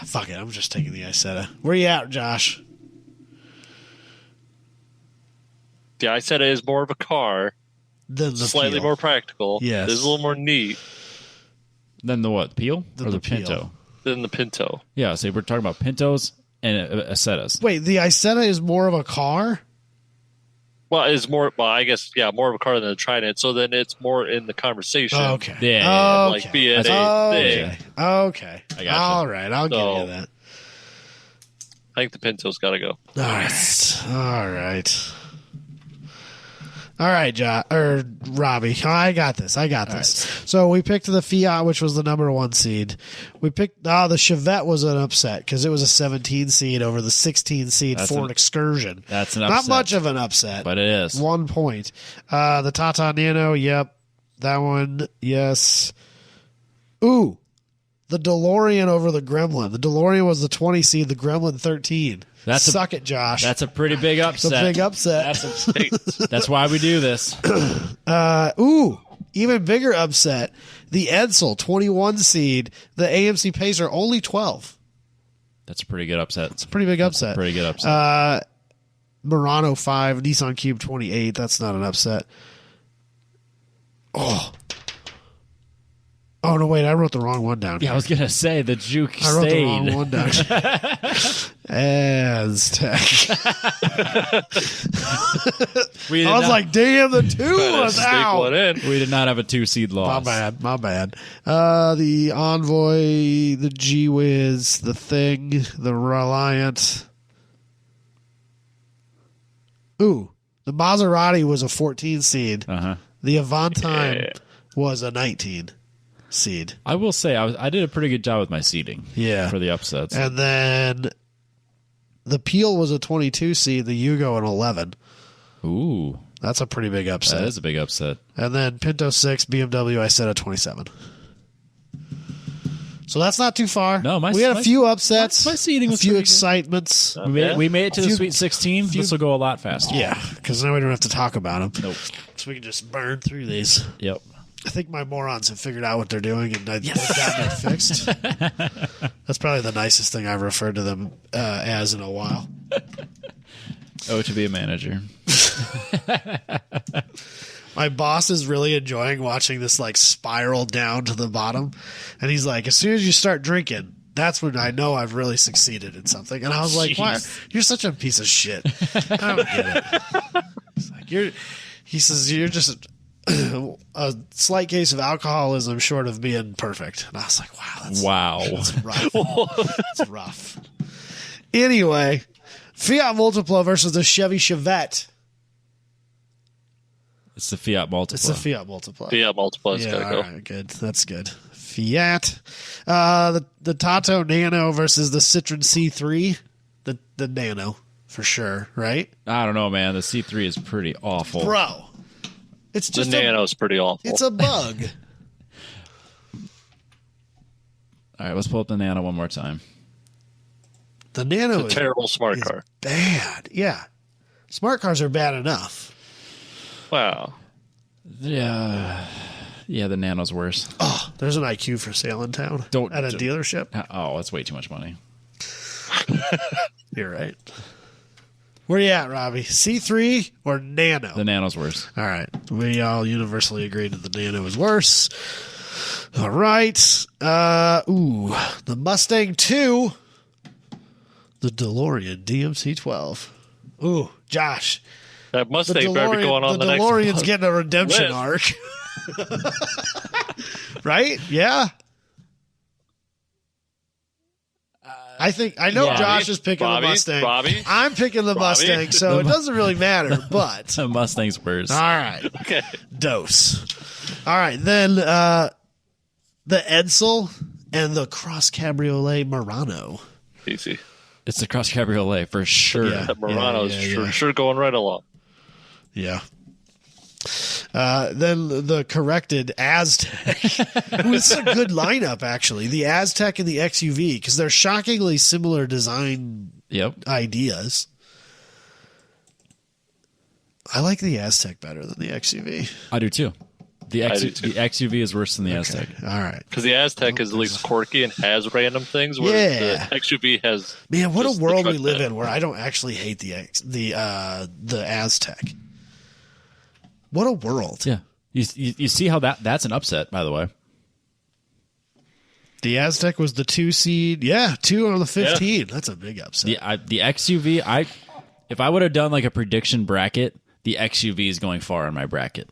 Fuck it, I'm just taking the Isetta. Where you at, Josh? Yeah, I said it is more of a car, Then the slightly Peel. more practical. Yes. It's a little more neat Then the what? Peel or the Peel. Pinto? than the Pinto. Yeah. So we're talking about Pintos and Isettas. Wait, the Isetta is more of a car? Well, it's more, well, I guess, yeah, more of a car than a Trident. So then it's more in the conversation. Oh, okay. Yeah. Okay. Like being a Okay. thing. Okay. I gotcha. All right, I'll give So- you that. I think the Pinto's got to go. All right. All right. All right, Robbie. I got this. So we picked the Fiat, which was the number 1 seed. We picked the Chevette was an upset because it was a 17 seed over the 16 seed That's Ford an- Excursion. That's an Not upset. much of an upset, But it is. 1 point. The Tata Nano, yep, that one, yes. Ooh, the DeLorean over the Gremlin. The DeLorean was the 20 seed. The Gremlin 13. Suck it, Josh. That's a pretty big It's upset. a big upset. That's why we do this. Ooh, even bigger upset. The Edsel 21 seed. The AMC Pacer only 12. That's a pretty good upset. It's Pretty big upset. pretty good upset. Murano 5, Nissan Cube 28. That's not an upset. Oh, no, wait. I wrote the wrong one down. Yeah, I was gonna say the Juke I wrote the wrong stayed. one down. Aztec. We did I was not, like, damn, the 2 Trying was to sneak out. one in. we did not have a 2-seed loss. My bad. The Envoy, the G-Wiz, the Thing, the Reliant. Ooh, the Maserati was a 14 seed. Uh-huh. The Avantime Yeah. was a 19 seed. I will say I did a pretty good job with my seeding. Yeah. For the upsets. And then the Peel was a 22 seed, the Yugo an 11. Ooh, That's a pretty big upset. that is a big upset. And then Pinto 6, BMW, I said a 27. So that's not too far. No, we had a few upsets. my seeding a was few pretty good. excitements. We made it to the Few- Sweet 16. This will go a lot faster. Yeah, because now we don't have to talk about them. Nope. So we can just burn through these. Yep. I think my morons have figured out what they're doing and they've gotten it fixed. That's probably the nicest thing I've referred to them as in a while. Oh, to be a manager. My boss is really enjoying watching this like spiral down to the bottom. And he's like, as soon as you start drinking, that's when I know I've really succeeded in something. And I was like, why? You're such a piece of shit. I don't get it. He's like, he says, you're just a slight case of alcoholism short of being perfect. And I was like, wow, that's rough. That's rough. Anyway, Fiat Multipla versus the Chevy Chevette. It's the Fiat Multipla. It's the Fiat Multipla. Fiat Multipla's Yeah, gotta all go. right, good. That's good. Fiat. The Tato Nano versus the Citroen C3. The Nano, for sure, right? I don't know, man. The C3 is pretty awful. Bro. It's The just Nano's pretty awful. it's a bug. All right, let's pull up the Nano one more time. The Nano It's a terrible smart is car. bad. Yeah. Smart cars are bad enough. Wow. Yeah, the Nano's worse. Oh, there's an IQ for sale in town Don't- at a dealership. Oh, that's way too much money. You're right. Where you at, Robbie? C3 or Nano? The Nano's worse. All right. We all universally agreed that the Nano is worse. All right. The Mustang 2. The DeLorean DMC-12. Ooh, Josh. That The Mustang better be going on the the next DeLorean's month. getting a redemption With. arc. Right? Yeah. I know Yeah. Josh is picking the Mustang. Robbie? I'm picking the Mustang, so it doesn't really matter, but The Mustang's worse. all right. Okay. Dose. All right, then the Edsel and the Cross Cabriolet Murano. Easy. It's the Cross Cabriolet for sure. Yeah. That Murano's yeah. sure going right along. Yeah. Then the corrected Aztec. Ooh, this is a good lineup, actually. The Aztec and the XUV, because they're shockingly similar design Yep. ideas. I like the Aztec better than the XUV. I do too. The I do too. XUV is worse than the Aztec. All right. Because the Aztec is at least quirky and has random things, whereas Yeah. the XUV has. Man, what just a the world truck we live bed. in where I don't actually hate the Aztec. What a world. Yeah. You see how that's an upset, by the way. The Aztec was the 2 seed. Yeah, 2 on the 15. That's a big upset. The XUV, if I would have done like a prediction bracket, the XUV is going far in my bracket.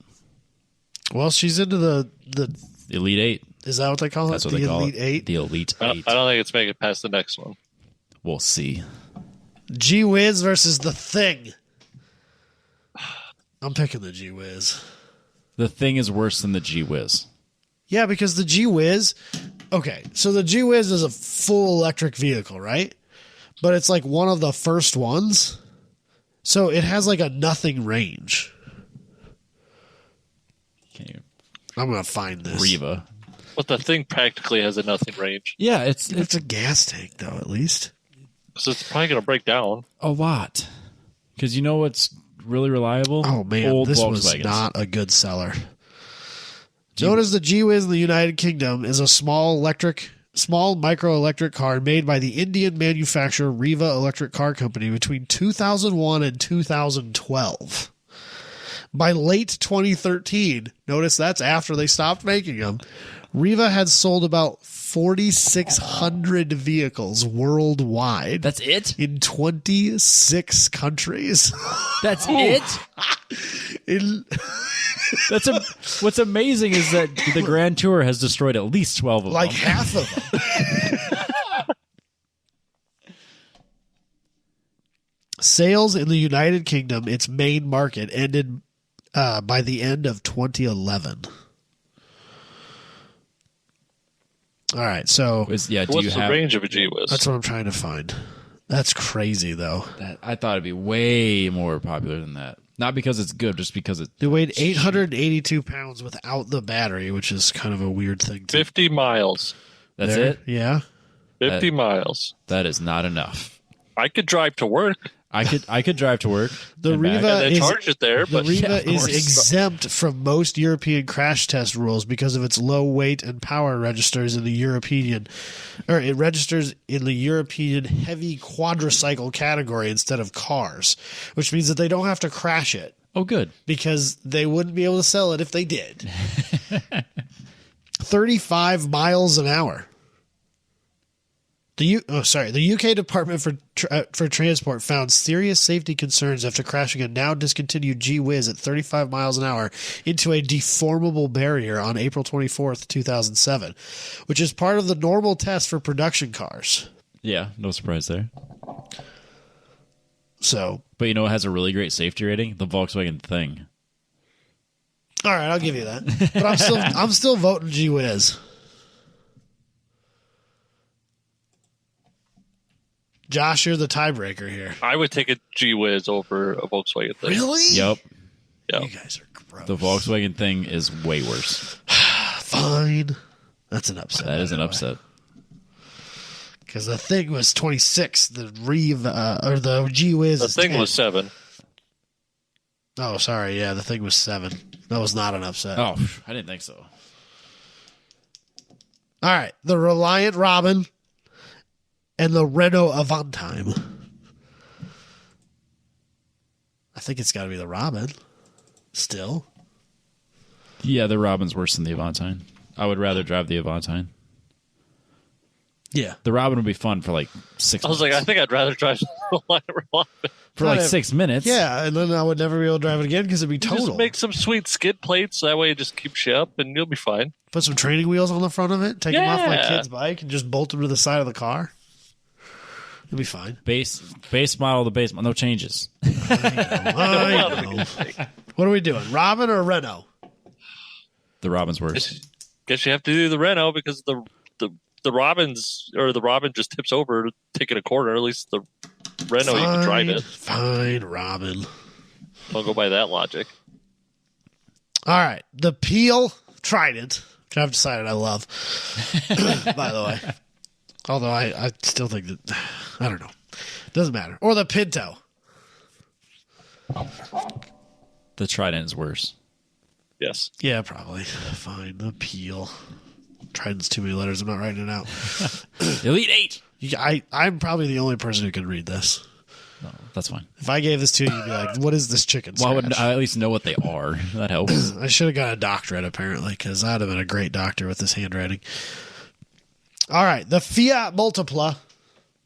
Well, she's into the Elite 8. is that what they call it? That's what the they call Elite it. 8? The Elite I 8. don't think it's making it past the next one. We'll see. G Wiz versus the Thing. I'm picking the G Wiz. The Thing is worse than the G Wiz. Yeah, because the G Wiz. Okay, so the G Wiz is a full electric vehicle, right? But it's like one of the first ones. So it has like a nothing range. Can you I'm going to find this. Riva? But the thing practically has a nothing range. Yeah, it's It's a gas tank, though, at least. So it's probably going to break down. a lot. Because you know what's really reliable? Oh, man, Old this was Volkswagens. not a good seller. Known as the G-Wiz in the United Kingdom, is a small microelectric car made by the Indian manufacturer Riva Electric Car Company between 2001 and 2012. By late 2013, notice that's after they stopped making them, Riva had sold about 4,600 vehicles worldwide. That's it? in 26 countries. That's it? In- What's amazing is that the Grand Tour has destroyed at least 12 of like them. half of them. Sales in the United Kingdom, its main market, ended by the end of 2011. All right, so Do What's you the have range of a G-Wiz? that's what I'm trying to find. That's crazy, though. that? I thought it'd be way more popular than that. Not because it's good, just because it. They weighed 882 pounds without the battery, which is kind of a weird thing. 50 miles. That's there. it. Yeah. 50 miles. That is not enough. I could drive to work. I could drive to work. The and back. Riva And they is charge it there, the but Riva Yeah, of is course. exempt from most European crash test rules because of its low weight and power registers in the European, or it registers in the European heavy quadricycle category instead of cars, which means that they don't have to crash it. Oh, good. because they wouldn't be able to sell it if they did. 35 miles an hour. The UK Department for Transport found serious safety concerns after crashing a now discontinued G-Wiz at 35 miles an hour into a deformable barrier on April 24th, 2007, which is part of the normal test for production cars. Yeah, no surprise there. So, But you know what has a really great safety rating? The Volkswagen Thing. all right, I'll give you that. But I'm still voting G-Wiz. Josh, you're the tiebreaker here. I would take a G-Wiz over a Volkswagen Thing. Really? Yep. Yeah. You guys are gross. The Volkswagen Thing is way worse. Fine. That's an upset. That is an upset. Because the Thing was 26. The the G-Wiz The is Thing 10. was 7. Oh, sorry. Yeah, the Thing was 7. That was not an upset. Oh, I didn't think so. All right. The Reliant Robin and the Renault Avantime. I think it's got to be the Robin. Still. Yeah, the Robin's worse than the Avantime. I would rather drive the Avantime. Yeah. The Robin would be fun for like 6 minutes. I was like, I think I'd rather drive the Reliant. For like Kind of- 6 minutes. Yeah, and then I would never be able to drive it again because it'd be total. Just make some sweet skid plates. That way it just keeps you up and you'll be fine. Put some training wheels on the front of it, take them off my Yeah. kid's bike, and just bolt them to the side of the car. It'll be fine. Base model to base model. No changes. I know. What are we doing? Robin or Renault? The Robin's worse. Guess you have to do the Renault because the Robin just tips over taking a corner. At least the Renault you can drive it. Fine, Robin. I'll go by that logic. All right. The Peel Trident, which I've decided I love, by the way. Although I still think that, I don't know. Doesn't matter. Or the Pinto. The Trident is worse. Yes. Yeah, probably. Fine. The Peel. Trident's too many letters. I'm not writing it out. Elite 8. I'm probably the only person who can read this. No, that's fine. If I gave this to you, you'd be like, what is this chicken Well, scratch? I at least know what they are. That helps. I should have got a doctorate, apparently, because I'd have been a great doctor with this handwriting. All right. The Fiat Multipla.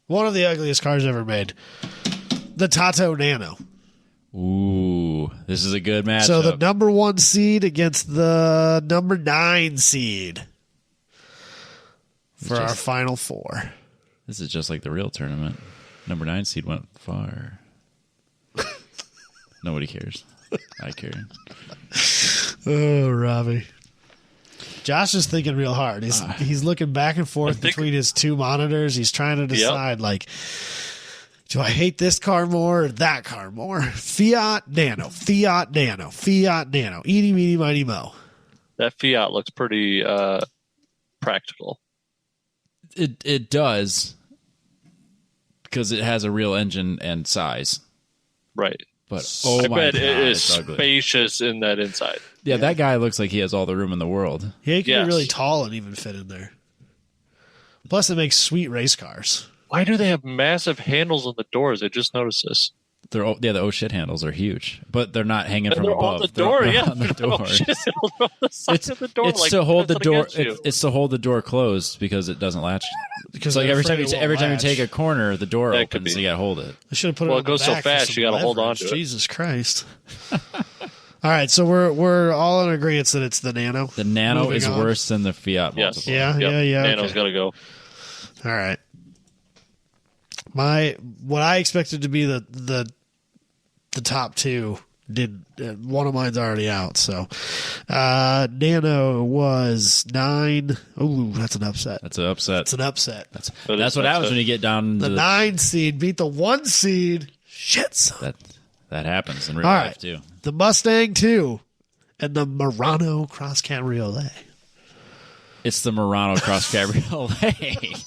One of the ugliest cars ever made. The Tato Nano. Ooh, this is a good matchup. So the number 1 seed against the number 9 seed for our final 4. This is just like the real tournament. Number 9 seed went far. Nobody cares. I care. Oh, Robbie. Josh is thinking real hard. He's looking back and forth between his two monitors. He's trying to decide, like, do I hate this car more or that car more? Fiat Nano, Fiat Nano, Fiat Nano. Eeny, meeny, miny, mo. That Fiat looks pretty practical. It does, because it has a real engine and size. Right. But I my bet God, it is it's ugly. spacious in that inside. Yeah, that guy looks like he has all the room in the world. Yeah, he can Yes. be really tall and even fit in there. Plus, it makes sweet race cars. Why do they have massive handles on the doors? I just noticed this. The oh shit handles are huge, but they're not hanging from They're above. on the door, They're yeah. on the door. Oh, shit. They're on the side of the door. It's like, to hold the press it door. against you. It's to hold the door closed because it doesn't latch. Because Like they're every time afraid it won't every time you latch. take a corner, the door That could opens. be. You gotta hold it. I should have put it Well, on it goes the so back for fast, some you gotta hold on leverage. to it. Jesus Christ. All right, so we're all in agreement that it's the Nano. The Nano Moving is on. worse than the Fiat Yes. multiple. Yeah, Yep. yeah. Nano's Okay. got to go. All right. What I expected to be the top two did one of mine's already out. So Nano was 9. Ooh, that's an upset. That's an upset. It's an upset. But That's it's what not happens so- when you get down to The 9 seed beat the 1 seed. Shit, son. that happens in real All life right. too. The Mustang 2 and the Murano Cross Cabriolet. It's the Murano Cross Cabriolet.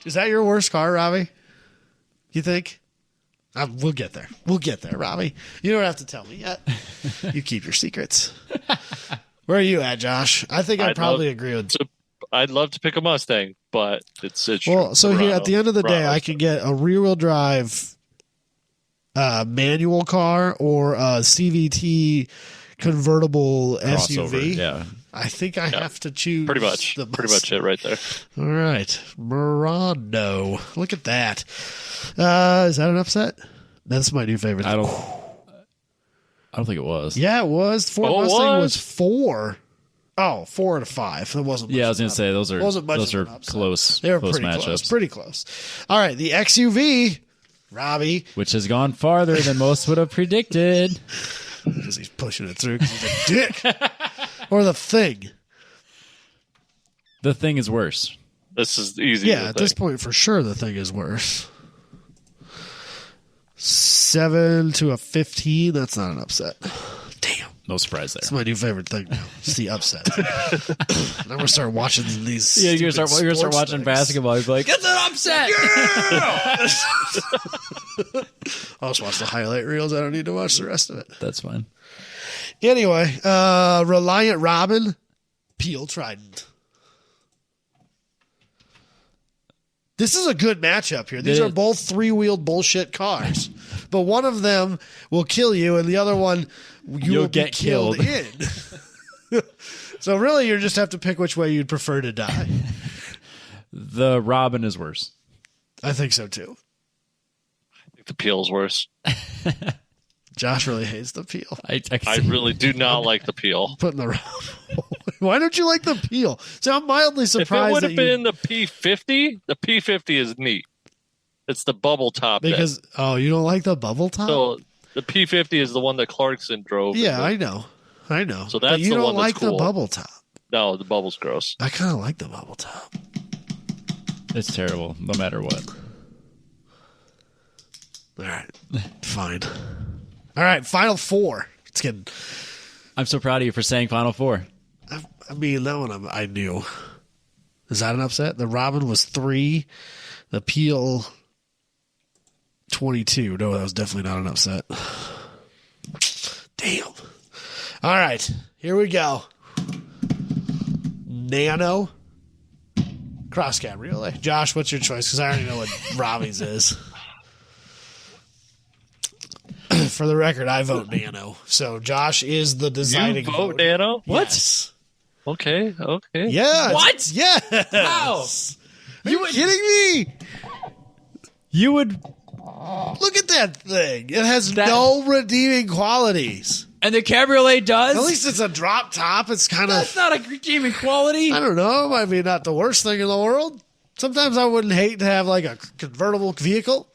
Is that your worst car, Robbie? You think? We'll get there. We'll get there, Robbie. You don't have to tell me yet. You keep your secrets. Where are you at, Josh? I think I'd probably agree with. I'd love to pick a Mustang, but it's Well, so here at the end of the day, Murano. I can get a rear-wheel drive manual car or a CVT convertible Crossover. SUV. Yeah. I think I have to choose Pretty much. the Pretty much it right there. All right. Murano. Look at that. Is that an upset? That's my new favorite. I don't think it was. Yeah, it was. Ford Oh, it Mustang was? was 4. Oh, 4 out of 5. That wasn't much Yeah, I was of gonna an say those are wasn't much those of are an upset. close. They were close pretty matchups, close. Pretty close. All right, the XUV, Robbie, which has gone farther than most would have predicted. because he's pushing it through because he's a dick. Or the Thing. The Thing is worse. This is easy. Yeah, at this point, for sure, the Thing is worse. 7 to a 15. That's not an upset. Damn. No surprise there. That's my new favorite thing now. It's the upset. I'm going to start watching these. Yeah, you're gonna start sports watching things. basketball. You're like, it's an upset. I'll just watch the highlight reels. I don't need to watch the rest of it. That's fine. Anyway, Reliant Robin, Peel Trident. This is a good matchup here. These are both three-wheeled bullshit cars. But one of them will kill you, and the other one You'll will get be killed in. So really, you just have to pick which way you'd prefer to die. The Robin is worse. I think so, too. I think the Peel's worse. Josh really hates the Peel. I really do not like the Peel. Putting the Why don't you like the Peel? So I'm mildly If it surprised would that have been the P50, the P50 is neat. It's the bubble top. because you don't like the bubble top. So the P50 is the one that Clarkson drove. Yeah, I know. So But that's you the don't one that's like the cool. bubble top. No, the bubble's gross. I kind of like the bubble top. It's terrible, no matter what. All right, fine. All right, final 4. It's getting. I'm so proud of you for saying Final Four. I mean, that one I knew. Is that an upset? The Robin was 3. The Peel 22. No, that was definitely not an upset. Damn. All right, here we go. Nano Cross Cabriolet. Josh, what's your choice? Because I already know what Robbie's is. For the record, I vote Nano. So Josh is the deciding You vote vote. Nano? What? Yes. Okay. Yeah. What? Yes. How? Are you kidding me? You would, Look at that thing. It has no redeeming qualities. and the Cabriolet does. At least it's a drop top. It's kind That's of, not a redeeming quality. I don't know, it might be not the worst thing in the world. Sometimes I wouldn't hate to have like a convertible vehicle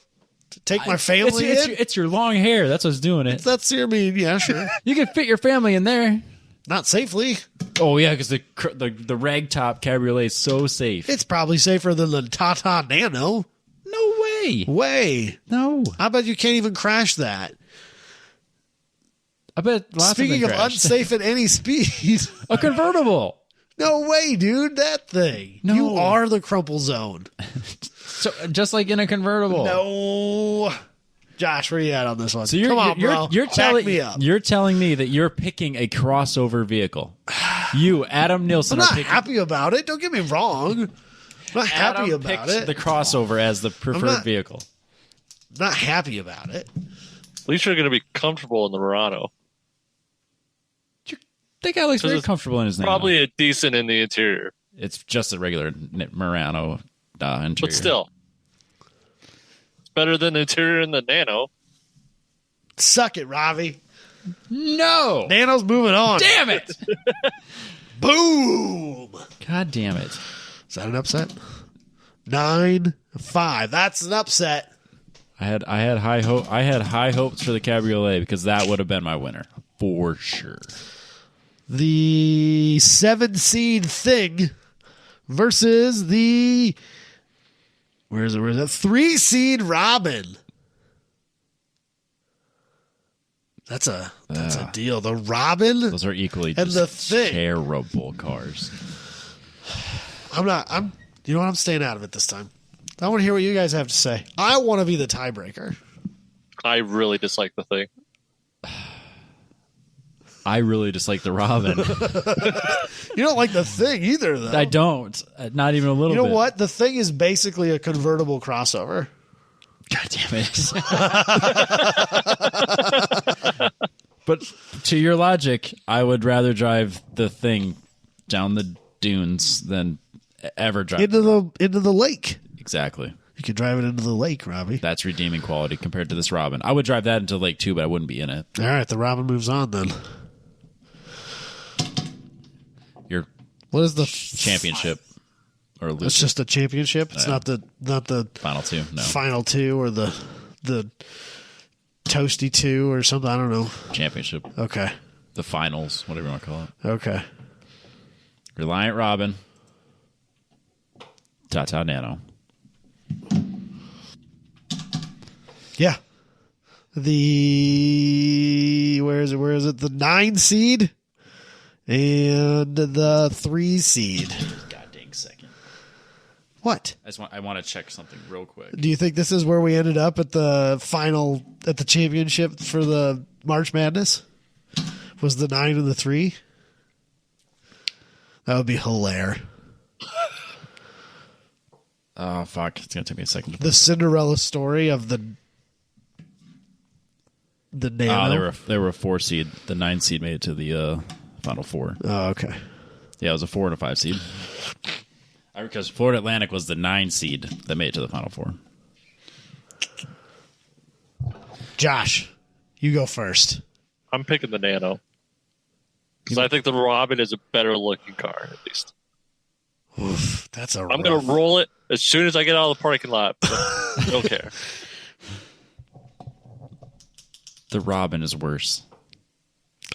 to take my family in. It's your long hair. That's what's doing it. That's your mean, yeah, sure. You can fit your family in there. Not safely. Oh yeah, because the ragtop Cabriolet is so safe. It's probably safer than the Tata Nano. No way. Way. No. I bet you can't even crash that. I bet. Lots Speaking of of them crashed. unsafe at any speed. A convertible. No way, dude. That thing. No. You are the crumple zone. So just like in a convertible. No. Josh, where you at on this one? So you're, Come on, bro. You're Back telling me up. You're telling me that you're picking a crossover vehicle. You, Adam I'm Nilsson, not are picking. happy about it. Don't get me wrong. I'm not happy Adam about picked it. the crossover as the preferred not- vehicle. I'm not happy about it. At least you're going to be comfortable in the Murano. That guy looks very 'Cause it's comfortable in his name. Probably a decent in the interior, It's just a regular Murano interior. but still, it's better than the interior in the Nano. Suck it, Ravi. No. Nano's moving on. Damn it. Boom. God damn it. Is that an upset? 9-5. That's an upset. I had high hope. I had high hopes for the Cabriolet because that would have been my winner for sure. The 7-seed Thing versus the where is it? 3-seed Robin. That's a deal. The Robin. Those are equally And just the Thing. terrible cars. You know what? I'm staying out of it this time. I want to hear what you guys have to say. I want to be the tiebreaker. I really dislike the thing. I really dislike the Robin. You don't like the Thing either, though. I don't. Not even a little You know bit. what? The Thing is basically a convertible crossover. God damn it. But to your logic, I would rather drive the thing down the dunes than ever drive into the lake. Exactly. You could drive it into the lake, Robbie. That's redeeming quality compared to this Robin. I would drive that into the lake too, but I wouldn't be in it. All right, the Robin moves on then. Your What is the championship or loser? It's just a championship. It's not the Final two. No. final two or the toasty two or something. I don't know. Championship. Okay. The finals, whatever you want to call it. Okay. Reliant Robin. Tata Nano. Yeah. Where is it? The 9 seed and the 3 seed. God dang second. What? I want to check something real quick. Do you think this is where we ended up at the final at the championship for the March Madness? Was the 9 and the 3? That would be hilarious. Oh fuck! It's gonna take me a second. The Cinderella story of the Nano. They were a 4 seed. The 9 seed made it to the final 4. Oh, okay. Yeah, it was a 4 and a 5 seed. Because Florida Atlantic was the 9 seed that made it to the final 4. Josh, you go first. I'm picking the Nano. Because I think the Robin is a better looking car, at least. Oof, that's a. I'm going to roll it as soon as I get out of the parking lot. But I don't care. The Robin is worse.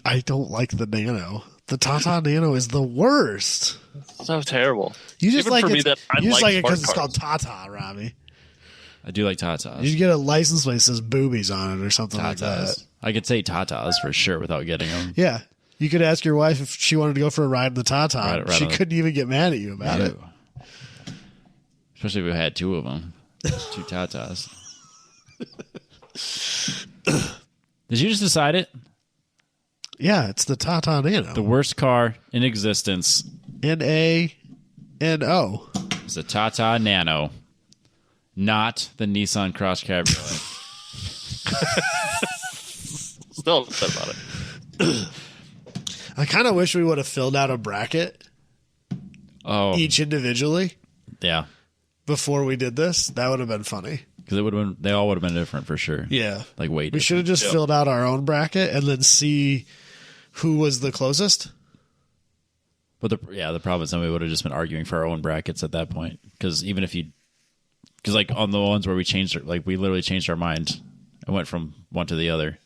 I don't like the Nano. The Tata Nano is the worst. So terrible. You just Even like for me it. that I You just like like it because it's smart called Tata, Robbie. I do like Tatas. You should get a license plate that says boobies on it or something like Tatas. that. I could say Tatas for sure without getting them. Yeah. You could ask your wife if she wanted to go for a ride in the Tata. Right She on. couldn't even get mad at you about it. Especially if we had 2 of them. 2 Tatas. Did you just decide it? Yeah, it's the Tata Nano. The worst car in existence Nano. is the Tata Nano, not the Nissan Cross Cabriolet. Still upset about it. I kind of wish we would have filled out a bracket Oh, each individually yeah. before we did this. That would have been funny. Because it would have been, they all would have been different for sure. Yeah. Like way We different. should have just filled out our own bracket and then see who was the closest. But the problem is somebody would have just been arguing for our own brackets at that point. Because even if because like on the ones where we we literally changed our mind and went from one to the other,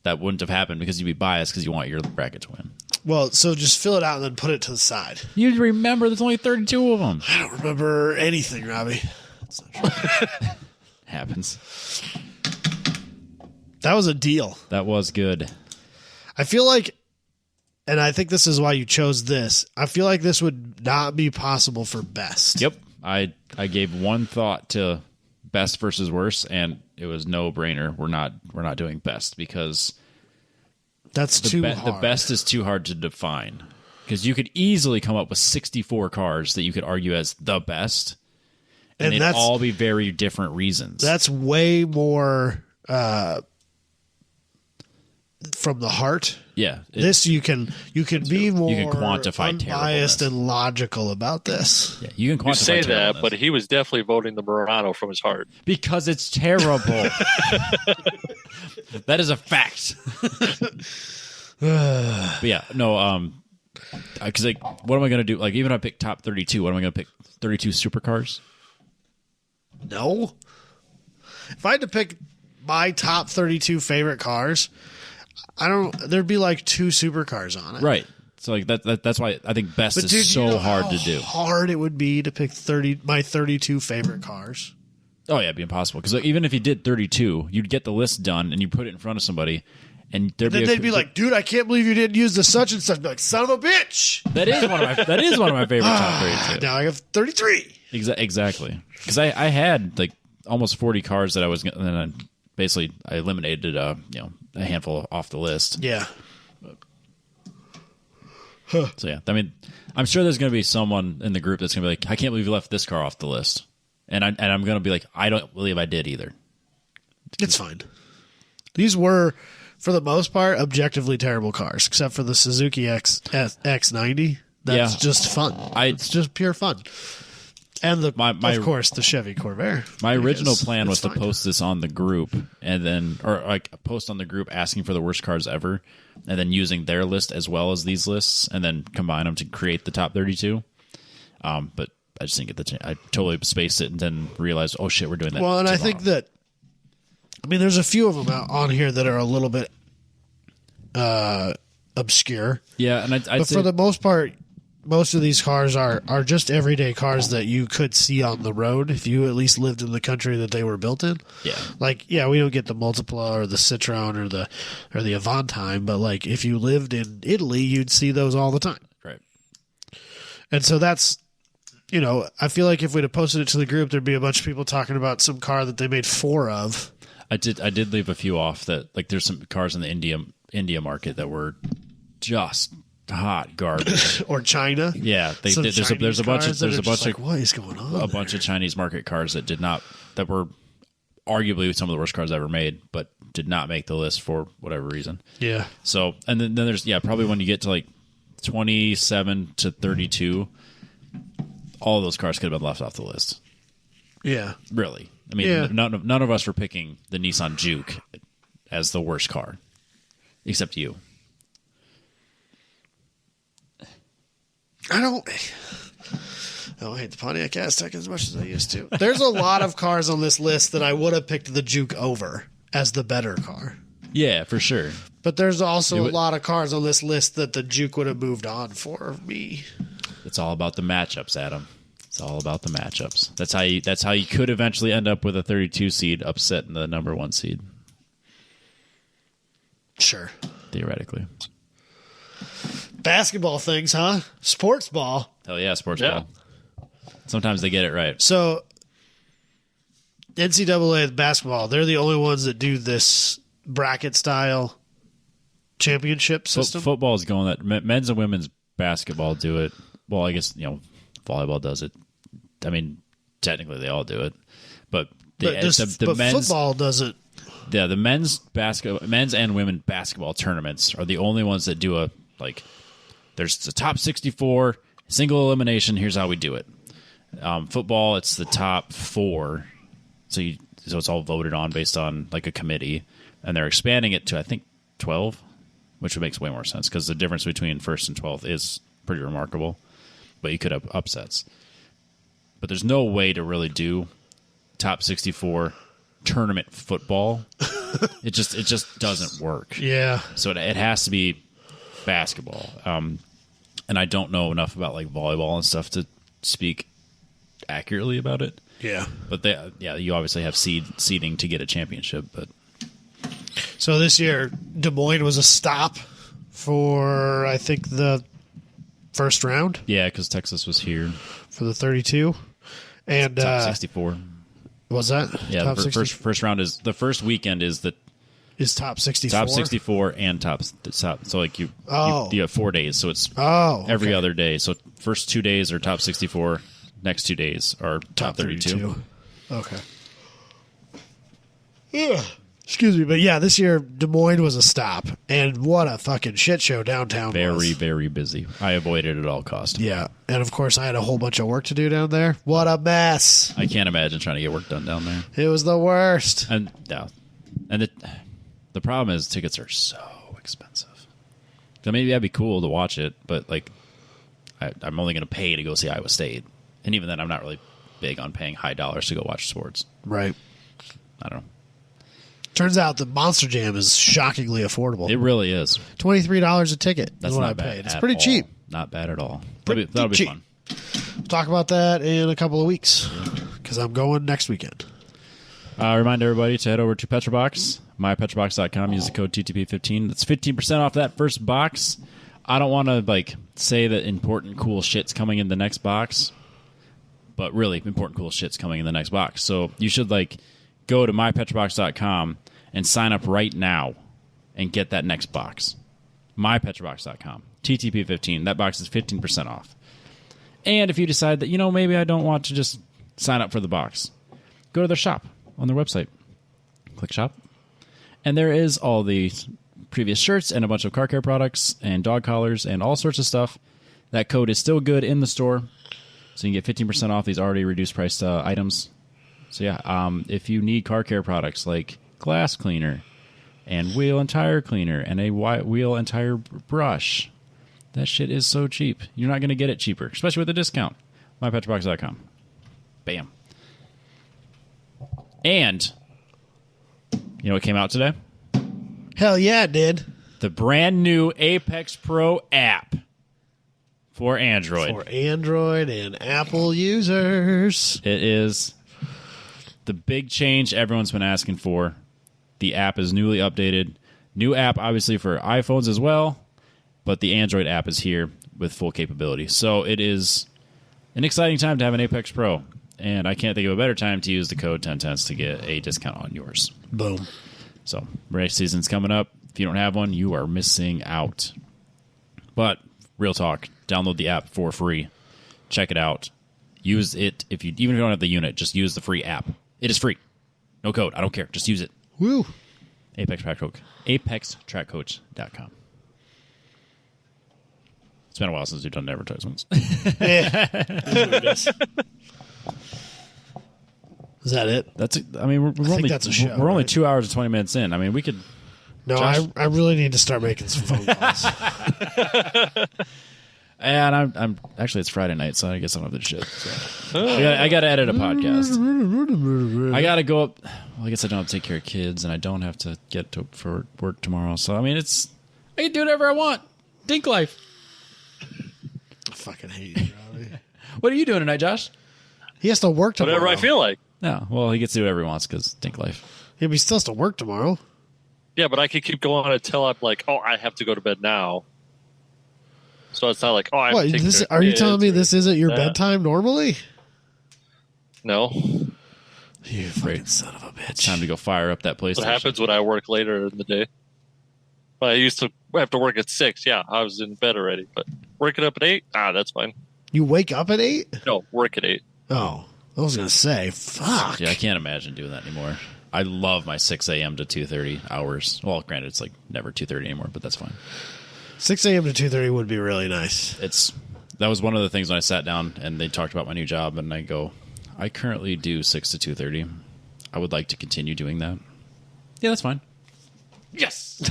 that wouldn't have happened because you'd be biased because you want your bracket to win. Well, so just fill it out and then put it to the side. You remember there's only 32 of them. I don't remember anything, Robbie. That's not true. Happens. That was a deal. That was good. I feel like, and I think this is why you chose this, I feel like this would not be possible for best. Yep. I gave one thought to best versus worst, and it was no brainer. We're not doing best because That's too hard. the best is too hard to define. Because you could easily come up with 64 cars that you could argue as the best, and they'd that's all be very different reasons. That's way more from the heart. Yeah. This you can be more quantify unbiased terribleness. and logical about this. Yeah, you can quantify You say that, terribleness. but he was definitely voting the Murano from his heart. Because it's terrible. That is a fact. But yeah, no, because like, what am I going to do? Like, even if I pick top 32, what am I going to pick? 32 supercars? No. If I had to pick my top 32 favorite cars, there'd be like 2 supercars on it. Right. So like that's why I think best But is dude, so you know hard how to do. hard it would be to pick my 32 favorite cars. Oh yeah, it'd be impossible. Because like, even if you did 32, you'd get the list done and you put it in front of somebody, and Then they'd be like, "Dude, I can't believe you didn't use the such and such." I'd be like, "Son of a bitch!" that is one of my favorite top 32. Now I have 33. Exactly. Because I had like almost 40 cars that I was gonna, and then I eliminated a handful off the list. Yeah. So yeah, I mean, I'm sure there's going to be someone in the group that's going to be like, I can't believe you left this car off the list, and I'm going to be like, I don't believe I did either. It's fine. These were, for the most part, objectively terrible cars, except for the Suzuki X90. That's just fun. It's just pure fun. And of course, the Chevy Corvair. My original plan was to post this on the group and then, or like post on the group asking for the worst cars ever, and then using their list as well as these lists, and then combine them to create the top 32. But I just didn't get I totally spaced it and then realized, oh shit, we're doing that. Well, and I think that, I mean, there's a few of them out on here that are a little bit obscure. Yeah, and but for the most part, most of these cars are just everyday cars that you could see on the road if you at least lived in the country that they were built in. Yeah. Like, yeah, we don't get the Multipla or the Citroen or the Avantime, but like if you lived in Italy, you'd see those all the time. Right. And so that's, you know, I feel like if we'd have posted it to the group, there'd be a bunch of people talking about some car that they made 4 of. I did leave a few off that, like, there's some cars in the India market that were just hot garbage. Or China. Yeah, there's a bunch of what is going on? A bunch of Chinese market cars that were arguably some of the worst cars ever made, but did not make the list for whatever reason. Yeah. So, and then there's probably when you get to like 27 to 32, all of those cars could have been left off the list. Yeah. Really. I mean, none of us were picking the Nissan Juke as the worst car, except you. I don't hate the Pontiac Aztek as much as I used to. There's a lot of cars on this list that I would have picked the Juke over as the better car. Yeah, for sure. But there's also a lot of cars on this list that the Juke would have moved on for me. It's all about the matchups, Adam. It's all about the matchups. That's how you could eventually end up with a 32 seed upsetting the number 1 seed. Sure. Theoretically. Basketball things, huh? Sports ball. Hell yeah, sports ball. Sometimes they get it right. So, NCAA basketball, they're the only ones that do this bracket style championship system. Football is going that. Men's and women's basketball do it. Well, I guess, volleyball does it. I mean, technically they all do it. But men's, football doesn't. Yeah, the men's and women basketball tournaments are the only ones that do there's the top 64, single elimination, here's how we do it. Football, it's the top 4. So it's all voted on based on like a committee. And they're expanding it to, I think, 12, which makes way more sense because the difference between first and 12th is pretty remarkable. But you could have upsets. But there's no way to really do top 64 tournament football. It just doesn't work. Yeah. So it has to be basketball. And I don't know enough about like volleyball and stuff to speak accurately about it. Yeah. But you obviously have seeding to get a championship. But so this year, Des Moines was a stop for, I think, the first round. Yeah, because Texas was here for the 32, and top 64. Was that? Yeah, top the first round is the first weekend is top 64. Top 64 and top. So like you have 4 days, so it's every other day. So first 2 days are top 64. Next 2 days are top 32. Okay. Yeah. Excuse me, but yeah, this year Des Moines was a stop, and what a fucking shit show downtown was. Very, very busy. I avoided it at all costs. Yeah, and of course I had a whole bunch of work to do down there. What a mess! I can't imagine trying to get work done down there. It was the worst. And the problem is tickets are so expensive. So maybe that'd be cool to watch it, but like I'm only going to pay to go see Iowa State, and even then I'm not really big on paying high dollars to go watch sports. Right. I don't know. Turns out the Monster Jam is shockingly affordable. It really is. $23 a ticket. That's what not I bad. paid. It's pretty cheap. Not bad at all. That'll be fun. We'll talk about that in a couple of weeks because I'm going next weekend. Remind everybody to head over to Petrobox, mypetrobox.com. Use the code TTP15. That's 15% off that first box. I don't want to say that important cool shit's coming in the next box, but really important cool shit's coming in the next box. So you should go to mypetrobox.com and sign up right now and get that next box. mypetrobox.com. TTP15. That box is 15% off. And if you decide that, maybe I don't want to just sign up for the box, go to their shop on their website. Click click shop. And there is all the previous shirts and a bunch of car care products and dog collars and all sorts of stuff. That code is still good in the store. So you can get 15% off these already reduced priced items. So yeah, if you need car care products like glass cleaner and wheel and tire cleaner and a wheel and tire brush, that shit is so cheap. You're not going to get it cheaper, especially with a discount. MyPetrolBox.com. Bam. And you know what came out today? Hell yeah, it did. The brand new Apex Pro app for Android. For Android and Apple users. It is the big change everyone's been asking for. The app is newly updated. New app, obviously, for iPhones as well, but the Android app is here with full capability. So it is an exciting time to have an Apex Pro, and I can't think of a better time to use the code 1010s to get a discount on yours. Boom. So race season's coming up. If you don't have one, you are missing out. But real talk, download the app for free. Check it out. Use it even if you don't have the unit, just use the free app. It is free. No code. I don't care. Just use it. Woo. Apex Track Coach. ApexTrackCoach.com. It's been a while since we've done advertisements. Yeah. That's what it is. Is that it? That's. I mean, we're only that's a show, we're only right? 2 hours and 20 minutes in. I mean, we could. No, Josh? I really need to start making some phone calls. And I'm actually it's Friday night, so I guess I don't have the shit. So. I got to edit a podcast. I got to go up. Well, I guess I don't have to take care of kids, and I don't have to get to for work tomorrow. So I mean, I can do whatever I want. Dink life. I fucking hate you, Robbie. What are you doing tonight, Josh? He has to work tomorrow. Whatever I feel like. No, well, he gets to do whatever he wants because Dink life. Yeah, but he still has to work tomorrow. Yeah, but I could keep going until I'm like, oh, I have to go to bed now. So it's not like, oh, I have What? to take care of Are you telling me kids or this isn't your that. bedtime normally? No. You fucking son of a bitch. Time to go fire up that PlayStation. What happens when I work later in the day? Well, I used to have to work at 6. Yeah, I was in bed already. But working up at 8? That's fine. You wake up at 8? No, work at 8. Oh, I was going to say, fuck. Yeah, I can't imagine doing that anymore. I love my 6 a.m. to 2:30 hours. Well, granted, it's like never 2:30 anymore, but that's fine. 6 a.m. to 2:30 would be really nice. That was one of the things when I sat down and they talked about my new job, and I go, I currently do 6 to 2:30. I would like to continue doing that. Yeah, that's fine. Yes.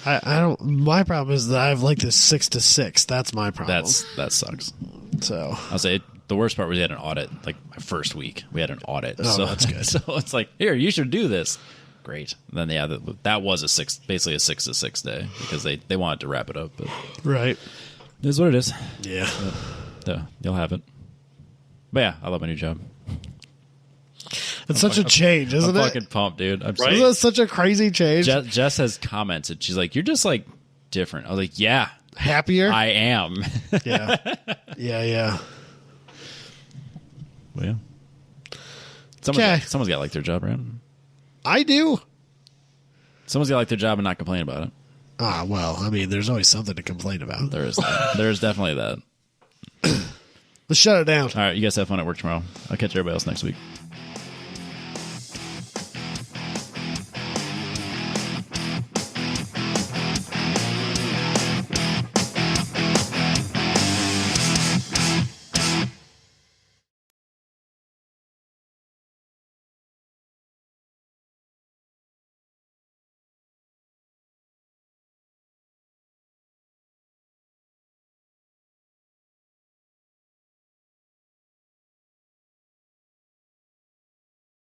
I don't. My problem is that I have like this 6 to 6. That's my problem. That sucks. So I'll say the worst part was we had an audit. Like my first week, we had an audit. Oh, so that's good. So it's like, here, you should do this. Great. And then that was basically a 6 to 6 day because they wanted to wrap it up. But right. it is what it is. Yeah. You'll have it. But yeah, I love my new job. It's such a change, isn't I'm it? fucking pumped, dude. I'm Right? Isn't that such a crazy change? Jess has commented. She's like, "You're just like different." I was like, "Yeah, Happier? I am." Yeah. Yeah. Well, yeah. Okay. Someone's got to like their job, right? I do. Someone's got to like their job and not complain about it. Well, I mean, there's always something to complain about. There is that. There's definitely that. Let's shut it down. All right, you guys have fun at work tomorrow. I'll catch everybody else next week.